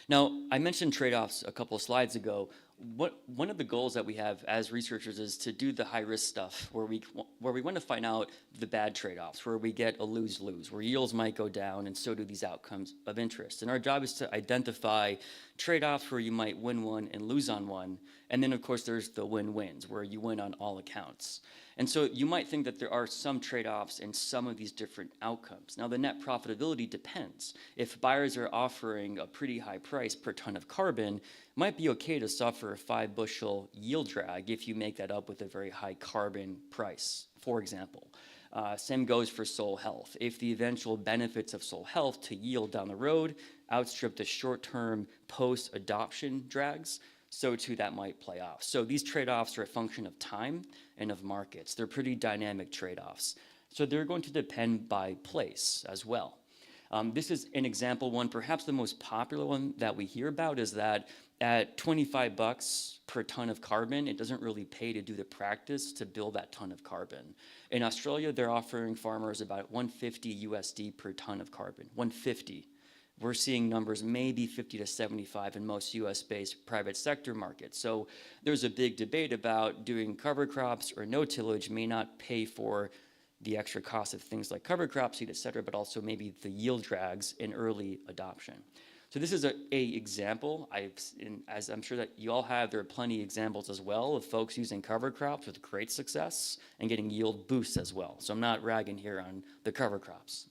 Now, I mentioned trade-offs a couple of slides ago. One of the goals that we have as researchers is to do the high-risk stuff where we want to find out the bad trade-offs, where we get a lose-lose, where yields might go down and so do these outcomes of interest. And our job is to identify trade-offs where you might win one and lose on one. And then, of course, there's the win-wins, where you win on all accounts. And so you might think that there are some trade-offs in some of these different outcomes. Now, the net profitability depends. If buyers are offering a pretty high price per ton of carbon, it might be okay to suffer a 5-bushel yield drag if you make that up with a very high carbon price, for example. Same goes for soil health. If the eventual benefits of soil health to yield down the road outstrip the short-term post-adoption drags, so too that might play off. So these trade-offs are a function of time and of markets. They're pretty dynamic trade-offs. So they're going to depend by place as well. This is an example one, perhaps the most popular one that we hear about is that at $25 per ton of carbon, it doesn't really pay to do the practice to build that ton of carbon. In Australia, they're offering farmers about 150 USD per ton of carbon, 150. We're seeing numbers maybe 50 to 75 in most US-based private sector markets. So there's a big debate about doing cover crops or no tillage may not pay for the extra cost of things like cover crop seed, et cetera, but also maybe the yield drags in early adoption. So this is a example. As I'm sure that you all have, there are plenty of examples as well of folks using cover crops with great success and getting yield boosts as well. So I'm not ragging here on the cover crops.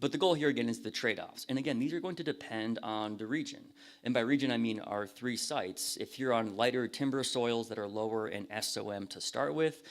But the goal here again is the trade-offs. And again, these are going to depend on the region. And by region, I mean our 3 sites. If you're on lighter timber soils that are lower in SOM to start with,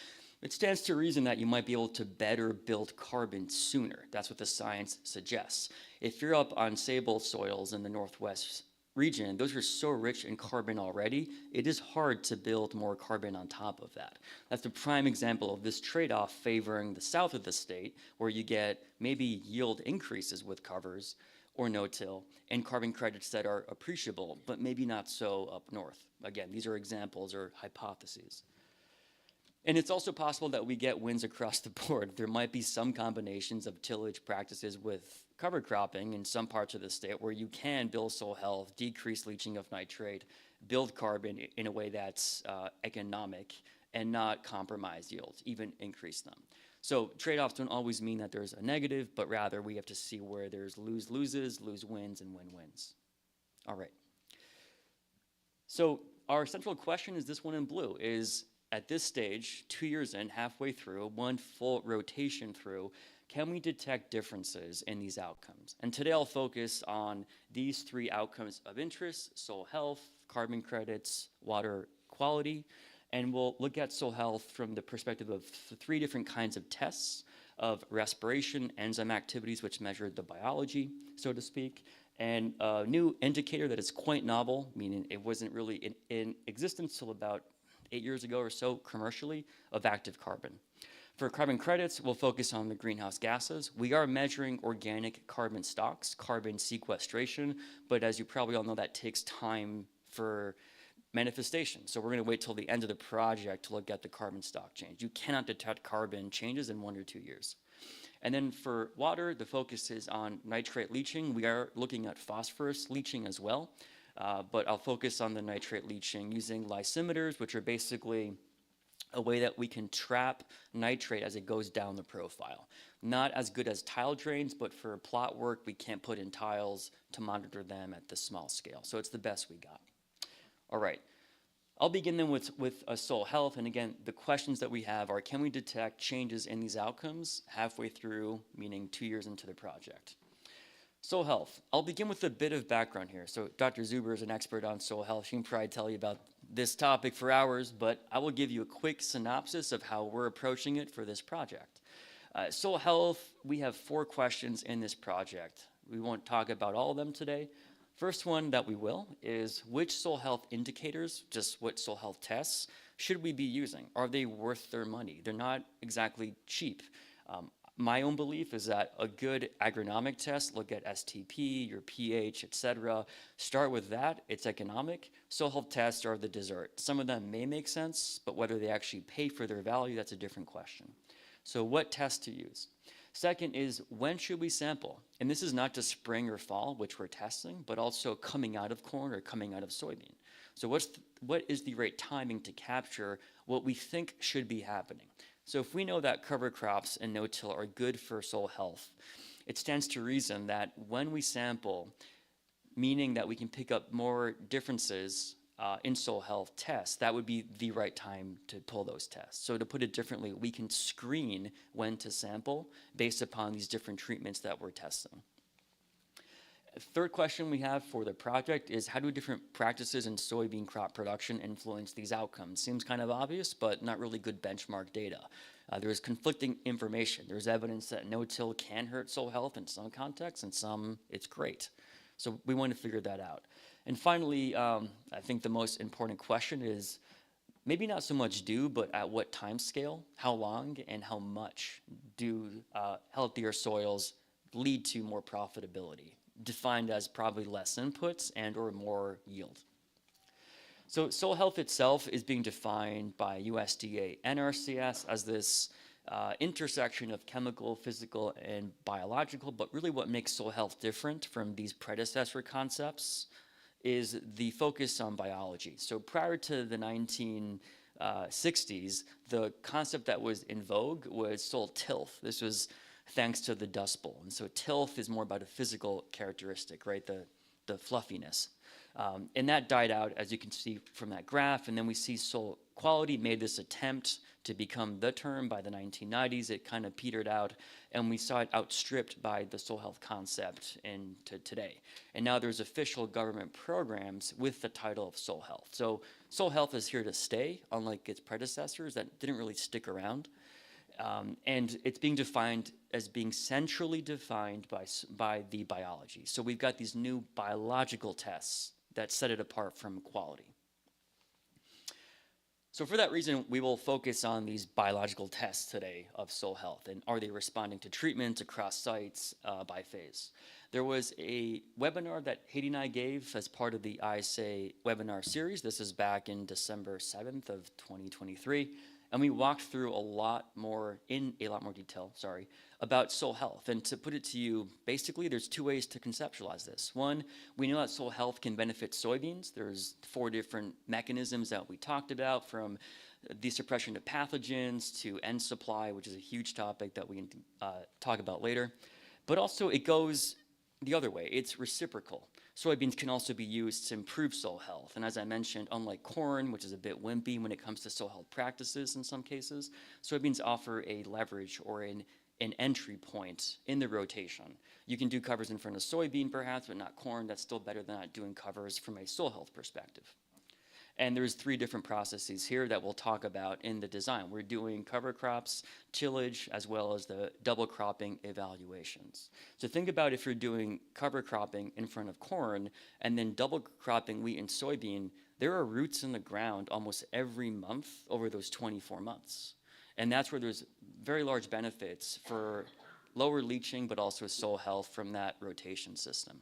it stands to reason that you might be able to better build carbon sooner. That's what the science suggests. If you're up on sable soils in the Northwest region, those are so rich in carbon already, it is hard to build more carbon on top of that. That's a prime example of this trade-off favoring the south of the state, where you get maybe yield increases with covers or no-till, and carbon credits that are appreciable, but maybe not so up north. Again, these are examples or hypotheses. And it's also possible that we get wins across the board. There might be some combinations of tillage practices with cover cropping in some parts of the state where you can build soil health, decrease leaching of nitrate, build carbon in a way that's economic and not compromise yields, even increase them. So trade-offs don't always mean that there's a negative, but rather we have to see where there's lose-loses, lose-wins, and win-wins. All right. So our central question is this one in blue, is at this stage, 2 years in, halfway through, one full rotation through, can we detect differences in these outcomes? And today I'll focus on these 3 outcomes of interest: soil health, carbon credits, water quality, and we'll look at soil health from the perspective of 3 different kinds of tests of respiration, enzyme activities, which measure the biology, so to speak, and a new indicator that is quite novel, meaning it wasn't really in existence till about 8 years ago or so commercially, of active carbon. For carbon credits, we'll focus on the greenhouse gases. We are measuring organic carbon stocks, carbon sequestration, but as you probably all know, that takes time for manifestation. So we're going to wait till the end of the project to look at the carbon stock change. You cannot detect carbon changes in 1 or 2 years. And then for water, the focus is on nitrate leaching. We are looking at phosphorus leaching as well, but I'll focus on the nitrate leaching using lysimeters, which are basically a way that we can trap nitrate as it goes down the profile. Not as good as tile drains, but for plot work, we can't put in tiles to monitor them at the small scale. So it's the best we got. All right. I'll begin then with soil health. And again, the questions that we have are, can we detect changes in these outcomes halfway through, meaning 2 years into the project? Soil health. I'll begin with a bit of background here. So Dr. Zuber is an expert on soil health. She can probably tell you about this topic for hours, but I will give you a quick synopsis of how we're approaching it for this project. Soil health, we have 4 questions in this project. We won't talk about all of them today. First one that we will is, which soil health indicators, just what soil health tests, should we be using? Are they worth their money? They're not exactly cheap. My own belief is that a good agronomic test, look at STP, your pH, etc. Start with that, it's economic. Soil health tests are the dessert. Some of them may make sense, but whether they actually pay for their value, that's a different question. So what tests to use? Second is, when should we sample? And this is not just spring or fall, which we're testing, but also coming out of corn or coming out of soybean. So what is the right timing to capture what we think should be happening? So if we know that cover crops and no-till are good for soil health, it stands to reason that when we sample, meaning that we can pick up more differences in soil health tests, that would be the right time to pull those tests. So to put it differently, we can screen when to sample based upon these different treatments that we're testing. Third question we have for the project is, how do different practices in soybean crop production influence these outcomes? Seems kind of obvious, but not really good benchmark data. There's conflicting information. There's evidence that no-till can hurt soil health in some contexts, and some it's great. So we want to figure that out. And finally, I think the most important question is maybe not so much but at what time scale, how long, and how much do healthier soils lead to more profitability, defined as probably less inputs and or more yield. So soil health itself is being defined by USDA NRCS as this intersection of chemical, physical, and biological, but really what makes soil health different from these predecessor concepts is the focus on biology. So prior to the 1960s, the concept that was in vogue was soil tilth. This was thanks to the Dust Bowl. And so tilth is more about a physical characteristic, right? The fluffiness. And that died out, as you can see from that graph. And then we see soil quality made this attempt to become the term by the 1990s. It kind of petered out, and we saw it outstripped by the soil health concept into today. And now there's official government programs with the title of soil health. So soil health is here to stay, unlike its predecessors that didn't really stick around. And it's being defined as being centrally defined by the biology. So we've got these new biological tests that set it apart from quality. So for that reason, we will focus on these biological tests today of soil health, and are they responding to treatment across sites by phase. There was a webinar that Haiti and I gave as part of the ISA webinar series. This is back in December 7th of 2023. And we walked through in a lot more detail, about soil health. And to put it to you, basically, there's two ways to conceptualize this. One, we know that soil health can benefit soybeans. There's 4 different mechanisms that we talked about, from the suppression of pathogens to end supply, which is a huge topic that we can talk about later. But also, it goes the other way. It's reciprocal. Soybeans can also be used to improve soil health. And as I mentioned, unlike corn, which is a bit wimpy when it comes to soil health practices in some cases, soybeans offer a leverage or an entry point in the rotation. You can do covers in front of soybean perhaps, but not corn. That's still better than not doing covers from a soil health perspective. And there's 3 different processes here that we'll talk about in the design. We're doing cover crops, tillage, as well as the double cropping evaluations. So think about if you're doing cover cropping in front of corn and then double cropping wheat and soybean, there are roots in the ground almost every month over those 24 months. And that's where there's very large benefits for lower leaching, but also soil health from that rotation system.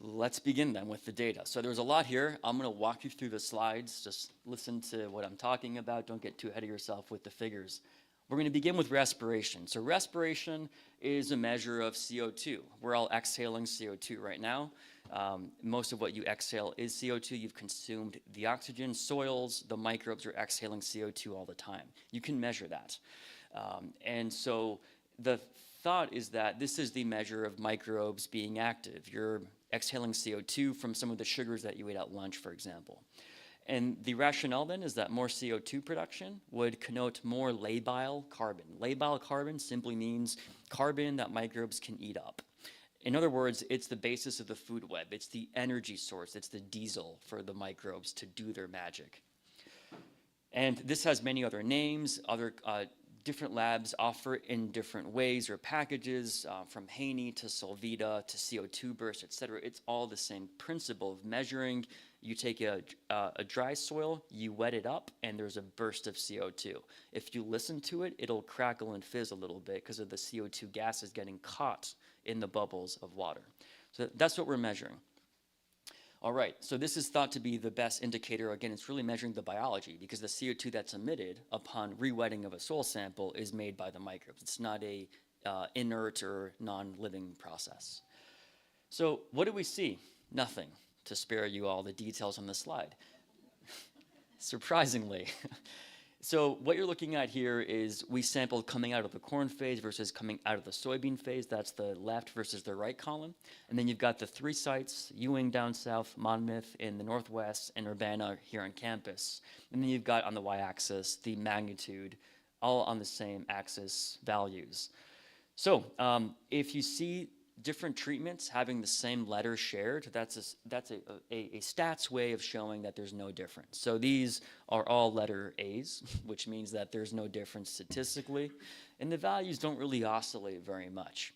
Let's begin then with the data. So there's a lot here. I'm going to walk you through the slides. Just listen to what I'm talking about. Don't get too ahead of yourself with the figures. We're going to begin with respiration. So respiration is a measure of CO2. We're all exhaling CO2 right now. Most of what you exhale is CO2. You've consumed the oxygen. Soils, the microbes are exhaling CO2 all the time. You can measure that. And so the thought is that this is the measure of microbes being active. You're exhaling CO2 from some of the sugars that you ate at lunch, for example. And the rationale then is that more CO2 production would connote more labile carbon. Labile carbon simply means carbon that microbes can eat up. In other words, it's the basis of the food web. It's the energy source. It's the diesel for the microbes to do their magic. And this has many other names. Other different labs offer it in different ways or packages, from Haney to Solvita to CO2 burst, et cetera. It's all the same principle of measuring. You take a dry soil, you wet it up, and there's a burst of CO2. If you listen to it, it'll crackle and fizz a little bit because of the CO2 gases getting caught in the bubbles of water. So that's what we're measuring. All right, so this is thought to be the best indicator. Again, it's really measuring the biology because the CO2 that's emitted upon re-wetting of a soil sample is made by the microbes. It's not a inert or non-living process. So what do we see? Nothing, to spare you all the details on the slide. Surprisingly. So what you're looking at here is we sampled coming out of the corn phase versus coming out of the soybean phase. That's the left versus the right column. And then you've got the 3 sites, Ewing down south, Monmouth in the northwest, and Urbana here on campus. And then you've got on the y-axis the magnitude, all on the same axis values. So if you see different treatments having the same letter shared, that's a stats way of showing that there's no difference. So these are all letter A's, which means that there's no difference statistically, and the values don't really oscillate very much.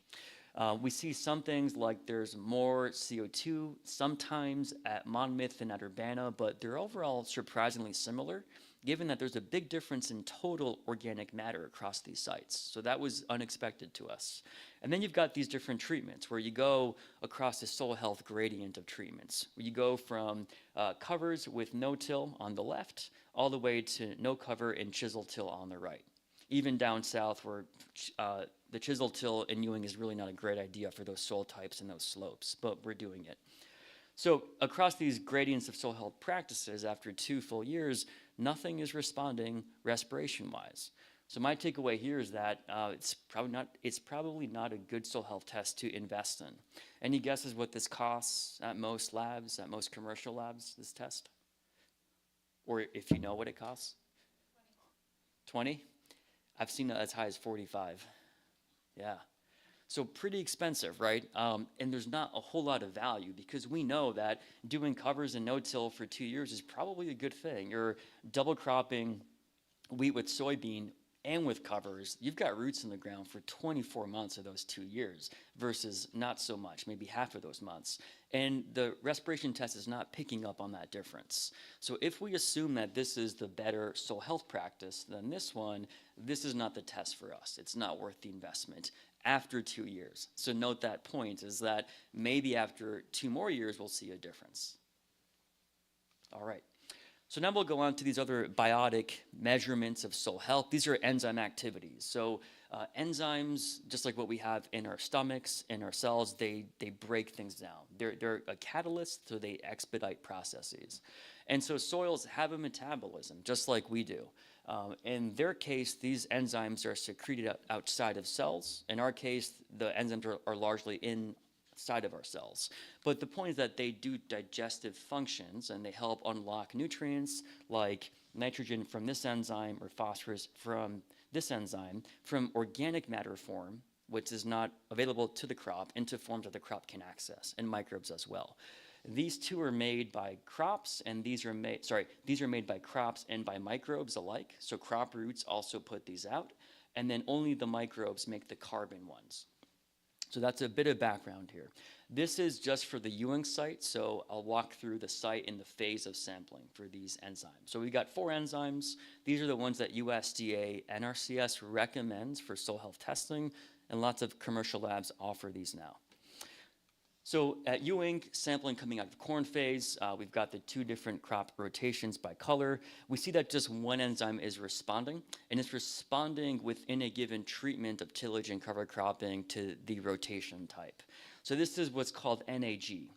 We see some things like there's more CO2 sometimes at Monmouth than at Urbana, but they're overall surprisingly similar, given that there's a big difference in total organic matter across these sites. So that was unexpected to us. And then you've got these different treatments where you go across the soil health gradient of treatments, where you go from covers with no-till on the left all the way to no cover and chisel till on the right. Even down south where the chisel till in Ewing is really not a great idea for those soil types and those slopes, but we're doing it. So across these gradients of soil health practices, after 2 full years, nothing is responding respiration-wise. So my takeaway here is that it's probably not a good soil health test to invest in. Any guesses what this costs at most labs, at most commercial labs, this test? Or if you know what it costs? 20? I've seen it as high as 45. Yeah. So pretty expensive, right? And there's not a whole lot of value because we know that doing covers and no-till for 2 years is probably a good thing. You're double cropping wheat with soybean and with covers. You've got roots in the ground for 24 months of those 2 years versus not so much, maybe half of those months. And the respiration test is not picking up on that difference. So if we assume that this is the better soil health practice than this one, this is not the test for us. It's not worth the investment after 2 years. So note that point is that maybe after 2 more years, we'll see a difference. All right. So now we'll go on to these other biotic measurements of soil health. These are enzyme activities. So enzymes, just like what we have in our stomachs, in our cells, they break things down. They're a catalyst, so they expedite processes. And so soils have a metabolism, just like we do. In their case, these enzymes are secreted outside of cells. In our case, the enzymes are largely inside of our cells. But the point is that they do digestive functions and they help unlock nutrients like nitrogen from this enzyme or phosphorus from this enzyme from organic matter form, which is not available to the crop, into forms that the crop can access, and microbes as well. These two are made by crops, and these are made by crops and by microbes alike. So crop roots also put these out, and then only the microbes make the carbon ones. So that's a bit of background here. This is just for the Ewing site, so I'll walk through the site in the phase of sampling for these enzymes. So we got 4 enzymes. These are the ones that USDA NRCS recommends for soil health testing, and lots of commercial labs offer these now. So at Ewing, sampling coming out of corn phase, we've got the 2 different crop rotations by color. We see that just one enzyme is responding, and it's responding within a given treatment of tillage and cover cropping to the rotation type. So this is what's called NAG.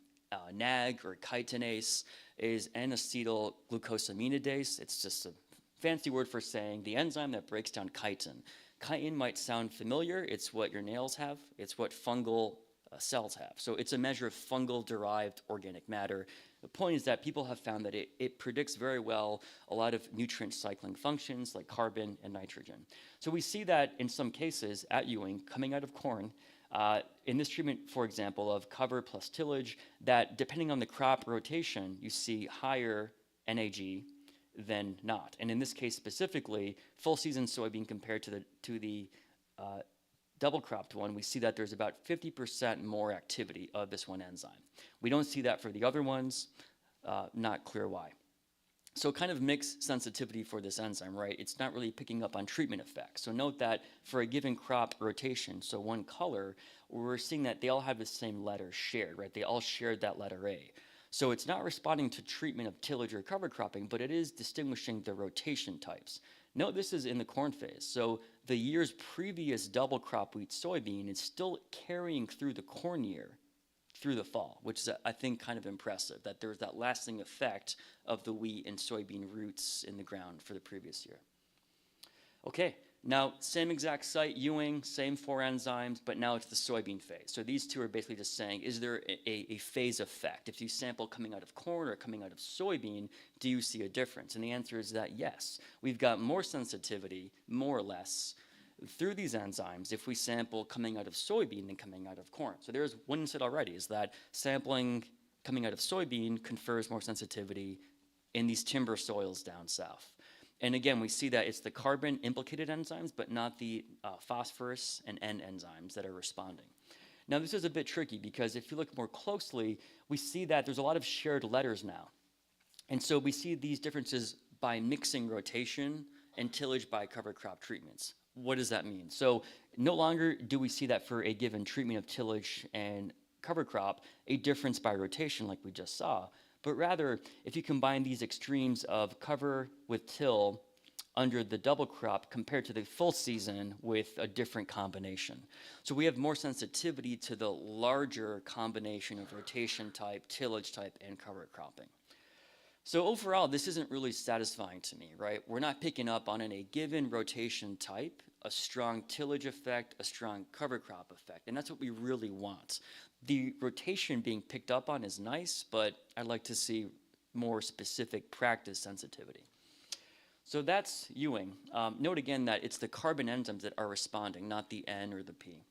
NAG, or chitinase, is N-acetyl glucosaminidase. It's just a fancy word for saying the enzyme that breaks down chitin. Chitin might sound familiar. It's what your nails have. It's what fungal cells have. So it's a measure of fungal-derived organic matter. The point is that people have found that it predicts very well a lot of nutrient cycling functions like carbon and nitrogen. So we see that in some cases at Ewing, coming out of corn, in this treatment, for example, of cover plus tillage, that depending on the crop rotation, you see higher NAG than not. And in this case specifically, full season soybean compared to the double cropped one, we see that there's about 50% more activity of this one enzyme. We don't see that for the other ones, not clear why. So kind of mixed sensitivity for this enzyme, right? It's not really picking up on treatment effects. So note that for a given crop rotation, so one color, we're seeing that they all have the same letter shared, right? They all shared that letter A. So it's not responding to treatment of tillage or cover cropping, but it is distinguishing the rotation types. Note this is in the corn phase. So the year's previous double crop wheat soybean is still carrying through the corn year through the fall, which is, I think, kind of impressive, that there's that lasting effect of the wheat and soybean roots in the ground for the previous year. Okay, now same exact site, Ewing, same 4 enzymes, but now it's the soybean phase. So these two are basically just saying, is there a phase effect? If you sample coming out of corn or coming out of soybean, do you see a difference? And the answer is that yes. We've got more sensitivity, more or less, through these enzymes if we sample coming out of soybean than coming out of corn. So there's one insight already, is that sampling coming out of soybean confers more sensitivity in these timber soils down south. And again, we see that it's the carbon implicated enzymes, but not the phosphorus and N enzymes that are responding. Now, this is a bit tricky because if you look more closely, we see that there's a lot of shared letters now. And so we see these differences by mixing rotation and tillage by cover crop treatments. What does that mean? So no longer do we see that for a given treatment of tillage and cover crop, a difference by rotation like we just saw, but rather if you combine these extremes of cover with till under the double crop compared to the full season with a different combination. So we have more sensitivity to the larger combination of rotation type, tillage type, and cover cropping. So overall, this isn't really satisfying to me, right? We're not picking up on, in a given rotation type, a strong tillage effect, a strong cover crop effect, and that's what we really want. The rotation being picked up on is nice, but I'd like to see more specific practice sensitivity. So that's Ewing. Note again that it's the carbon enzymes that are responding, not the N or the P.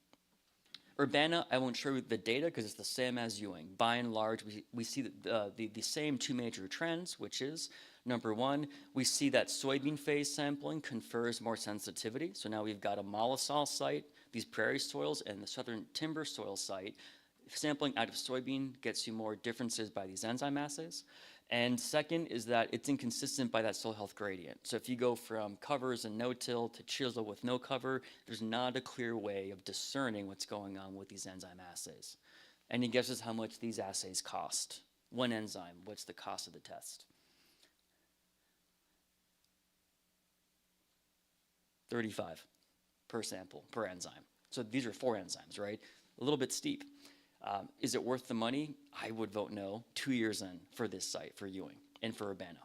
Urbana, I won't show you the data because it's the same as Ewing. By and large, we see the same two major trends, which is, number one, we see that soybean phase sampling confers more sensitivity. So now we've got a mollisol site, these prairie soils, and the southern timber soil site. Sampling out of soybean gets you more differences by these enzyme assays. And second is that it's inconsistent by that soil health gradient. So if you go from covers and no-till to chisel with no cover, there's not a clear way of discerning what's going on with these enzyme assays. And he guesses how much these assays cost. One enzyme, what's the cost of the test? $35 per sample, per enzyme. So these are 4 enzymes, right? A little bit steep. Is it worth the money? I would vote no 2 years in for this site, for Ewing, and for Urbana.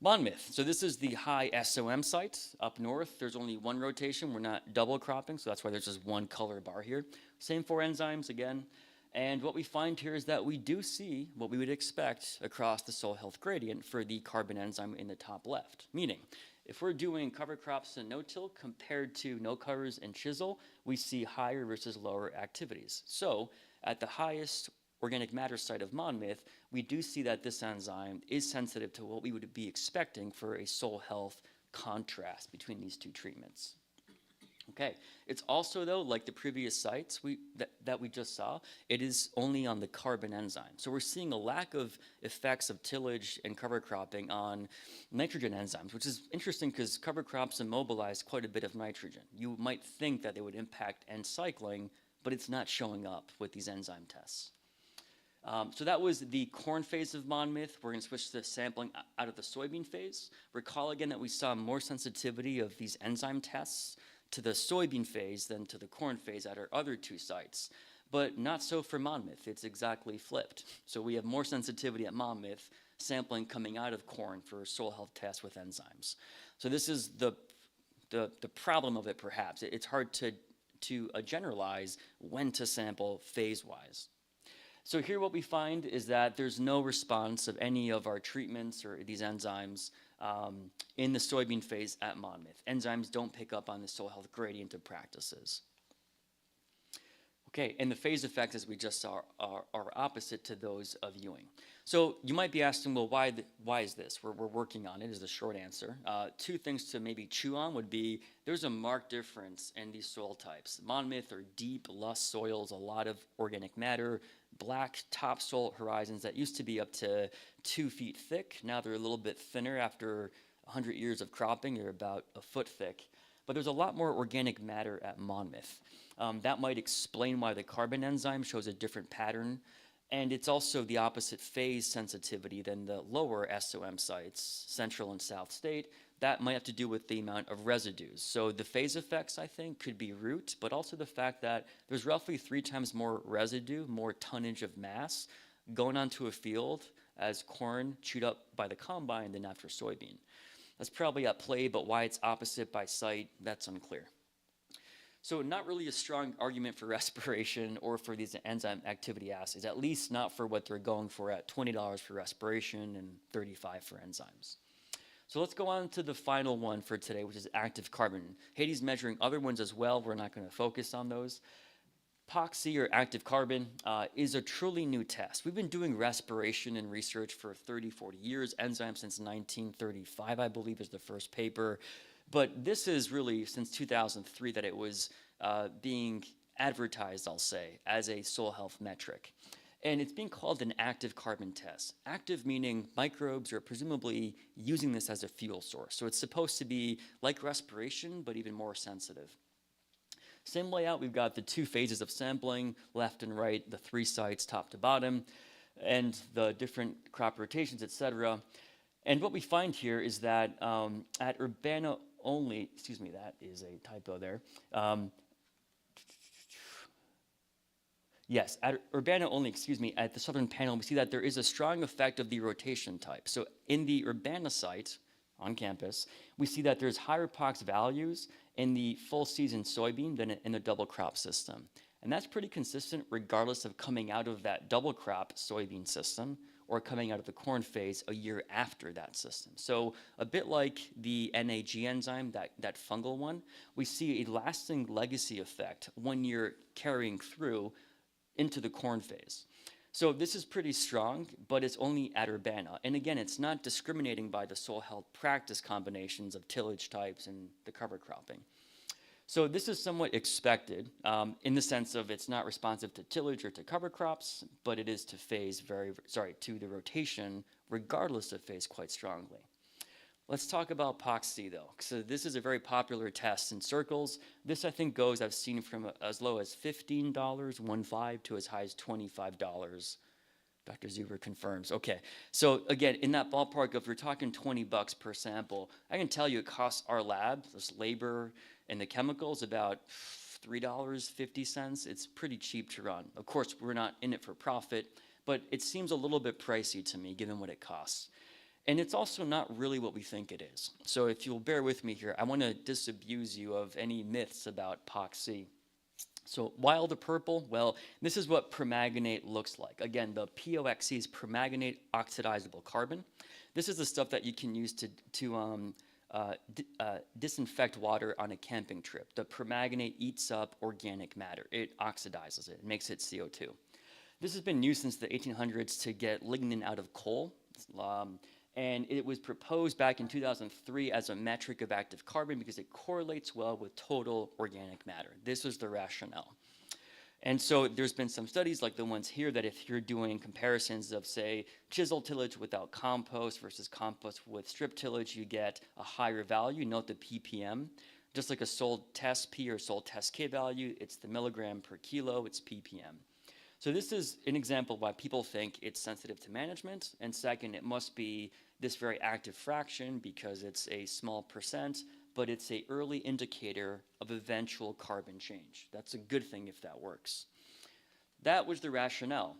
Monmouth, so this is the high SOM site up north. There's only one rotation. We're not double cropping, so that's why there's just one color bar here. Same 4 enzymes again. And what we find here is that we do see what we would expect across the soil health gradient for the carbon enzyme in the top left. Meaning, if we're doing cover crops and no-till compared to no covers and chisel, we see higher versus lower activities. So at the highest organic matter site of Monmouth, we do see that this enzyme is sensitive to what we would be expecting for a soil health contrast between these two treatments. Okay, it's also though, like the previous sites that we just saw, it is only on the carbon enzyme. So we're seeing a lack of effects of tillage and cover cropping on nitrogen enzymes, which is interesting because cover crops immobilize quite a bit of nitrogen. You might think that they would impact end cycling, but it's not showing up with these enzyme tests. So that was the corn phase of Monmouth. We're going to switch to sampling out of the soybean phase. Recall again that we saw more sensitivity of these enzyme tests to the soybean phase than to the corn phase at our other 2 sites. But not so for Monmouth. It's exactly flipped. So we have more sensitivity at Monmouth sampling coming out of corn for soil health tests with enzymes. So this is the problem of it perhaps. It's hard to generalize when to sample phase-wise. So here what we find is that there's no response of any of our treatments or these enzymes in the soybean phase at Monmouth. Enzymes don't pick up on the soil health gradient of practices. Okay, and the phase effects, as we just saw, are opposite to those of Ewing. So you might be asking, well, why is this? We're working on it, is the short answer. 2 things to maybe chew on would be, there's a marked difference in these soil types. Monmouth are deep, lush soils, a lot of organic matter, black topsoil horizons that used to be up to 2 feet thick. Now they're a little bit thinner after 100 years of cropping. They're about a foot thick. But there's a lot more organic matter at Monmouth. That might explain why the carbon enzyme shows a different pattern. And it's also the opposite phase sensitivity than the lower SOM sites, central and south state. That might have to do with the amount of residues. So the phase effects, I think, could be root, but also the fact that there's roughly 3 times more residue, more tonnage of mass going onto a field as corn chewed up by the combine than after soybean. That's probably at play, but why it's opposite by site, that's unclear. So not really a strong argument for respiration or for these enzyme activity assays, at least not for what they're going for at $20 for respiration and $35 for enzymes. So let's go on to the final one for today, which is active carbon. Hades measuring other ones as well. We're not going to focus on those. POC or active carbon is a truly new test. We've been doing respiration and research for 30, 40 years. Enzyme since 1935, I believe, is the first paper. But this is really since 2003 that it was being advertised, I'll say, as a soil health metric. And it's being called an active carbon test. Active meaning microbes are presumably using this as a fuel source. So it's supposed to be like respiration, but even more sensitive. Same layout, we've got the 2 phases of sampling, left and right, the 3 sites, top to bottom, and the different crop rotations, etc. And what we find here is that at Urbana only, excuse me, that is a typo there. Yes, at Urbana only, excuse me, at the southern panel, we see that there is a strong effect of the rotation type. So in the Urbana site on campus, we see that there's higher POX values in the full season soybean than in the double crop system. And that's pretty consistent regardless of coming out of that double crop soybean system or coming out of the corn phase a year after that system. So a bit like the NAG enzyme, that fungal one, we see a lasting legacy effect when you're carrying through into the corn phase. So this is pretty strong, but it's only at Urbana. And again, it's not discriminating by the soil health practice combinations of tillage types and the cover cropping. So this is somewhat expected in the sense of it's not responsive to tillage or to cover crops, but it is to phase to the rotation, regardless of phase quite strongly. Let's talk about POC though. So this is a very popular test in circles. This I think goes, I've seen from as low as $15, 1.5, to as high as $25. Dr. Zuber confirms. Okay, so again, in that ballpark, if we're talking $20 per sample, I can tell you it costs our lab, this labor and the chemicals, about $3.50. It's pretty cheap to run. Of course, we're not in it for profit, but it seems a little bit pricey to me given what it costs. And it's also not really what we think it is. So if you'll bear with me here, I want to disabuse you of any myths about POC. So while the purple, well, this is what permanganate looks like. Again, the POXC is permanganate oxidizable carbon. This is the stuff that you can use to disinfect water on a camping trip. The permanganate eats up organic matter. It oxidizes it. It makes it CO2. This has been used since the 1800s to get lignin out of coal. And it was proposed back in 2003 as a metric of active carbon because it correlates well with total organic matter. This was the rationale. And so there's been some studies like the ones here that if you're doing comparisons of, say, chisel tillage without compost versus compost with strip tillage, you get a higher value. Note the ppm. Just like a soil test P or soil test K value, it's the milligram per kilo, it's ppm. So this is an example why people think it's sensitive to management. And second, it must be this very active fraction because it's a small percent, but it's an early indicator of eventual carbon change. That's a good thing if that works. That was the rationale.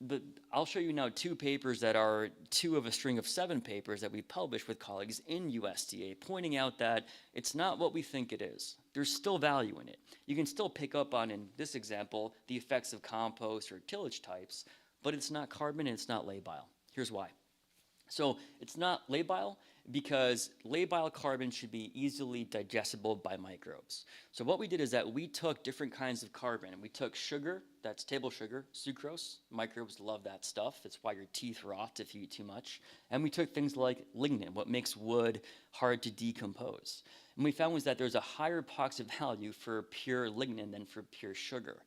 But I'll show you now 2 papers that are 2 of a string of 7 papers that we published with colleagues in USDA, pointing out that it's not what we think it is. There's still value in it. You can still pick up on, in this example, the effects of compost or tillage types, but it's not carbon and it's not labile. Here's why. So it's not labile because labile carbon should be easily digestible by microbes. So what we did is that we took different kinds of carbon. We took sugar, that's table sugar, sucrose. Microbes love that stuff. That's why your teeth rot if you eat too much. And we took things like lignin, what makes wood hard to decompose. And we found was that there's a higher POX value for pure lignin than for pure sugar.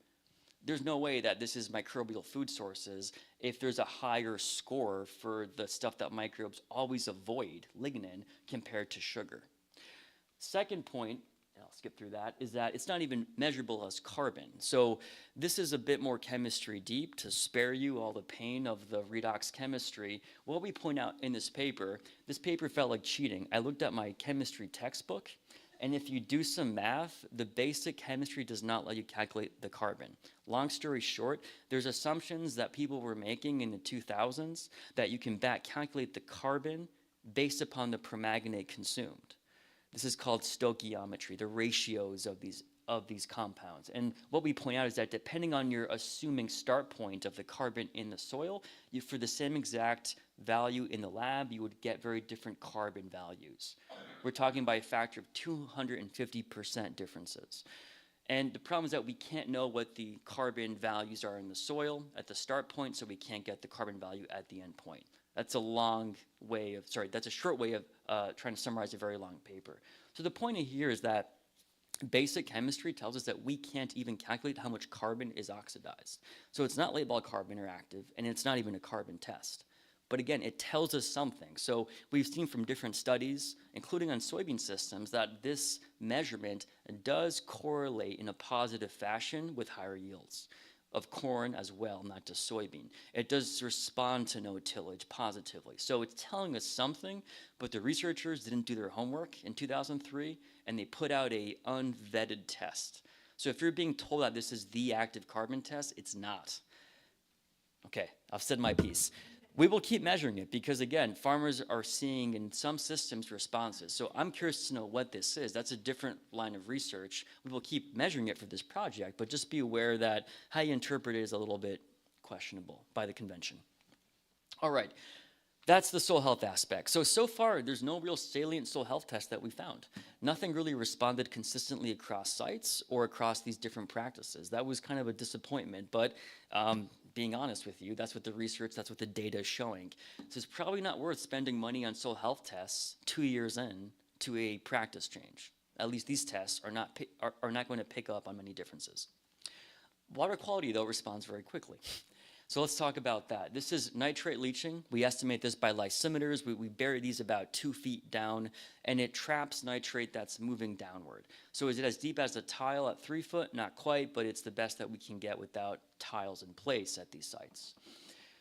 There's no way that this is microbial food sources if there's a higher score for the stuff that microbes always avoid, lignin, compared to sugar. Second point, and I'll skip through that, is that it's not even measurable as carbon. So this is a bit more chemistry deep to spare you all the pain of the redox chemistry. What we point out in this paper felt like cheating. I looked at my chemistry textbook, and if you do some math, the basic chemistry does not let you calculate the carbon. Long story short, there's assumptions that people were making in the 2000s that you can back calculate the carbon based upon the permanganate consumed. This is called stoichiometry, the ratios of these compounds. And what we point out is that depending on your assuming start point of the carbon in the soil, for the same exact value in the lab, you would get very different carbon values. We're talking by a factor of 250% differences. And the problem is that we can't know what the carbon values are in the soil at the start point, so we can't get the carbon value at the end point. That's a that's a short way of trying to summarize a very long paper. So the point here is that basic chemistry tells us that we can't even calculate how much carbon is oxidized. So it's not labeled carbon or active, and it's not even a carbon test. But again, it tells us something. So we've seen from different studies, including on soybean systems, that this measurement does correlate in a positive fashion with higher yields of corn as well, not just soybean. It does respond to no tillage positively. So it's telling us something, but the researchers didn't do their homework in 2003, and they put out a unvetted test. So if you're being told that this is the active carbon test, it's not. Okay, I've said my piece. We will keep measuring it because, again, farmers are seeing in some systems responses. So I'm curious to know what this is. That's a different line of research. We will keep measuring it for this project, but just be aware that how you interpret it is a little bit questionable by the convention. All right, that's the soil health aspect. So far, there's no real salient soil health test that we found. Nothing really responded consistently across sites or across these different practices. That was kind of a disappointment, but being honest with you, that's what the research, that's what the data is showing. So it's probably not worth spending money on soil health tests 2 years in to a practice change. At least these tests are not going to pick up on many differences. Water quality, though, responds very quickly. So let's talk about that. This is nitrate leaching. We estimate this by lysimeters. We bury these about 2 feet down, and it traps nitrate that's moving downward. So is it as deep as a tile at 3 foot? Not quite, but it's the best that we can get without tiles in place at these sites.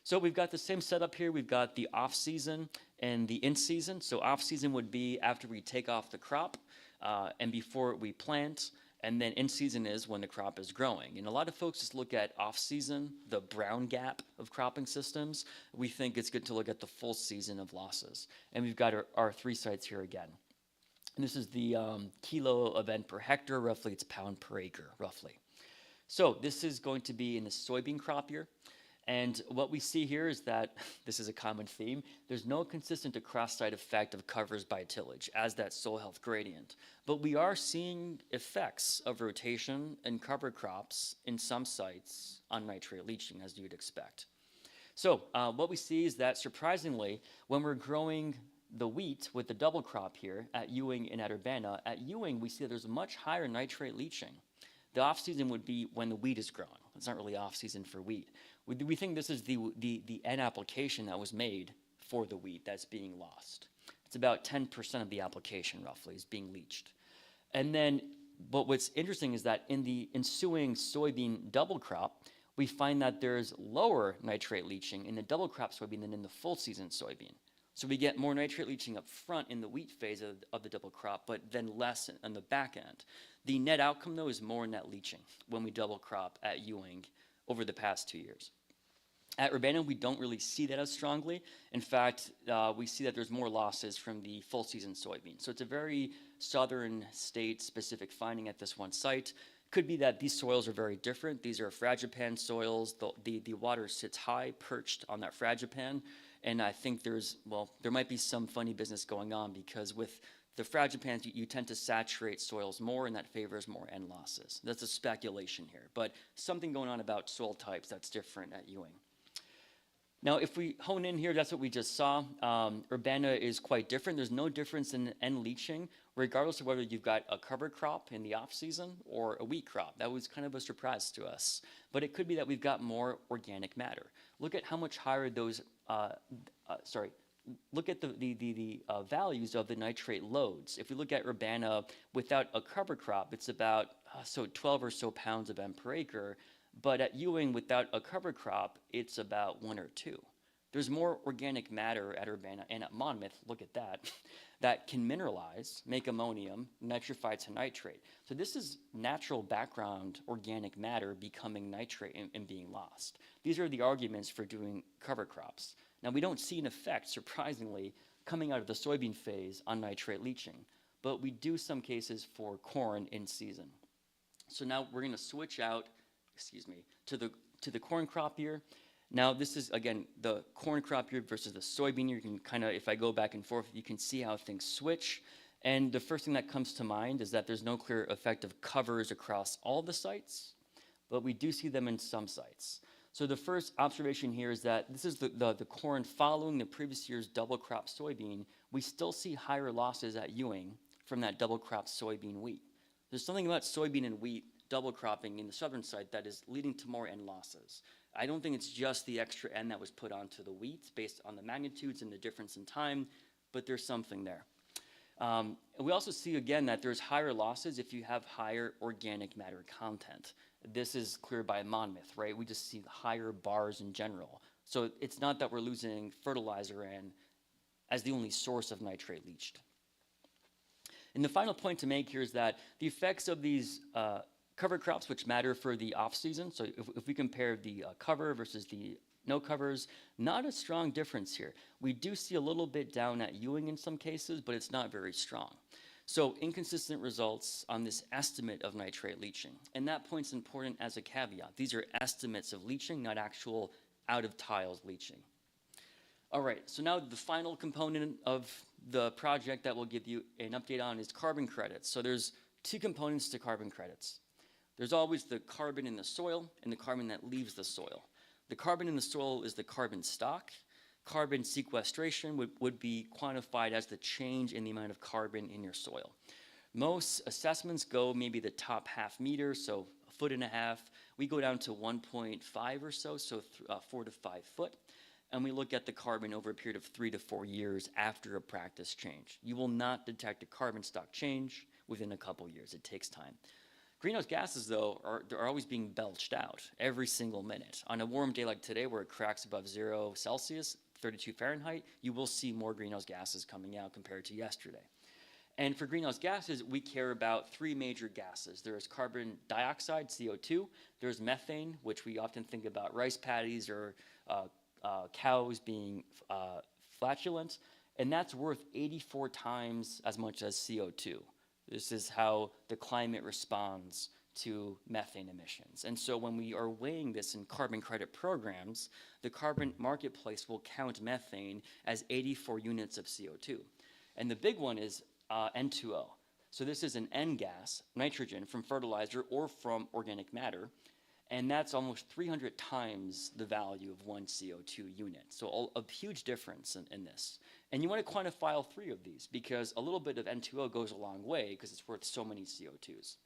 So we've got the same setup here. We've got the off-season and the in-season. So off-season would be after we take off the crop and before we plant. And then in-season is when the crop is growing. And a lot of folks just look at off-season, the brown gap of cropping systems. We think it's good to look at the full season of losses. And we've got our 3 sites here again. And this is the kilo event per hectare, roughly it's pound per acre, roughly. So this is going to be in the soybean crop year. And what we see here is that, this is a common theme, there's no consistent across-site effect of covers by tillage as that soil health gradient. But we are seeing effects of rotation and cover crops in some sites on nitrate leaching, as you'd expect. So what we see is that, surprisingly, when we're growing the wheat with the double crop here at Ewing and at Urbana, at Ewing we see that there's much higher nitrate leaching. The off-season would be when the wheat is growing. It's not really off-season for wheat. We think this is the end application that was made for the wheat that's being lost. It's about 10% of the application, roughly, is being leached. And then, but what's interesting is that in the ensuing soybean double crop, we find that there's lower nitrate leaching in the double crop soybean than in the full season soybean. So we get more nitrate leaching up front in the wheat phase of the double crop, but then less on the back end. The net outcome, though, is more net leaching when we double crop at Ewing over the past 2 years. At Urbana, we don't really see that as strongly. In fact, we see that there's more losses from the full season soybean. So it's a very southern state specific finding at this one site. Could be that these soils are very different. These are fragipan soils. The water sits high, perched on that fragipan. And I think there might be some funny business going on because with the fragipans, you tend to saturate soils more, and that favors more end losses. That's a speculation here, but something going on about soil types that's different at Ewing. Now, if we hone in here, that's what we just saw. Urbana is quite different. There's no difference in end leaching, regardless of whether you've got a cover crop in the off-season or a wheat crop. That was kind of a surprise to us. But it could be that we've got more organic matter. Look at how much higher those, look at the values of the nitrate loads. If we look at Urbana without a cover crop, it's about 12 or so pounds of M per acre. But at Ewing, without a cover crop, it's about 1 or 2. There's more organic matter at Urbana and at Monmouth, look at that, that can mineralize, make ammonium, nitrify to nitrate. So this is natural background organic matter becoming nitrate and being lost. These are the arguments for doing cover crops. Now, we don't see an effect, surprisingly, coming out of the soybean phase on nitrate leaching, but we do some cases for corn in season. So now we're going to switch out to the corn crop year. Now, this is, again, the corn crop year versus the soybean year. You can kind of, if I go back and forth, you can see how things switch. And the first thing that comes to mind is that there's no clear effective covers across all the sites, but we do see them in some sites. So the first observation here is that this is the corn following the previous year's double crop soybean. We still see higher losses at Ewing from that double crop soybean wheat. There's something about soybean and wheat double cropping in the southern side that is leading to more N losses. I don't think it's just the extra N that was put onto the wheat based on the magnitudes and the difference in time, but there's something there. And we also see again that there's higher losses if you have higher organic matter content. This is clear by Monmouth, right? We just see higher bars in general. So it's not that we're losing fertilizer N as the only source of nitrate leached. And the final point to make here is that the effects of these cover crops, which matter for the off-season, so if we compare the cover versus the no covers, not a strong difference here. We do see a little bit down at Ewing in some cases, but it's not very strong. So inconsistent results on this estimate of nitrate leaching. And that point's important as a caveat. These are estimates of leaching, not actual out-of-tiles leaching. All right, so now the final component of the project that we'll give you an update on is carbon credits. So there's two components to carbon credits. There's always the carbon in the soil and the carbon that leaves the soil. The carbon in the soil is the carbon stock. Carbon sequestration would be quantified as the change in the amount of carbon in your soil. Most assessments go maybe the top half meter, so 1.5 feet. We go down to 1.5 or so, 4 to 5 foot. And we look at the carbon over a period of 3 to 4 years after a practice change. You will not detect a carbon stock change within a couple years. It takes time. Greenhouse gases, though, they're always being belched out every single minute. On a warm day like today where it cracks above 0 Celsius, 32 Fahrenheit, you will see more greenhouse gases coming out compared to yesterday. And for greenhouse gases, we care about 3 major gases. There's carbon dioxide, CO2. There's methane, which we often think about rice paddies or cows being flatulent. And that's worth 84 times as much as CO2. This is how the climate responds to methane emissions. And so when we are weighing this in carbon credit programs, the carbon marketplace will count methane as 84 units of CO2. And the big one is N2O. So this is an N gas, nitrogen, from fertilizer or from organic matter. And that's almost 300 times the value of 1 CO2 unit. So a huge difference in this. And you want to quantify all 3 of these because a little bit of N2O goes a long way because it's worth so many CO2s.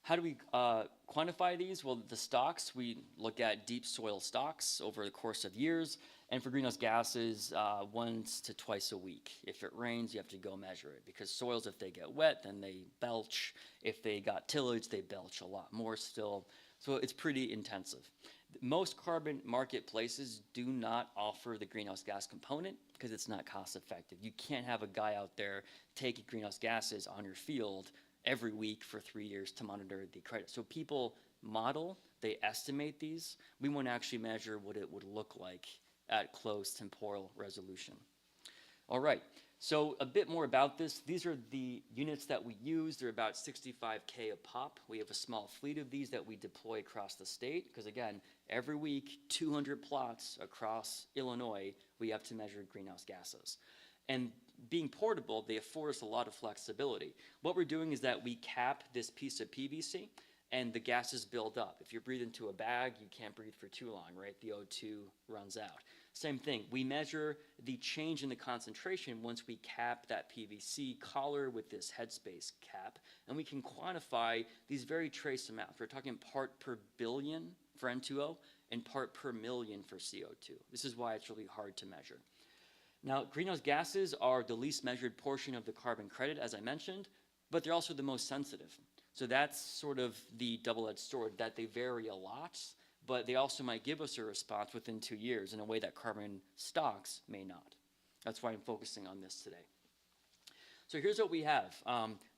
How do we quantify these? Well, the stocks, we look at deep soil stocks over the course of years. And for greenhouse gases, once to twice a week. If it rains, you have to go measure it because soils, if they get wet, then they belch. If they got tillage, they belch a lot more still. So it's pretty intensive. Most carbon marketplaces do not offer the greenhouse gas component because it's not cost effective. You can't have a guy out there taking greenhouse gases on your field every week for 3 years to monitor the credit. So people model, they estimate these. We want to actually measure what it would look like at close temporal resolution. All right, so a bit more about this. These are the units that we use. They're about 65K a pop. We have a small fleet of these that we deploy across the state because, again, every week, 200 plots across Illinois, we have to measure greenhouse gases. And being portable, they afford us a lot of flexibility. What we're doing is that we cap this piece of PVC and the gases build up. If you breathe into a bag, you can't breathe for too long, right? The O2 runs out. Same thing, we measure the change in the concentration once we cap that PVC collar with this headspace cap, and we can quantify these very trace amounts. We're talking part per billion for N2O and part per million for CO2. This is why it's really hard to measure. Now, greenhouse gases are the least measured portion of the carbon credit, as I mentioned, but they're also the most sensitive. So that's sort of the double-edged sword, that they vary a lot, but they also might give us a response within 2 years in a way that carbon stocks may not. That's why I'm focusing on this today. So here's what we have.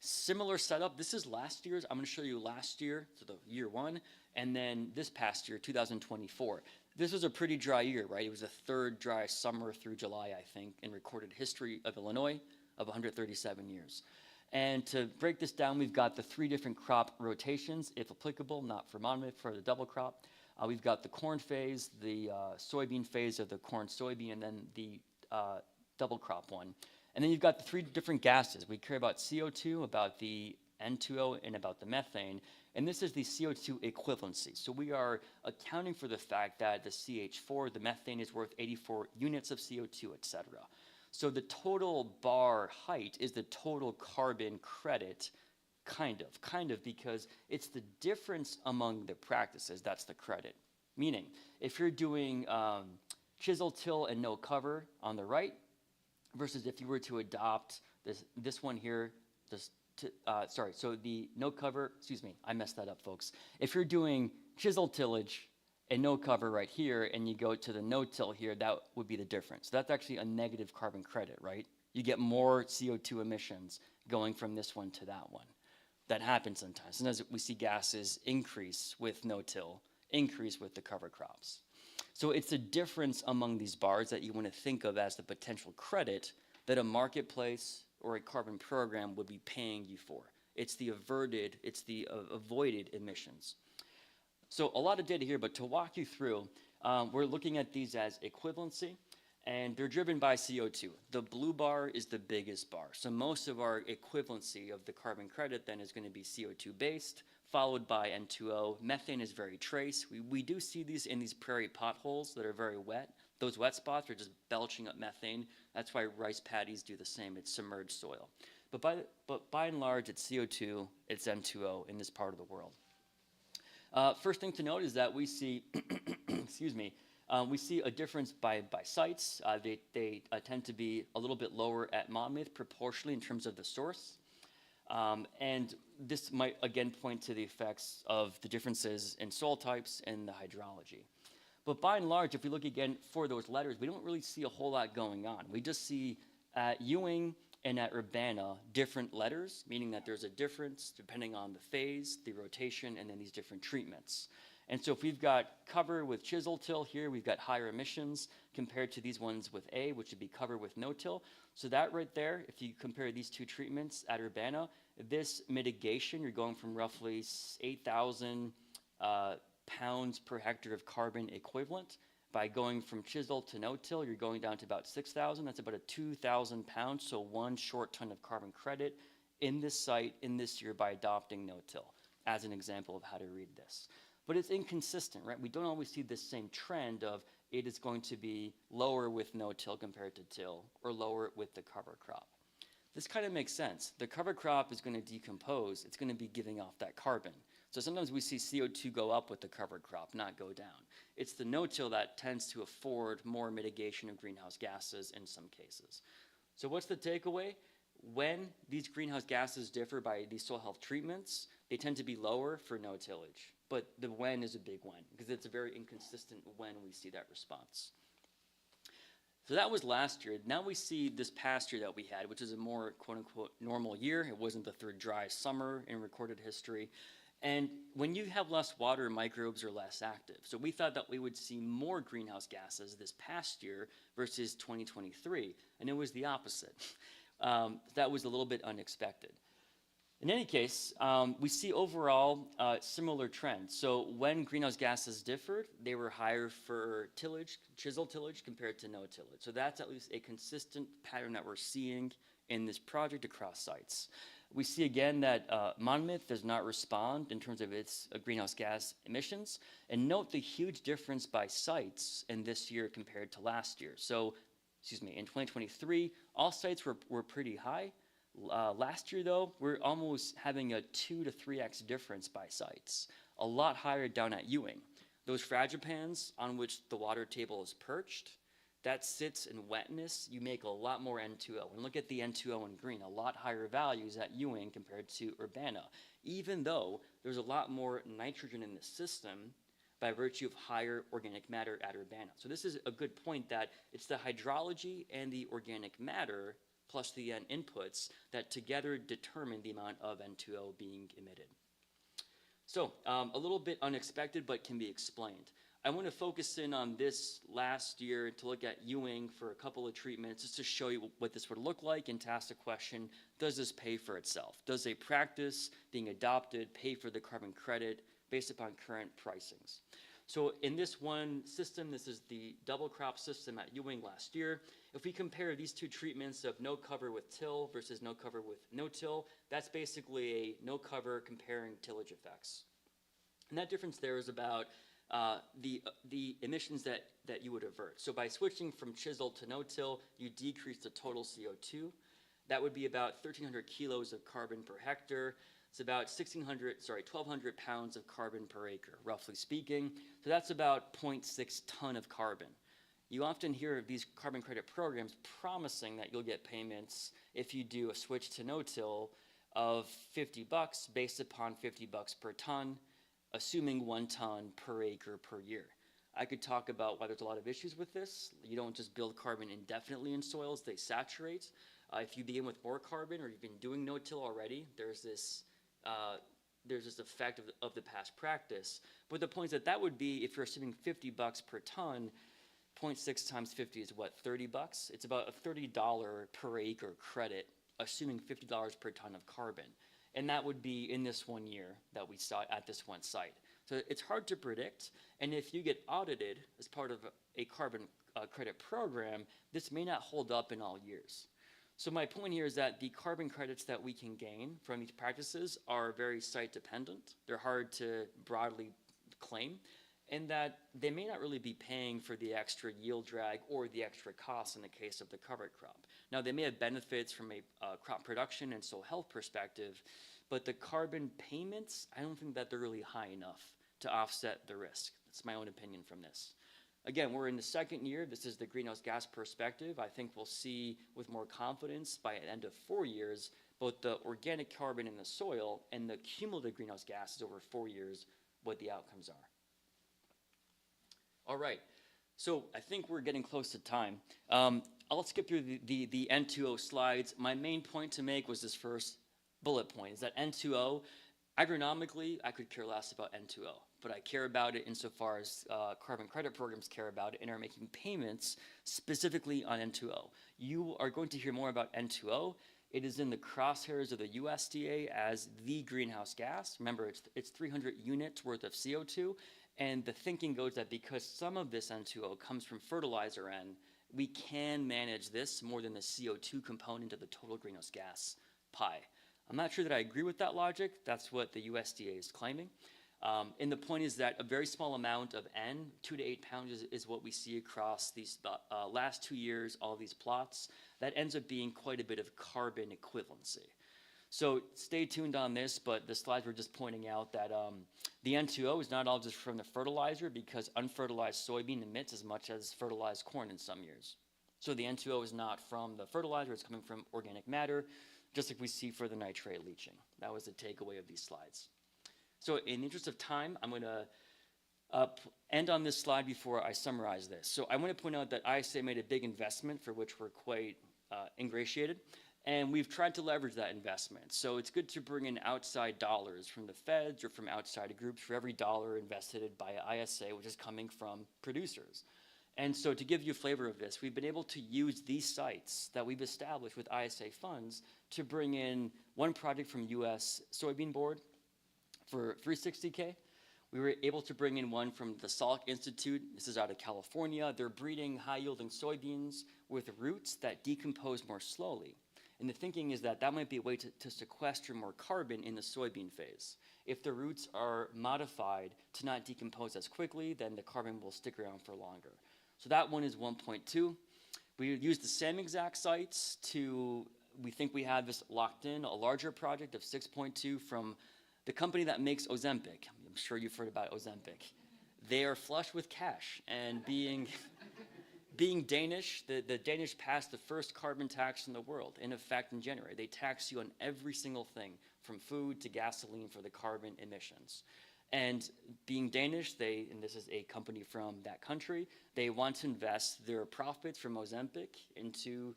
Similar setup. This is last year's. I'm going to show you last year, so the year 1, and then this past year, 2024. This was a pretty dry year, right? It was the 3rd dry summer through July, I think, in recorded history of Illinois of 137 years. And to break this down, we've got the 3 different crop rotations, if applicable, not for Monmouth, for the double crop. We've got the corn phase, the soybean phase of the corn soybean, and then the double crop one. And then you've got the 3 different gases. We care about CO2, about the N2O, and about the methane. And this is the CO2 equivalency. So we are accounting for the fact that the CH4, the methane, is worth 84 units of CO2, et cetera. So the total bar height is the total carbon credit, kind of, because it's the difference among the practices that's the credit. Meaning, if you're doing chisel till and no cover on the right, versus if you were to adopt this one here, so the no cover, excuse me, I messed that up, folks. If you're doing chisel tillage and no cover right here, and you go to the no-till here, that would be the difference. That's actually a negative carbon credit, right? You get more CO2 emissions going from this one to that one. That happens sometimes. Sometimes we see gases increase with no-till, increase with the cover crops. So it's a difference among these bars that you want to think of as the potential credit that a marketplace or a carbon program would be paying you for. It's the avoided emissions. So a lot of data here, but to walk you through, we're looking at these as equivalency, and they're driven by CO2. The blue bar is the biggest bar. So most of our equivalency of the carbon credit then is going to be CO2 based, followed by N2O. Methane is very trace. We do see these in these prairie potholes that are very wet. Those wet spots are just belching up methane. That's why rice paddies do the same. It's submerged soil. But by and large, it's CO2, it's N2O in this part of the world. First thing to note is that we see, excuse me, we see a difference by sites. They tend to be a little bit lower at Monmouth proportionally in terms of the source. And this might again point to the effects of the differences in soil types and the hydrology. But by and large, if we look again for those letters, we don't really see a whole lot going on. We just see at Ewing and at Urbana different letters, meaning that there's a difference depending on the phase, the rotation, and then these different treatments. And so if we've got cover with chisel till here, we've got higher emissions compared to these ones with A, which would be cover with no till. So that right there, if you compare these 2 treatments at Urbana, this mitigation, you're going from roughly 8,000 pounds per hectare of carbon equivalent. By going from chisel to no-till, you're going down to about 6,000. That's about a 2,000 pounds, so 1 short ton of carbon credit in this site in this year by adopting no-till, as an example of how to read this. But it's inconsistent, right? We don't always see this same trend of it is going to be lower with no-till compared to till, or lower with the cover crop. This kind of makes sense. The cover crop is going to decompose. It's going to be giving off that carbon. So sometimes we see CO2 go up with the cover crop, not go down. It's the no-till that tends to afford more mitigation of greenhouse gases in some cases. So what's the takeaway? When these greenhouse gases differ by these soil health treatments, they tend to be lower for no-tillage. But the when is a big when, because it's a very inconsistent when we see that response. So that was last year. Now we see this past year that we had, which is a more quote-unquote normal year. It wasn't the 3rd dry summer in recorded history. And when you have less water, microbes are less active. So we thought that we would see more greenhouse gases this past year versus 2023, and it was the opposite. That was a little bit unexpected. In any case, we see overall similar trends. So when greenhouse gases differed, they were higher for tillage, chisel tillage compared to no tillage. So that's at least a consistent pattern that we're seeing in this project across sites. We see again that Monmouth does not respond in terms of its greenhouse gas emissions. And note the huge difference by sites in this year compared to last year. So, in 2023, all sites were pretty high. Last year, though, we're almost having a 2 to 3x difference by sites. A lot higher down at Ewing. Those fragipans on which the water table is perched, that sits in wetness, you make a lot more N2O. And look at the N2O in green, a lot higher values at Ewing compared to Urbana, even though there's a lot more nitrogen in the system by virtue of higher organic matter at Urbana. So this is a good point that it's the hydrology and the organic matter plus the N inputs that together determine the amount of N2O being emitted. So a little bit unexpected, but can be explained. I want to focus in on this last year to look at Ewing for a couple of treatments just to show you what this would look like and to ask the question, does this pay for itself? Does a practice being adopted pay for the carbon credit based upon current pricings? So in this one system, this is the double crop system at Ewing last year. If we compare these two treatments of no cover with till versus no cover with no till, that's basically a no cover comparing tillage effects. And that difference there is about the emissions that you would avert. So by switching from chisel to no-till, you decrease the total CO2. That would be about 1,300 kilos of carbon per hectare. It's about 1,200 pounds of carbon per acre, roughly speaking. So that's about 0.6 ton of carbon. You often hear of these carbon credit programs promising that you'll get payments if you do a switch to no-till of $50 based upon $50 per ton, assuming 1 ton per acre per year. I could talk about why there's a lot of issues with this. You don't just build carbon indefinitely in soils, they saturate. If you begin with more carbon or you've been doing no-till already, there's this effect of the past practice. But the point is that would be, if you're assuming $50 per ton, 0.6 times 50 is what, $30? It's about a $30 per acre credit, assuming $50 per ton of carbon. And that would be in this 1 year that we saw at this one site. So it's hard to predict, and if you get audited as part of a carbon credit program, this may not hold up in all years. So my point here is that the carbon credits that we can gain from these practices are very site dependent. They're hard to broadly claim, and that they may not really be paying for the extra yield drag or the extra costs in the case of the covered crop. Now, they may have benefits from a crop production and soil health perspective, but the carbon payments, I don't think that they're really high enough to offset the risk. That's my own opinion from this. Again, we're in the second year. This is the greenhouse gas perspective. I think we'll see with more confidence by the end of 4 years, both the organic carbon in the soil and the cumulative greenhouse gases over 4 years, what the outcomes are. All right, so I think we're getting close to time. I'll skip through the N2O slides. My main point to make was this first bullet point, is that N2O, agronomically, I could care less about N2O, but I care about it insofar as carbon credit programs care about it and are making payments specifically on N2O. You are going to hear more about N2O. It is in the crosshairs of the USDA as the greenhouse gas. Remember, it's 300 units worth of CO2, and the thinking goes that because some of this N2O comes from fertilizer N, we can manage this more than the CO2 component of the total greenhouse gas pie. I'm not sure that I agree with that logic. That's what the USDA is claiming. And the point is that a very small amount of N, 2 to 8 pounds, is what we see across these last 2 years, all these plots. That ends up being quite a bit of carbon equivalency. So stay tuned on this, but the slides were just pointing out that the N2O is not all just from the fertilizer, because unfertilized soybean emits as much as fertilized corn in some years. So the N2O is not from the fertilizer, it's coming from organic matter, just like we see for the nitrate leaching. That was the takeaway of these slides. So in the interest of time, I'm going to end on this slide before I summarize this. So I want to point out that ISA made a big investment for which we're quite ingratiated, and we've tried to leverage that investment. So it's good to bring in outside dollars from the feds or from outside groups for every dollar invested by ISA, which is coming from producers. And so to give you a flavor of this, we've been able to use these sites that we've established with ISA funds to bring in one project from US Soybean Board for $360K. We were able to bring in one from the Salk Institute. This is out of California. They're breeding high-yielding soybeans with roots that decompose more slowly. And the thinking is that that might be a way to sequester more carbon in the soybean phase. If the roots are modified to not decompose as quickly, then the carbon will stick around for longer. So that one is 1.2. We used the same exact sites we think we have this locked in, a larger project of 6.2 from the company that makes Ozempic. I'm sure you've heard about Ozempic. They are flush with cash, and being Danish, the Danish passed the first carbon tax in the world, in effect in January. They tax you on every single thing, from food to gasoline, for the carbon emissions. And being Danish, and this is a company from that country, they want to invest their profits from Ozempic into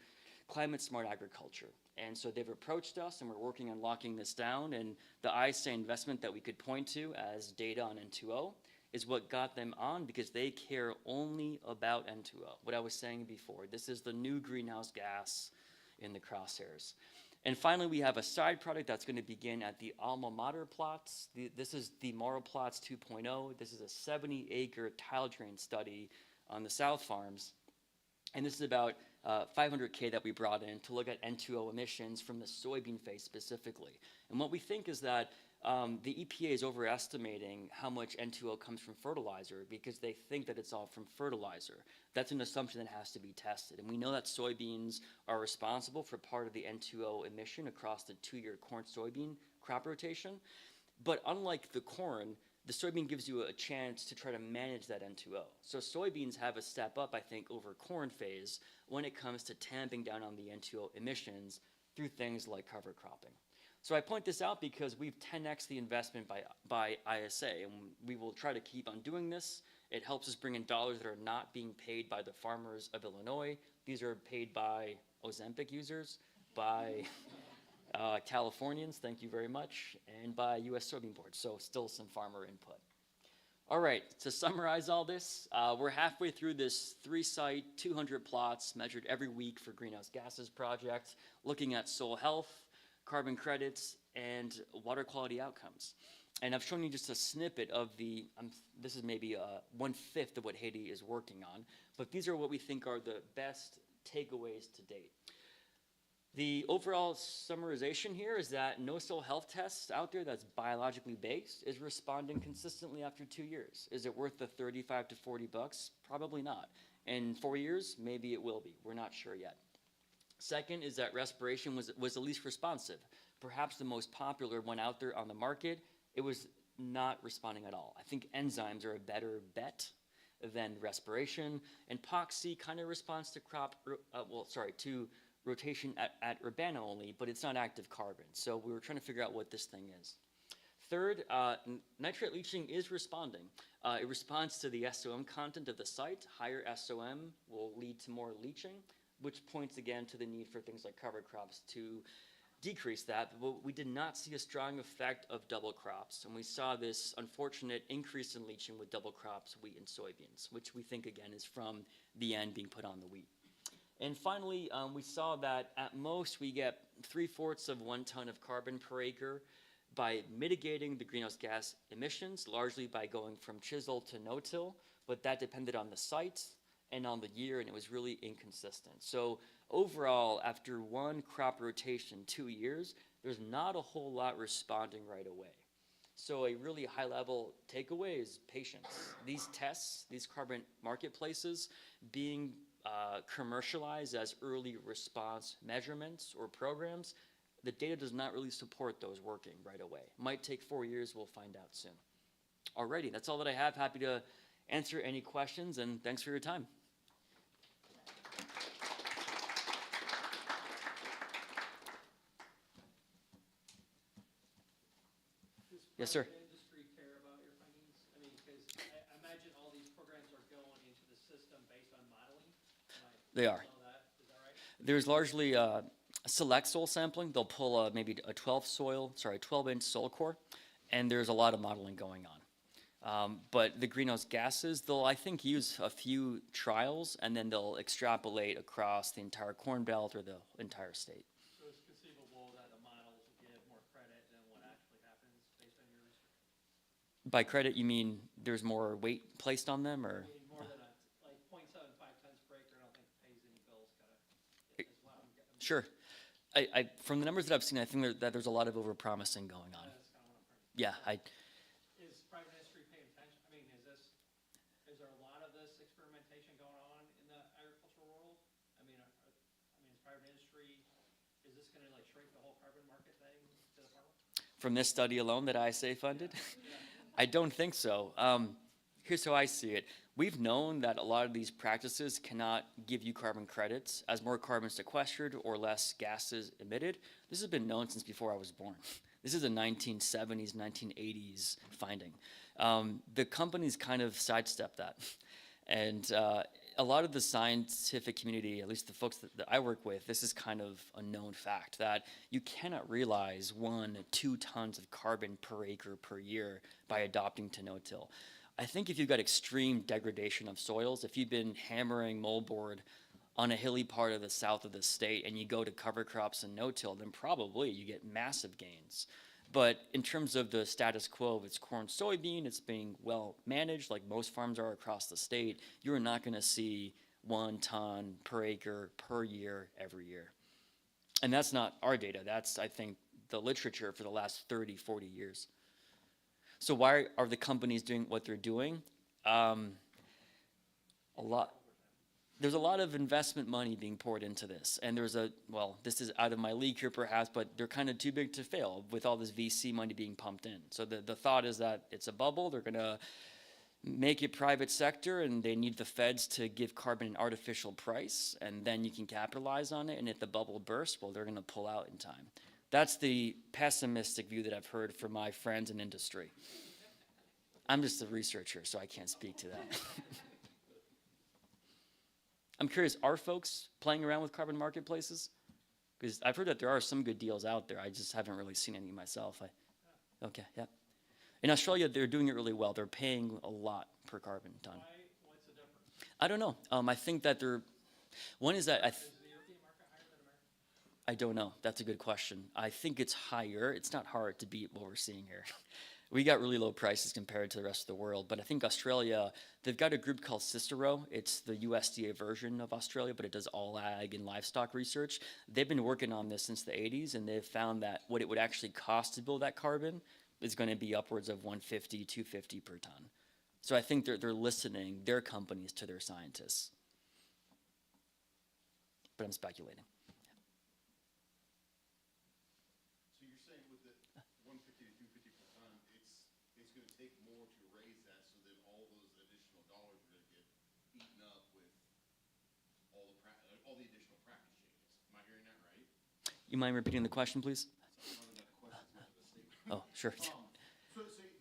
climate smart agriculture. And so they've approached us, and we're working on locking this down. And the ISA investment that we could point to as data on N2O is what got them on, because they care only about N2O. What I was saying before, this is the new greenhouse gas in the crosshairs. And finally, we have a side product that's going to begin at the alma mater plots. This is the Mara plots 2.0. This is a 70-acre tile drain study on the South Farms. And this is about 500K that we brought in to look at N2O emissions from the soybean phase specifically. And what we think is that the EPA is overestimating how much N2O comes from fertilizer because they think that it's all from fertilizer. That's an assumption that has to be tested. And we know that soybeans are responsible for part of the N2O emission across the 2-year corn-soybean crop rotation. But unlike the corn, the soybean gives you a chance to try to manage that N2O. So soybeans have a step up, I think, over corn phase when it comes to tamping down on the N2O emissions through things like cover cropping. So I point this out because we've 10x the investment by ISA, and we will try to keep on doing this. It helps us bring in dollars that are not being paid by the farmers of Illinois. These are paid by Ozempic users, by Californians, thank you very much, and by U.S. Soybean Board, so still some farmer input. All right, to summarize all this, we're halfway through this 3-site, 200 plots measured every week for greenhouse gases project, looking at soil health, carbon credits, and water quality outcomes. And I've shown you just a snippet of this is maybe 1/5 of what Haiti is working on, but these are what we think are the best takeaways to date. The overall summarization here is that no soil health tests out there that's biologically based is responding consistently after 2 years. Is it worth the $35 to $40? Probably not. In 4 years, maybe it will be. We're not sure yet. Second is that respiration was the least responsive. Perhaps the most popular one out there on the market, it was not responding at all. I think enzymes are a better bet than respiration. And POC kind of responds to to rotation at urbana only, but it's not active carbon. So we were trying to figure out what this thing is. Third, nitrate leaching is responding. It responds to the SOM content of the site. Higher SOM will lead to more leaching, which points again to the need for things like cover crops to decrease that. But we did not see a strong effect of double crops. And we saw this unfortunate increase in leaching with double crops, wheat and soybeans, which we think again is from the N being put on the wheat. And finally, we saw that at most we get 3/4 of 1 ton of carbon per acre by mitigating the greenhouse gas emissions, largely by going from chisel to no-till, but that depended on the site and on the year, and it was really inconsistent. So overall, after 1 crop rotation, 2 years, there's not a whole lot responding right away. So a really high-level takeaway is patience. These tests, these carbon marketplaces, being commercialized as early response measurements or programs, the data does not really support those working right away. Might take 4 years, we'll find out soon. Alrighty, that's all that I have. Happy to answer any questions, and thanks for your time. Yes, sir. Does industry care about your findings? I mean, because I imagine all these programs are going into the system based on modeling. They are. Is that right? There's largely select soil sampling. They'll pull maybe a 12-inch soil core, and there's a lot of modeling going on. But the greenhouse gases, they'll, I think, use a few trials, and then they'll extrapolate across the entire corn belt or the entire state. So it's conceivable that the models will give more credit than what actually happens based on your research? By credit, you mean there's more weight placed on them, or? I mean, more than like 0.75 tons per acre, I don't think pays any bills, is what I'm getting. Sure. From the numbers that I've seen, I think that there's a lot of overpromising going on. That's kind of what I'm trying to. Yeah, Is private industry paying attention? I mean, is there a lot of this experimentation going on in the agricultural world? I mean, is private industry, is this gonna like shrink the whole carbon market thing to the farmer? from this study alone that ISA funded? I don't think so. Here's how I see it. We've known that a lot of these practices cannot give you carbon credits as more carbon sequestered or less gases emitted. This has been known since before I was born. This is a 1970s, 1980s finding. The companies kind of sidestepped that. And a lot of the scientific community, at least the folks that I work with, this is kind of a known fact that you cannot realize 1 to 2 tons of carbon per acre per year by adopting to no-till. I think if you've got extreme degradation of soils, if you've been hammering moldboard on a hilly part of the south of the state and you go to cover crops and no-till, then probably you get massive gains. But in terms of the status quo, if it's corn, soybean, it's being well managed like most farms are across the state, you're not going to see 1 ton per acre per year every year. And that's not our data. That's, I think, the literature for the last 30, 40 years. So why are the companies doing what they're doing? There's a lot of investment money being poured into this. And this is out of my league here perhaps, but they're kind of too big to fail with all this VC money being pumped in. So the thought is that it's a bubble. They're going to make it private sector and they need the feds to give carbon an artificial price and then you can capitalize on it. And if the bubble bursts, well, they're going to pull out in time. That's the pessimistic view that I've heard from my friends in industry. I'm just a researcher, so I can't speak to that. I'm curious, are folks playing around with carbon marketplaces? Because I've heard that there are some good deals out there. I just haven't really seen any myself. Okay, yeah. In Australia, they're doing it really well. They're paying a lot per carbon ton. What's the difference? I don't know. I think that one is that Is the European market higher than America? I don't know. That's a good question. I think it's higher. It's not hard to beat what we're seeing here. We got really low prices compared to the rest of the world, but I think Australia, they've got a group called Cicero. It's the USDA version of Australia, but it does all ag and livestock research. They've been working on this since the 80s, and they've found that what it would actually cost to build that carbon is going to be upwards of $150, $250 per ton. So I think they're listening, their companies, to their scientists. But I'm speculating. So you're saying with the 150 to 250 per ton, it's going to take more to raise that, so that all those additional dollars are going to get eaten up with all the additional practice changes. Am I hearing that right? You mind repeating the question, please? Oh, sure. So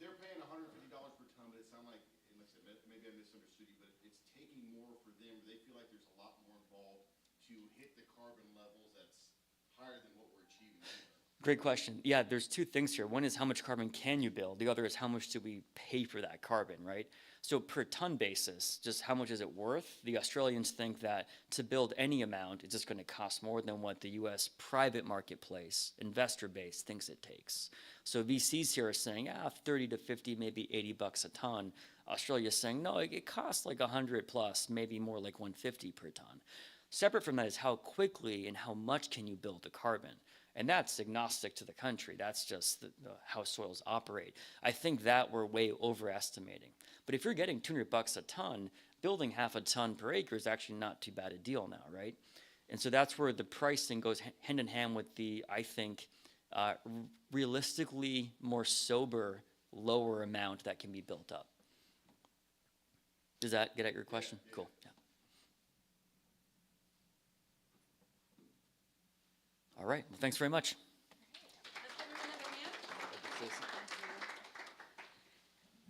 they're paying $150 per ton, but it sounds like, and like I said, maybe I misunderstood you, but it's taking more for them. They feel like there's a lot more involved to hit the carbon levels that's higher than what we're achieving here. Great question. Yeah, there's two things here. One is how much carbon can you build? The other is how much do we pay for that carbon, right? So per ton basis, just how much is it worth? The Australians think that to build any amount, it's just going to cost more than what the U.S. private marketplace, investor base, thinks it takes. So VCs here are saying, 30 to 50, maybe $80 a ton. Australia's saying, no, it costs like 100 plus, maybe more like 150 per ton. Separate from that is how quickly and how much can you build the carbon. And that's agnostic to the country. That's just how soils operate. I think that we're way overestimating. But if you're getting $200 a ton, building half a ton per acre is actually not too bad a deal now, right? And so that's where the pricing goes hand in hand with the, I think, realistically more sober, lower amount that can be built up. Does that get at your question? Yeah. Cool. Yeah. All right. Well, thanks very much.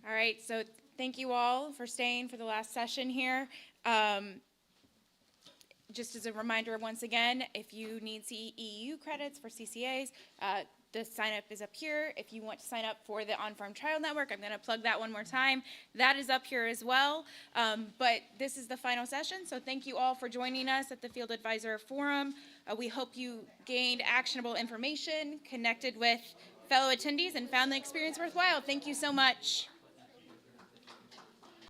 All right, so thank you all for staying for the last session here. Just as a reminder, once again, if you need CEU credits for CCAs, the sign up is up here. If you want to sign up for the On-Farm Trial Network, I'm going to plug that one more time. That is up here as well. But this is the final session, so thank you all for joining us at the Field Advisor Forum. We hope you gained actionable information, connected with fellow attendees, and found the experience worthwhile. Thank you so much.